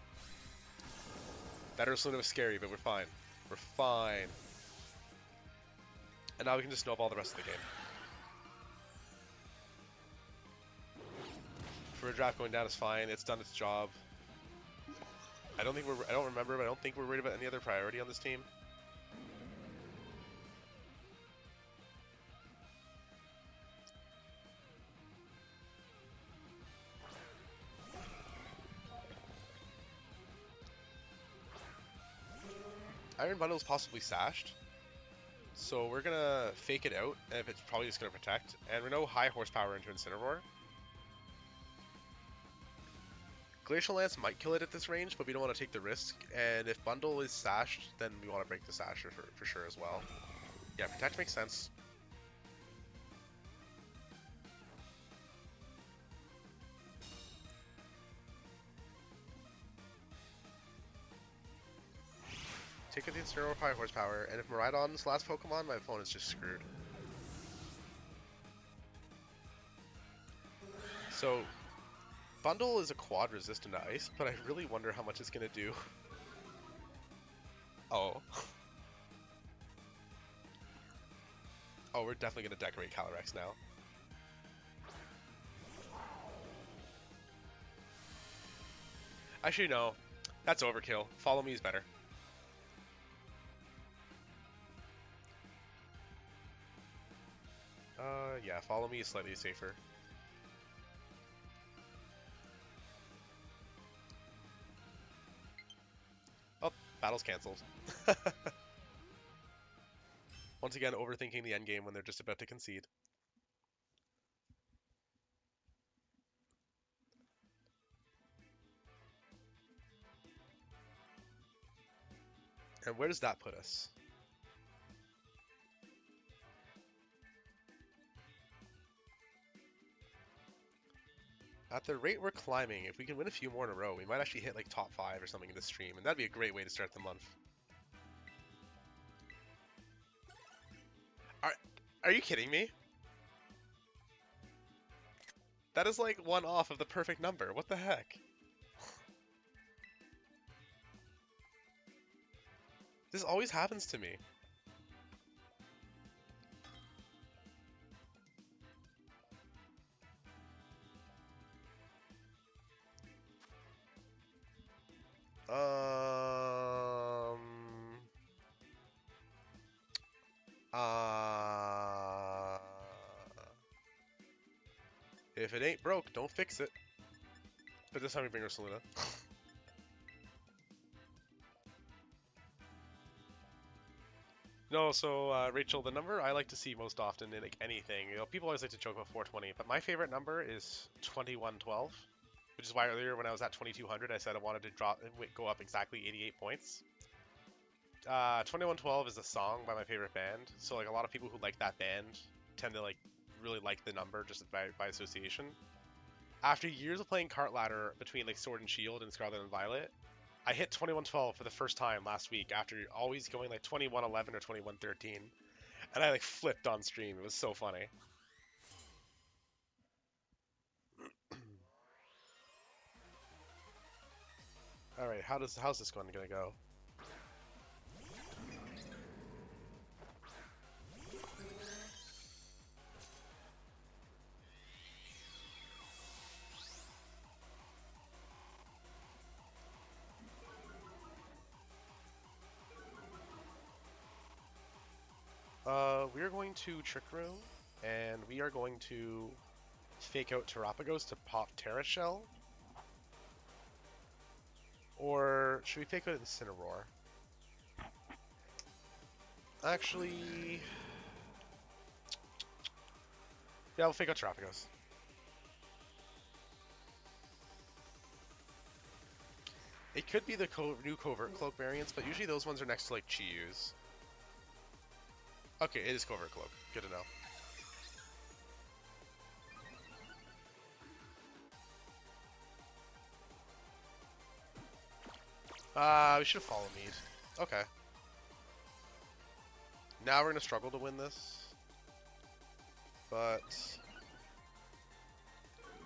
That Ursaluna was scary, but we're fine. We're fine. And now we can just snowball the rest of the game. For a draft going down is fine. It's done its job. I don't remember, but I don't think we're worried about any other priority on this team. Iron Bundle is possibly sashed, so we're gonna fake it out, and if it's probably just gonna protect. And we know high horsepower into Incineroar. Glacial Lance might kill it at this range, but we don't want to take the risk. And if Bundle is sashed, then we want to break the Sasher for sure as well. Yeah, protect makes sense. Take out the Incineroar with high horsepower, and if Miraidon's last Pokemon, my phone is just screwed. So, Bundle is a quad resistant to Ice, but I really wonder how much it's going to do. Oh. Oh, we're definitely going to decorate Calyrex now. Actually, no. That's overkill. Follow me is better. Yeah, follow me is slightly safer. Oh, battle's cancelled. Once again, overthinking the endgame when they're just about to concede. And where does that put us? At the rate we're climbing, if we can win a few more in a row, we might actually hit like top 5 or something in this stream, and that'd be a great way to start the month. Are you kidding me? That is like one off of the perfect number. What the heck? This always happens to me. Um. Uh. If it ain't broke, don't fix it. But this time we bring Ursaluna. No, so Rachel, the number I like to see most often in like anything, people always like to joke about 420, but my favorite number is 2112, which is why earlier when I was at 2200, I said I wanted to go up exactly 88 points. 2112 is a song by my favorite band, so like a lot of people who like that band tend to like really like the number just by association. After years of playing Cart Ladder between like Sword and Shield and Scarlet and Violet, I hit 2112 for the first time last week after always going like 2111 or 2113, and I like flipped on stream. It was so funny. All right, how's this one gonna go? We are going to Trick Room, and we are going to fake out Terapagos to pop Terra Shell. Or should we fake out Incineroar? Actually, yeah, we'll fake out Terrapagos. It could be the new Covert Cloak variants, but usually those ones are next to like Chiyus. Okay, it is Covert Cloak. Good to know. We should have followed Mead. Okay. Now we're gonna struggle to win this. But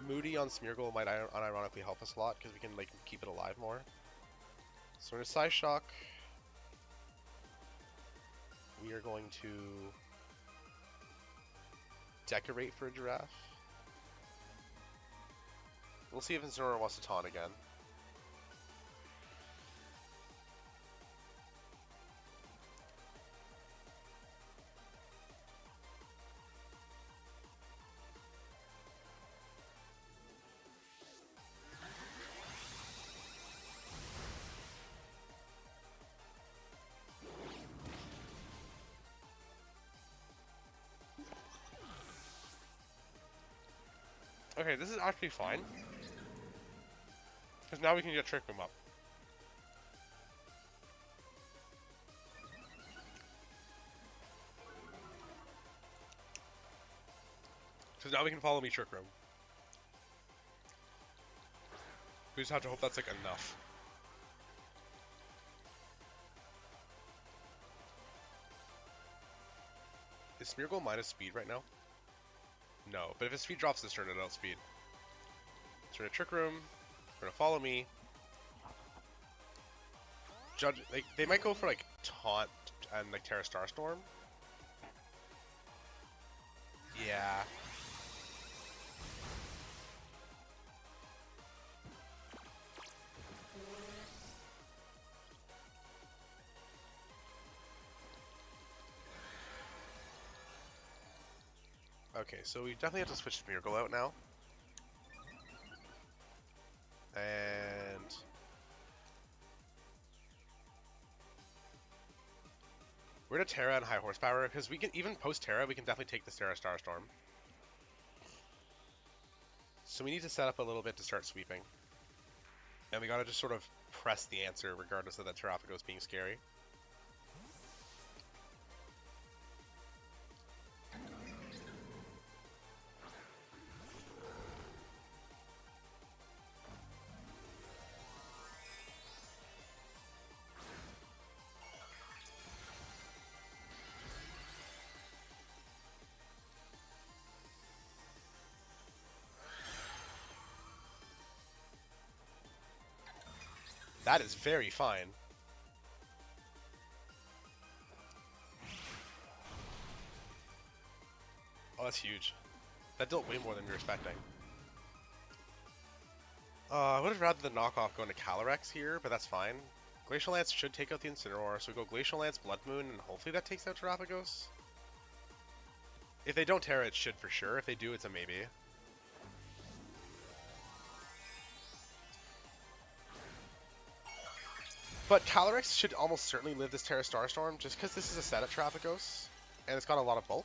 Moody on Smeargle might unironically help us a lot because we can like keep it alive more. So we're gonna Psyshock. We are going to decorate for a giraffe. We'll see if Incineroar wants to taunt again. Okay, this is actually fine. Because now we can get Trick Room up. Because now we can follow me Trick Room. We just have to hope that's like enough. Is Smeargle minus speed right now? No, but if his speed drops this turn, it'll outspeed. So we're gonna Trick Room. We're gonna follow me. Judge, like, they might go for like Taunt and like Terra Starstorm. Yeah. Okay, so we definitely have to switch Smeargle out now. And we're gonna Terra and High Horsepower because we can even post Terra. We can definitely take this Terra Starstorm. So we need to set up a little bit to start sweeping, and we gotta just sort of press the answer regardless of that Terrapagos being scary. That is very fine. Oh, that's huge. That dealt way more than we were expecting. I would have rather the knockoff go into Calyrex here, but that's fine. Glacial Lance should take out the Incineroar, so we go Glacial Lance, Blood Moon, and hopefully that takes out Terrapagos. If they don't Terra, it should for sure. If they do, it's a maybe. But Calyrex should almost certainly live this Terra Starstorm, just because this is a set at Terrapagos, and it's got a lot of bulk.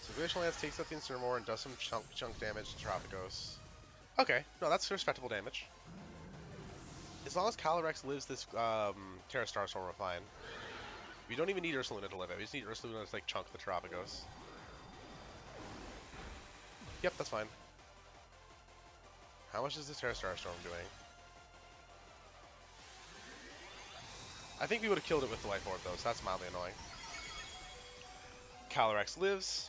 So Glacial Lance takes out the Incineroar and does some chunk damage to Terrapagos. Okay, no, that's respectable damage. As long as Calyrex lives this Terra Starstorm, we're fine. We don't even need Ursaluna to live it. We just need Ursaluna to like chunk the Terrapagos. Yep, that's fine. How much is this Terra Starstorm doing? I think we would have killed it with the Life Orb though, so that's mildly annoying. Calyrex lives.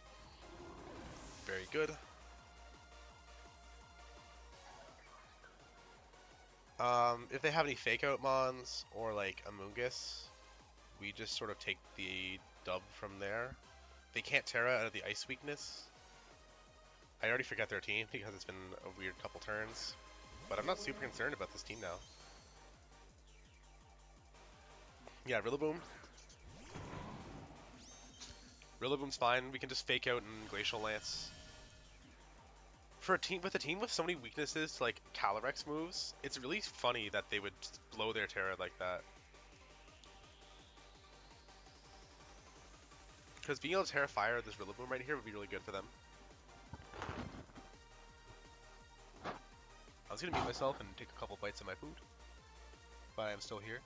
Very good. If they have any Fake Out Mons or like Amoonguss, we just sort of take the dub from there. They can't Terra out of the Ice weakness. I already forget their team because it's been a weird couple turns, but I'm not super concerned about this team now. Yeah, Rillaboom. Rillaboom's fine. We can just Fake Out and Glacial Lance. For a team with so many weaknesses to like Calyrex moves, it's really funny that they would just blow their Terra like that. Because being able to Terra Fire this Rillaboom right here would be really good for them. I was gonna mute myself and take a couple bites of my food, but I am still here.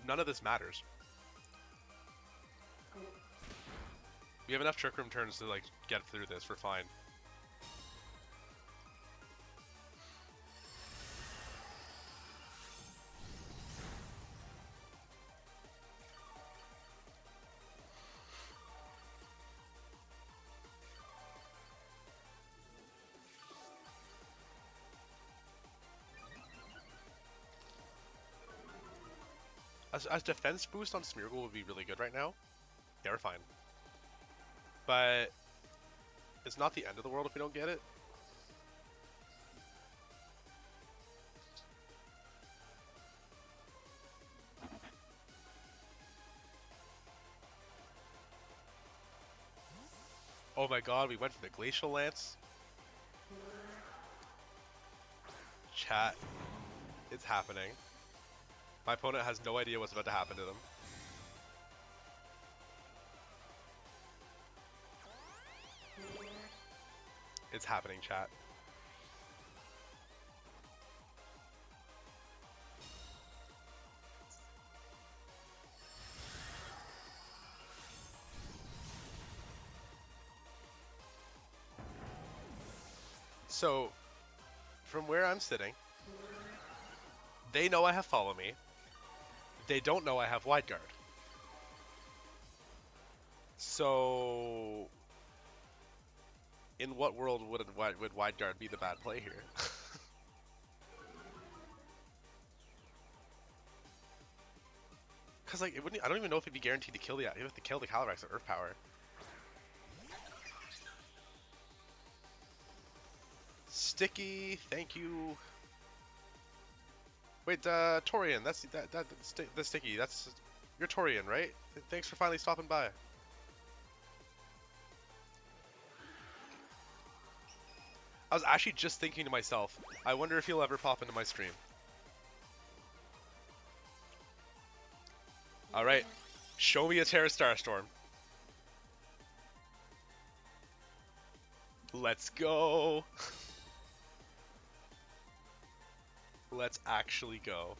None of this matters. We have enough Trick Room turns to like get through this. We're fine. As defense boost on Smeargle would be really good right now. Yeah, we're fine. But it's not the end of the world if we don't get it. Oh my god, we went for the Glacial Lance. Chat, it's happening. My opponent has no idea what's about to happen to them. It's happening, chat. So, from where I'm sitting, they know I have Follow Me. They don't know I have Wide Guard. So, in what world would Wide Guard be the bad play here? Because like it wouldn't. I don't even know if it'd be guaranteed to kill the. You have to kill the Calyrex with Earth Power. Sticky, thank you. Wait, Torian, that's the Sticky. That's you're Torian, right? Thanks for finally stopping by. I was actually just thinking to myself, I wonder if he'll ever pop into my stream. All right, show me a Terra Starstorm. Let's go. Let's actually go.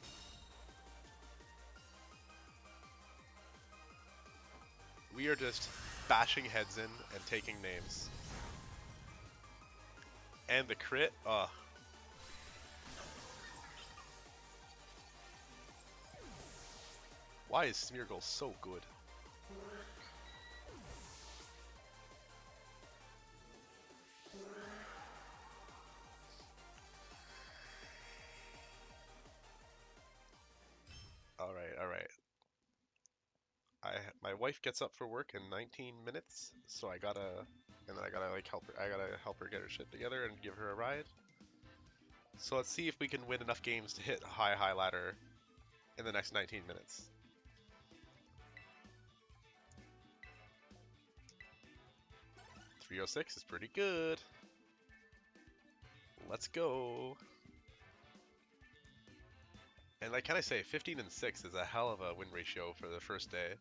We are just bashing heads in and taking names. And the crit, ugh. Why is Smeargle so good? Alright. My wife gets up for work in 19 minutes, so I gotta like help her. I gotta help her get her shit together and give her a ride. So let's see if we can win enough games to hit a high ladder in the next 19 minutes. .306 is pretty good. Let's go. And like, can I say, 15 and 6 is a hell of a win ratio for the first day.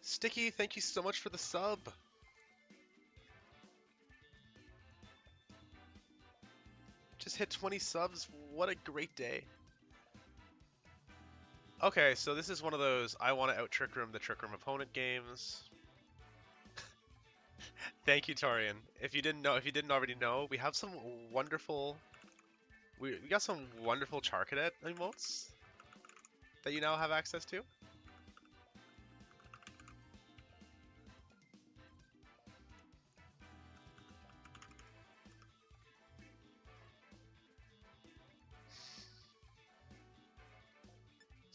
Sticky, thank you so much for the sub. Just hit 20 subs. What a great day. Okay, so this is one of those I want to out Trick Room the Trick Room opponent games. Thank you, Torian. If you didn't already know, we have some wonderful. We got some wonderful Charcadet emotes that you now have access to.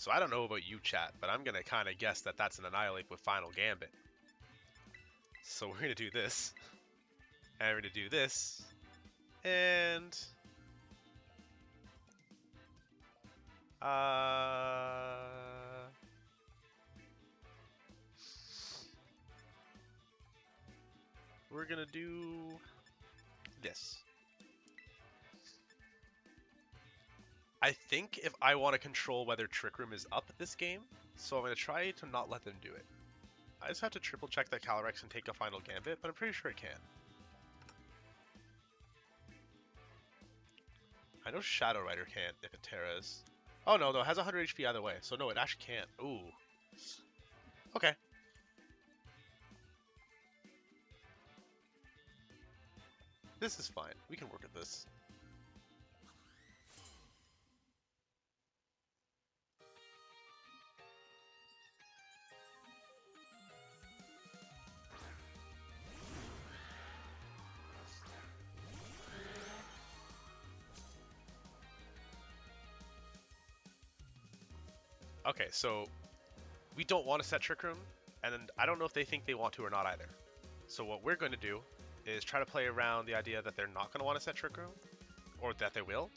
So I don't know about you, chat, but I'm gonna kind of guess that that's an Annihilate with Final Gambit. So we're gonna do this, and we're gonna do this, and we're gonna do this. I think if I want to control whether Trick Room is up this game, so I'm gonna try to not let them do it. I just have to triple check that Calyrex can take a Final Gambit, but I'm pretty sure it can. I know Shadow Rider can't if it Terras. Oh no, it has 100 HP either way, so no, it actually can't. Ooh. Okay. This is fine. We can work with this. Okay, so we don't want to set Trick Room, and I don't know if they think they want to or not either. So what we're going to do is try to play around the idea that they're not going to want to set Trick Room, or that they will.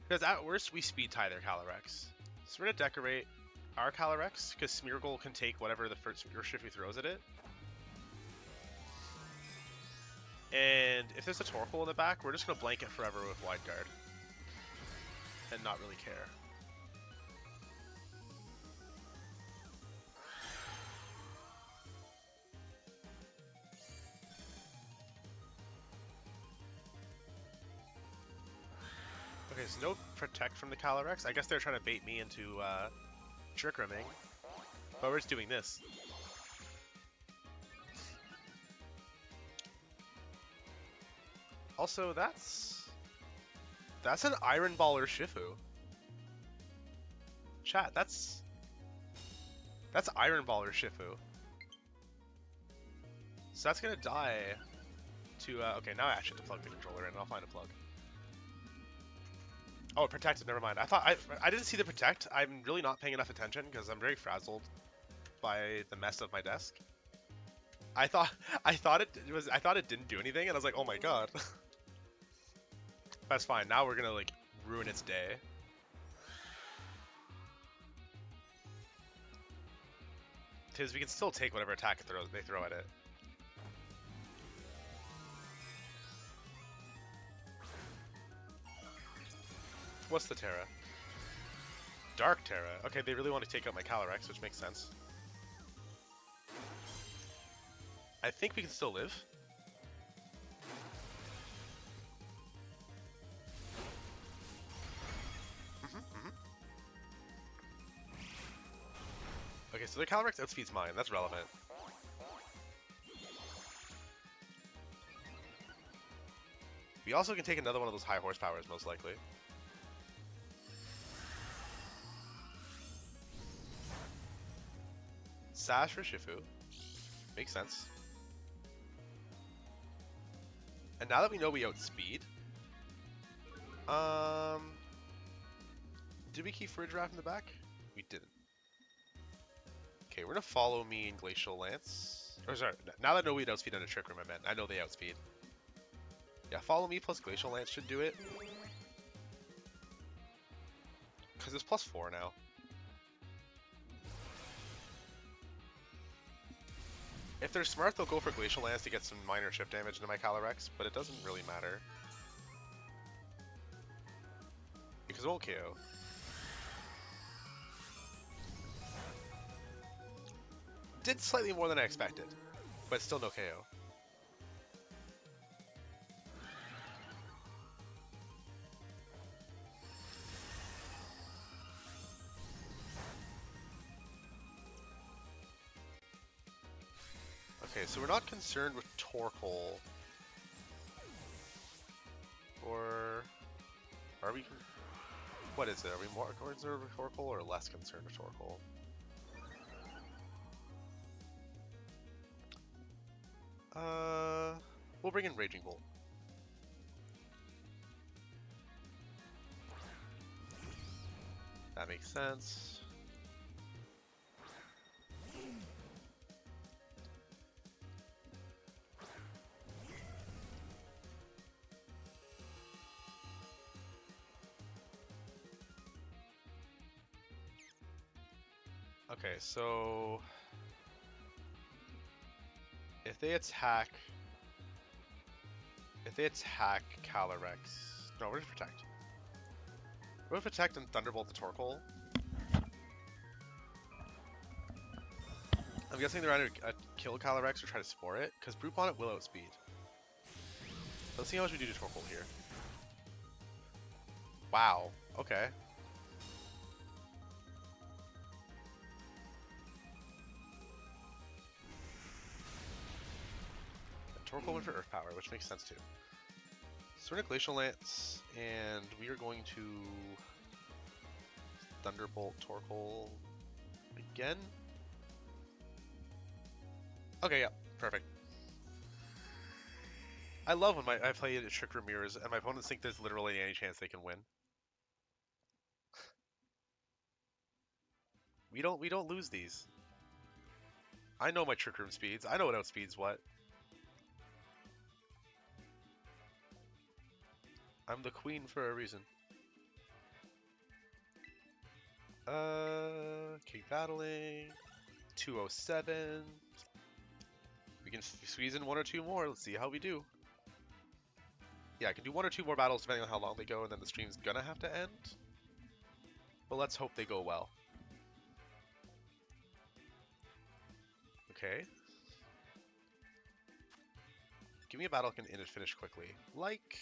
Because at worst, we speed tie their Calyrex. So we're going to decorate our Calyrex, because Smeargle can take whatever the first Urshifu throws at it. And if there's a Torkoal in the back, we're just going to blanket forever with Wide Guard. And not really care. Okay, so no Protect from the Calyrex. I guess they're trying to bait me into Trick Rooming. But we're just doing this. Also, that's an Iron Ball Urshifu. Chat, that's Iron Ball Urshifu. So that's gonna die to okay, now I actually have to plug the controller in and I'll find a plug. Oh, it protected, never mind. I didn't see the protect. I'm really not paying enough attention because I'm very frazzled by the mess of my desk. I thought it didn't do anything and I was like, oh my god. That's fine. Now we're gonna like ruin its day. Because we can still take whatever attack they throw at it. What's the Terra? Dark Terra. Okay, they really want to take out my Calyrex, which makes sense. I think we can still live. Okay, so their Calyrex outspeeds mine. That's relevant. We also can take another one of those high horsepowers, most likely. Sash for Shifu. Makes sense. And now that we know we outspeed... Did we keep Fridge Wrap in the back? We didn't. Okay, we're gonna follow me in Glacial Lance. Or sorry, now that I know we outspeed on a Trick Room, I know they outspeed. Yeah, follow me plus Glacial Lance should do it. Because it's +4 now. If they're smart, they'll go for Glacial Lance to get some minor shift damage into my Calyrex, but it doesn't really matter. Because it won't KO. Did slightly more than I expected, but still no KO. Okay, so we're not concerned with Torkoal. Or... Are we... What is it? Are we more concerned with Torkoal or less concerned with Torkoal? We'll bring in Raging Bolt. That makes Makes sense. Okay, so if they attack Calyrex, no, we're just protect. We're gonna protect and Thunderbolt the Torkoal. I'm guessing they're either kill Calyrex or try to spore it, because Brute Bonnet will outspeed. Let's see how much we do to Torkoal here. Wow. Okay. Torkoal went for Earth Power, which makes sense too. So we're gonna Glacial Lance, and we are going to Thunderbolt Torkoal again. Okay, yeah, perfect. I love when I play at Trick Room Mirrors and my opponents think there's literally any chance they can win. We don't lose these. I know my Trick Room speeds. I know what outspeeds what. I'm the queen for a reason. Keep battling. 207. We can squeeze in 1 or 2 more. Let's see how we do. Yeah, I can do 1 or 2 more battles depending on how long they go, and then the stream's gonna have to end. But let's hope they go well. Okay. Give me a battle I can end and finish quickly. Like...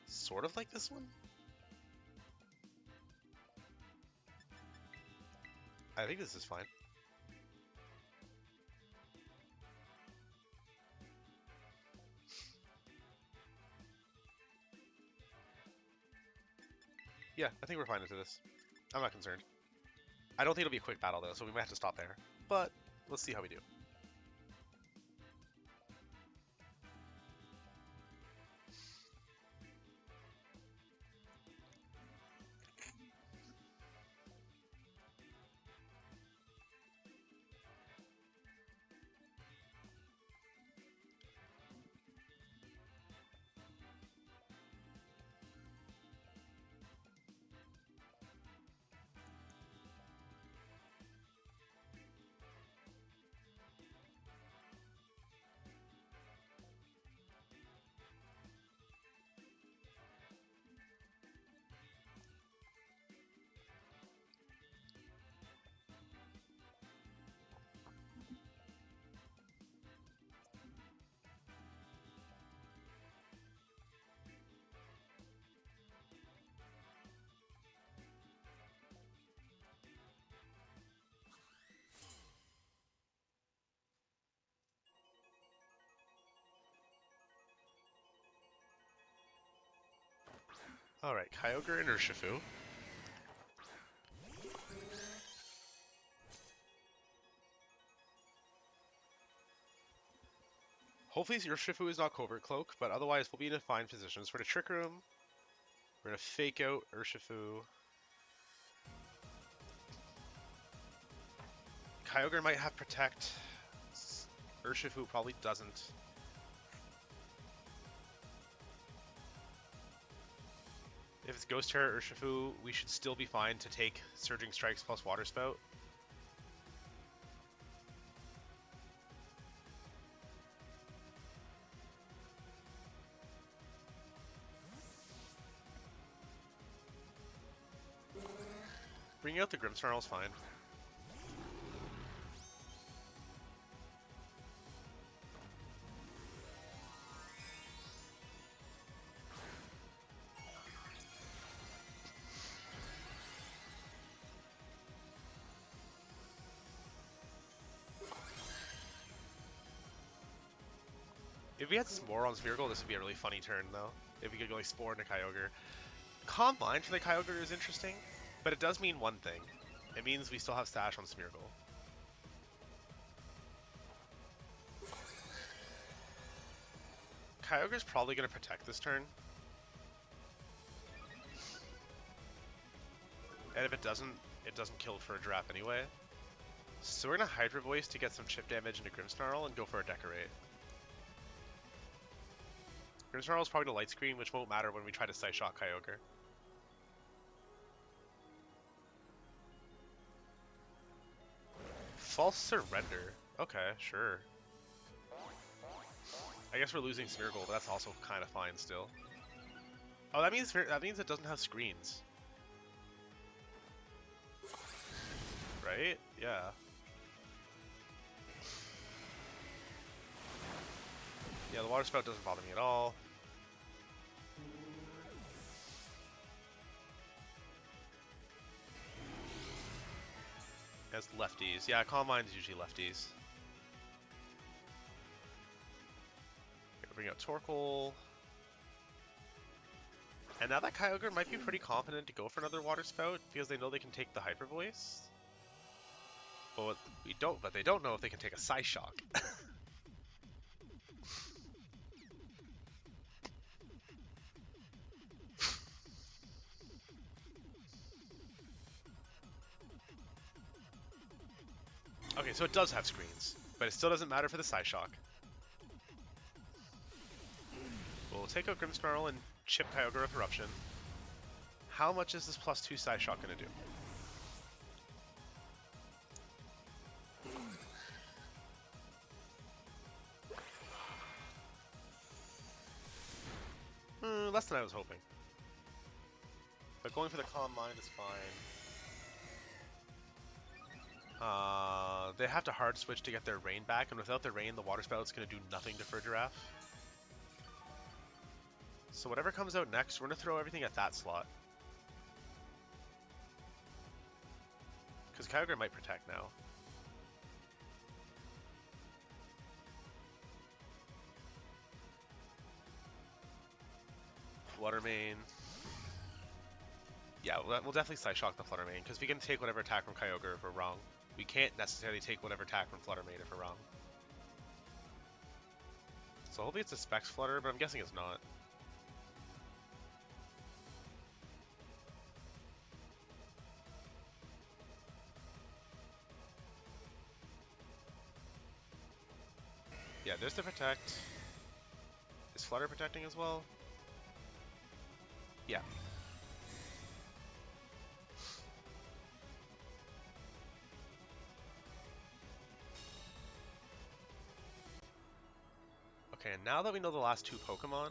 sort of like this one? I think this is fine. Yeah, I think we're fine into this. I'm not concerned. I don't think it'll be a quick battle though, so we might have to stop there. But let's see how we do. Alright, Kyogre and Urshifu. Hopefully Urshifu is not Covert Cloak, but otherwise we'll be in a fine position. So we're going to Trick Room. We're going to fake out Urshifu. Kyogre might have Protect. Urshifu probably doesn't. If it's Ghost Terror Urshifu, we should still be fine to take Surging Strikes plus Water Spout. Bringing out the Grimmsnarl is fine. If we had Spore on Smeargle, this would be a really funny turn, though. If we could go like Spore into Kyogre. Calm Mind for the Kyogre is interesting, but it does mean one thing. It means we still have Sash on Smeargle. Kyogre's probably going to protect this turn. And if it doesn't kill for a giraffe anyway. So we're gonna Hydro Voice to get some chip damage into Grimmsnarl and go for a Decorate. Grimmsnarl is probably the light screen, which won't matter when we try to Sight Shock Kyogre. False Surrender. Okay, sure. I guess we're losing Smeargle, but that's also kind of fine still. Oh, that means it doesn't have screens. Right? Yeah. Yeah, the Water Spout doesn't bother me at all. Has lefties. Yeah, Calm Mind is usually lefties. Bring out Torkoal. And now that Kyogre might be pretty confident to go for another Water Spout because they know they can take the Hyper Voice. But they don't know if they can take a Psyshock. Okay, so it does have screens, but it still doesn't matter for the Psyshock. We'll take out Grimmsnarl and chip Kyogre with Eruption. How much is this +2 Psyshock going to do? Less than I was hoping. But going for the Calm Mind is fine. They have to hard switch to get their rain back, and without the rain, the Water Spout's going to do nothing to Giraffe. So whatever comes out next, we're going to throw everything at that slot. Because Kyogre might protect now. Flutter Mane. Yeah, we'll definitely Psyshock the Flutter Mane, because we can take whatever attack from Kyogre if we're wrong. We can't necessarily take whatever attack from Flutter Mane if we're wrong. So hopefully it's a Specs Flutter, but I'm guessing it's not. Yeah, there's the Protect. Is Flutter protecting as well? Yeah. Okay, and now that we know the last two Pokemon,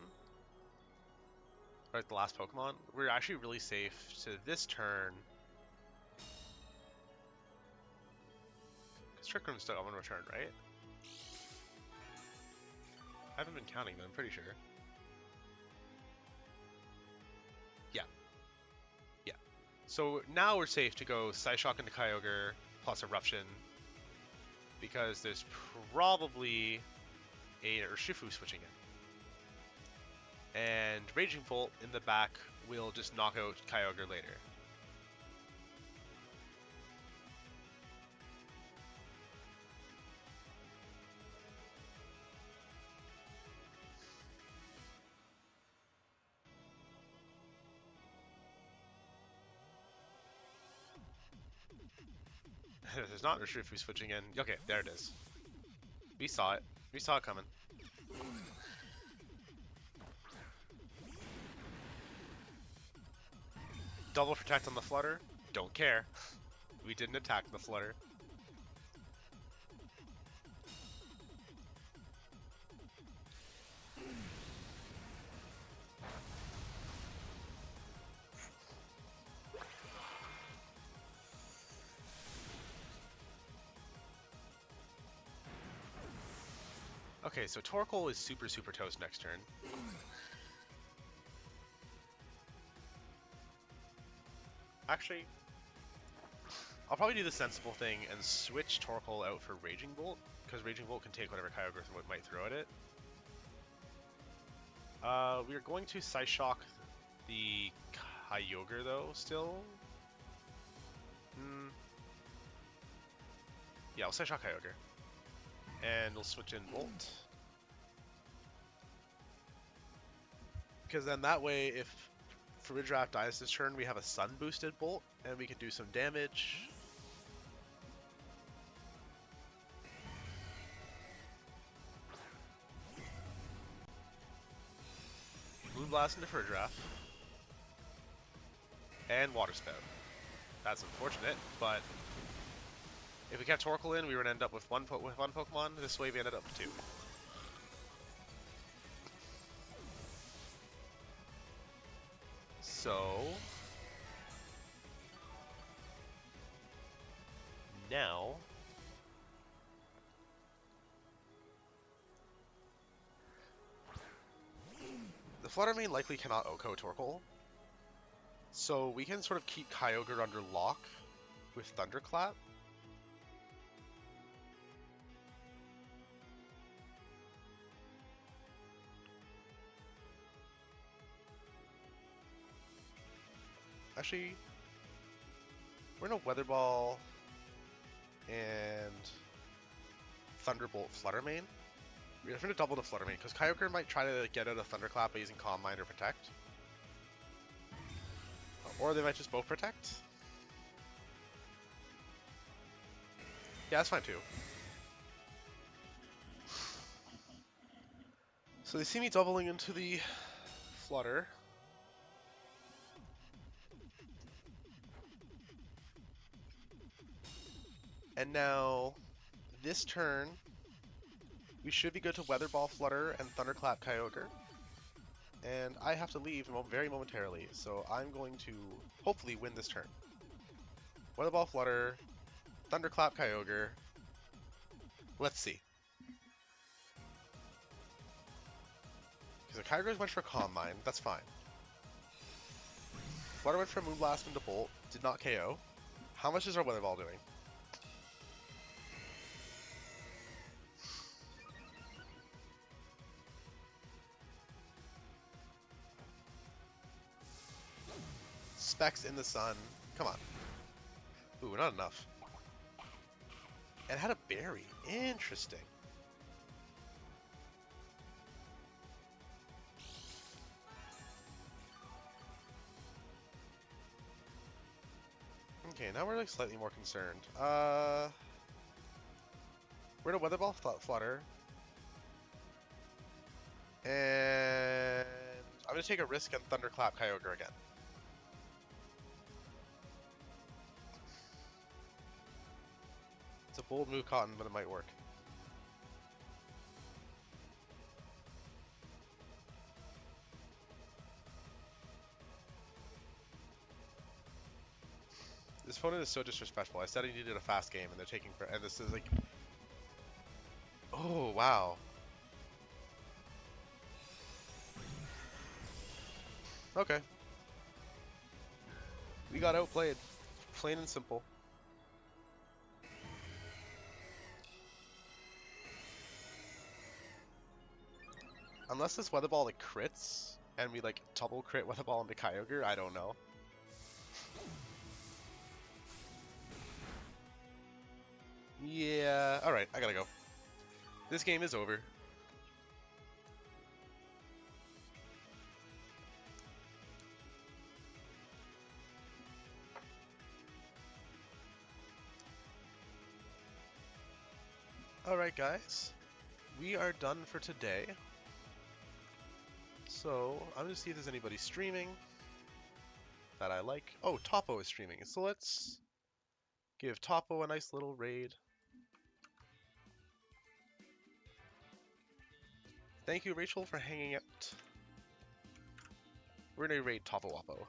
or the last Pokemon, we're actually really safe to this turn. Because Trick Room's still on return, right? I haven't been counting them, I'm pretty sure. Yeah. Yeah. So now we're safe to go Psyshock into Kyogre plus Eruption, because there's probably a Urshifu switching in. And Raging Bolt in the back will just knock out Kyogre later. There's not Urshifu switching in. Okay, there it is. We saw it. We saw it coming. Double Protect on the Flutter. Don't care. We didn't attack the Flutter. Okay, so Torkoal is super toast next turn. Actually, I'll probably do the sensible thing and switch Torkoal out for Raging Bolt, because Raging Bolt can take whatever Kyogre might throw at it. We are going to Psyshock the Kyogre though, still. Yeah, we'll Psyshock Kyogre. And we'll switch in Bolt. Because then that way, if if Riddraft dies this turn, we have a Sun boosted Bolt, and we can do some damage. Moonblast into Riddraft. And Water Spout. That's unfortunate, but if we kept Torkoal in, we would end up with one Pokemon. This way we ended up with 2. So now the Flutter Mane likely cannot OHKO Torkoal, so we can sort of keep Kyogre under lock with Thunderclap. Actually, we're gonna Weather Ball and Thunderbolt Flutter Mane. We're gonna double the Flutter Mane because Kyogre might try to get out of Thunderclap by using Calm Mind or Protect. Or they might just both Protect. Yeah, that's fine too. So they see me doubling into the Flutter. And now, this turn, we should be good to Weather Ball Flutter and Thunderclap Kyogre. And I have to leave very momentarily, so I'm going to hopefully win this turn. Weather Ball Flutter, Thunderclap Kyogre. Let's see. Because the Kyogre went for Calm Mind, that's fine. Flutter went for Moonblast into Bolt, did not KO. How much is our Weather Ball doing? Specs in the sun. Come on. Ooh, not enough. And it had a berry. Interesting. Okay, now we're like slightly more concerned. We're gonna Weather Ball Flutter. And I'm gonna take a risk on Thunderclap Kyogre again. It's a bold move, Cotton, but it might work. This opponent is so disrespectful. I said I needed a fast game, and they're taking and this is like, oh wow. Okay. We got outplayed, plain and simple. Unless this Weather Ball like crits, and we like double crit Weather Ball into Kyogre, I don't know. Yeah, alright, I gotta go. This game is over. Alright guys, we are done for today. So, I'm gonna see if there's anybody streaming that I like. Oh, Topo is streaming, so let's give Topo a nice little raid. Thank you, Rachel, for hanging out. We're gonna raid Topo Wapo.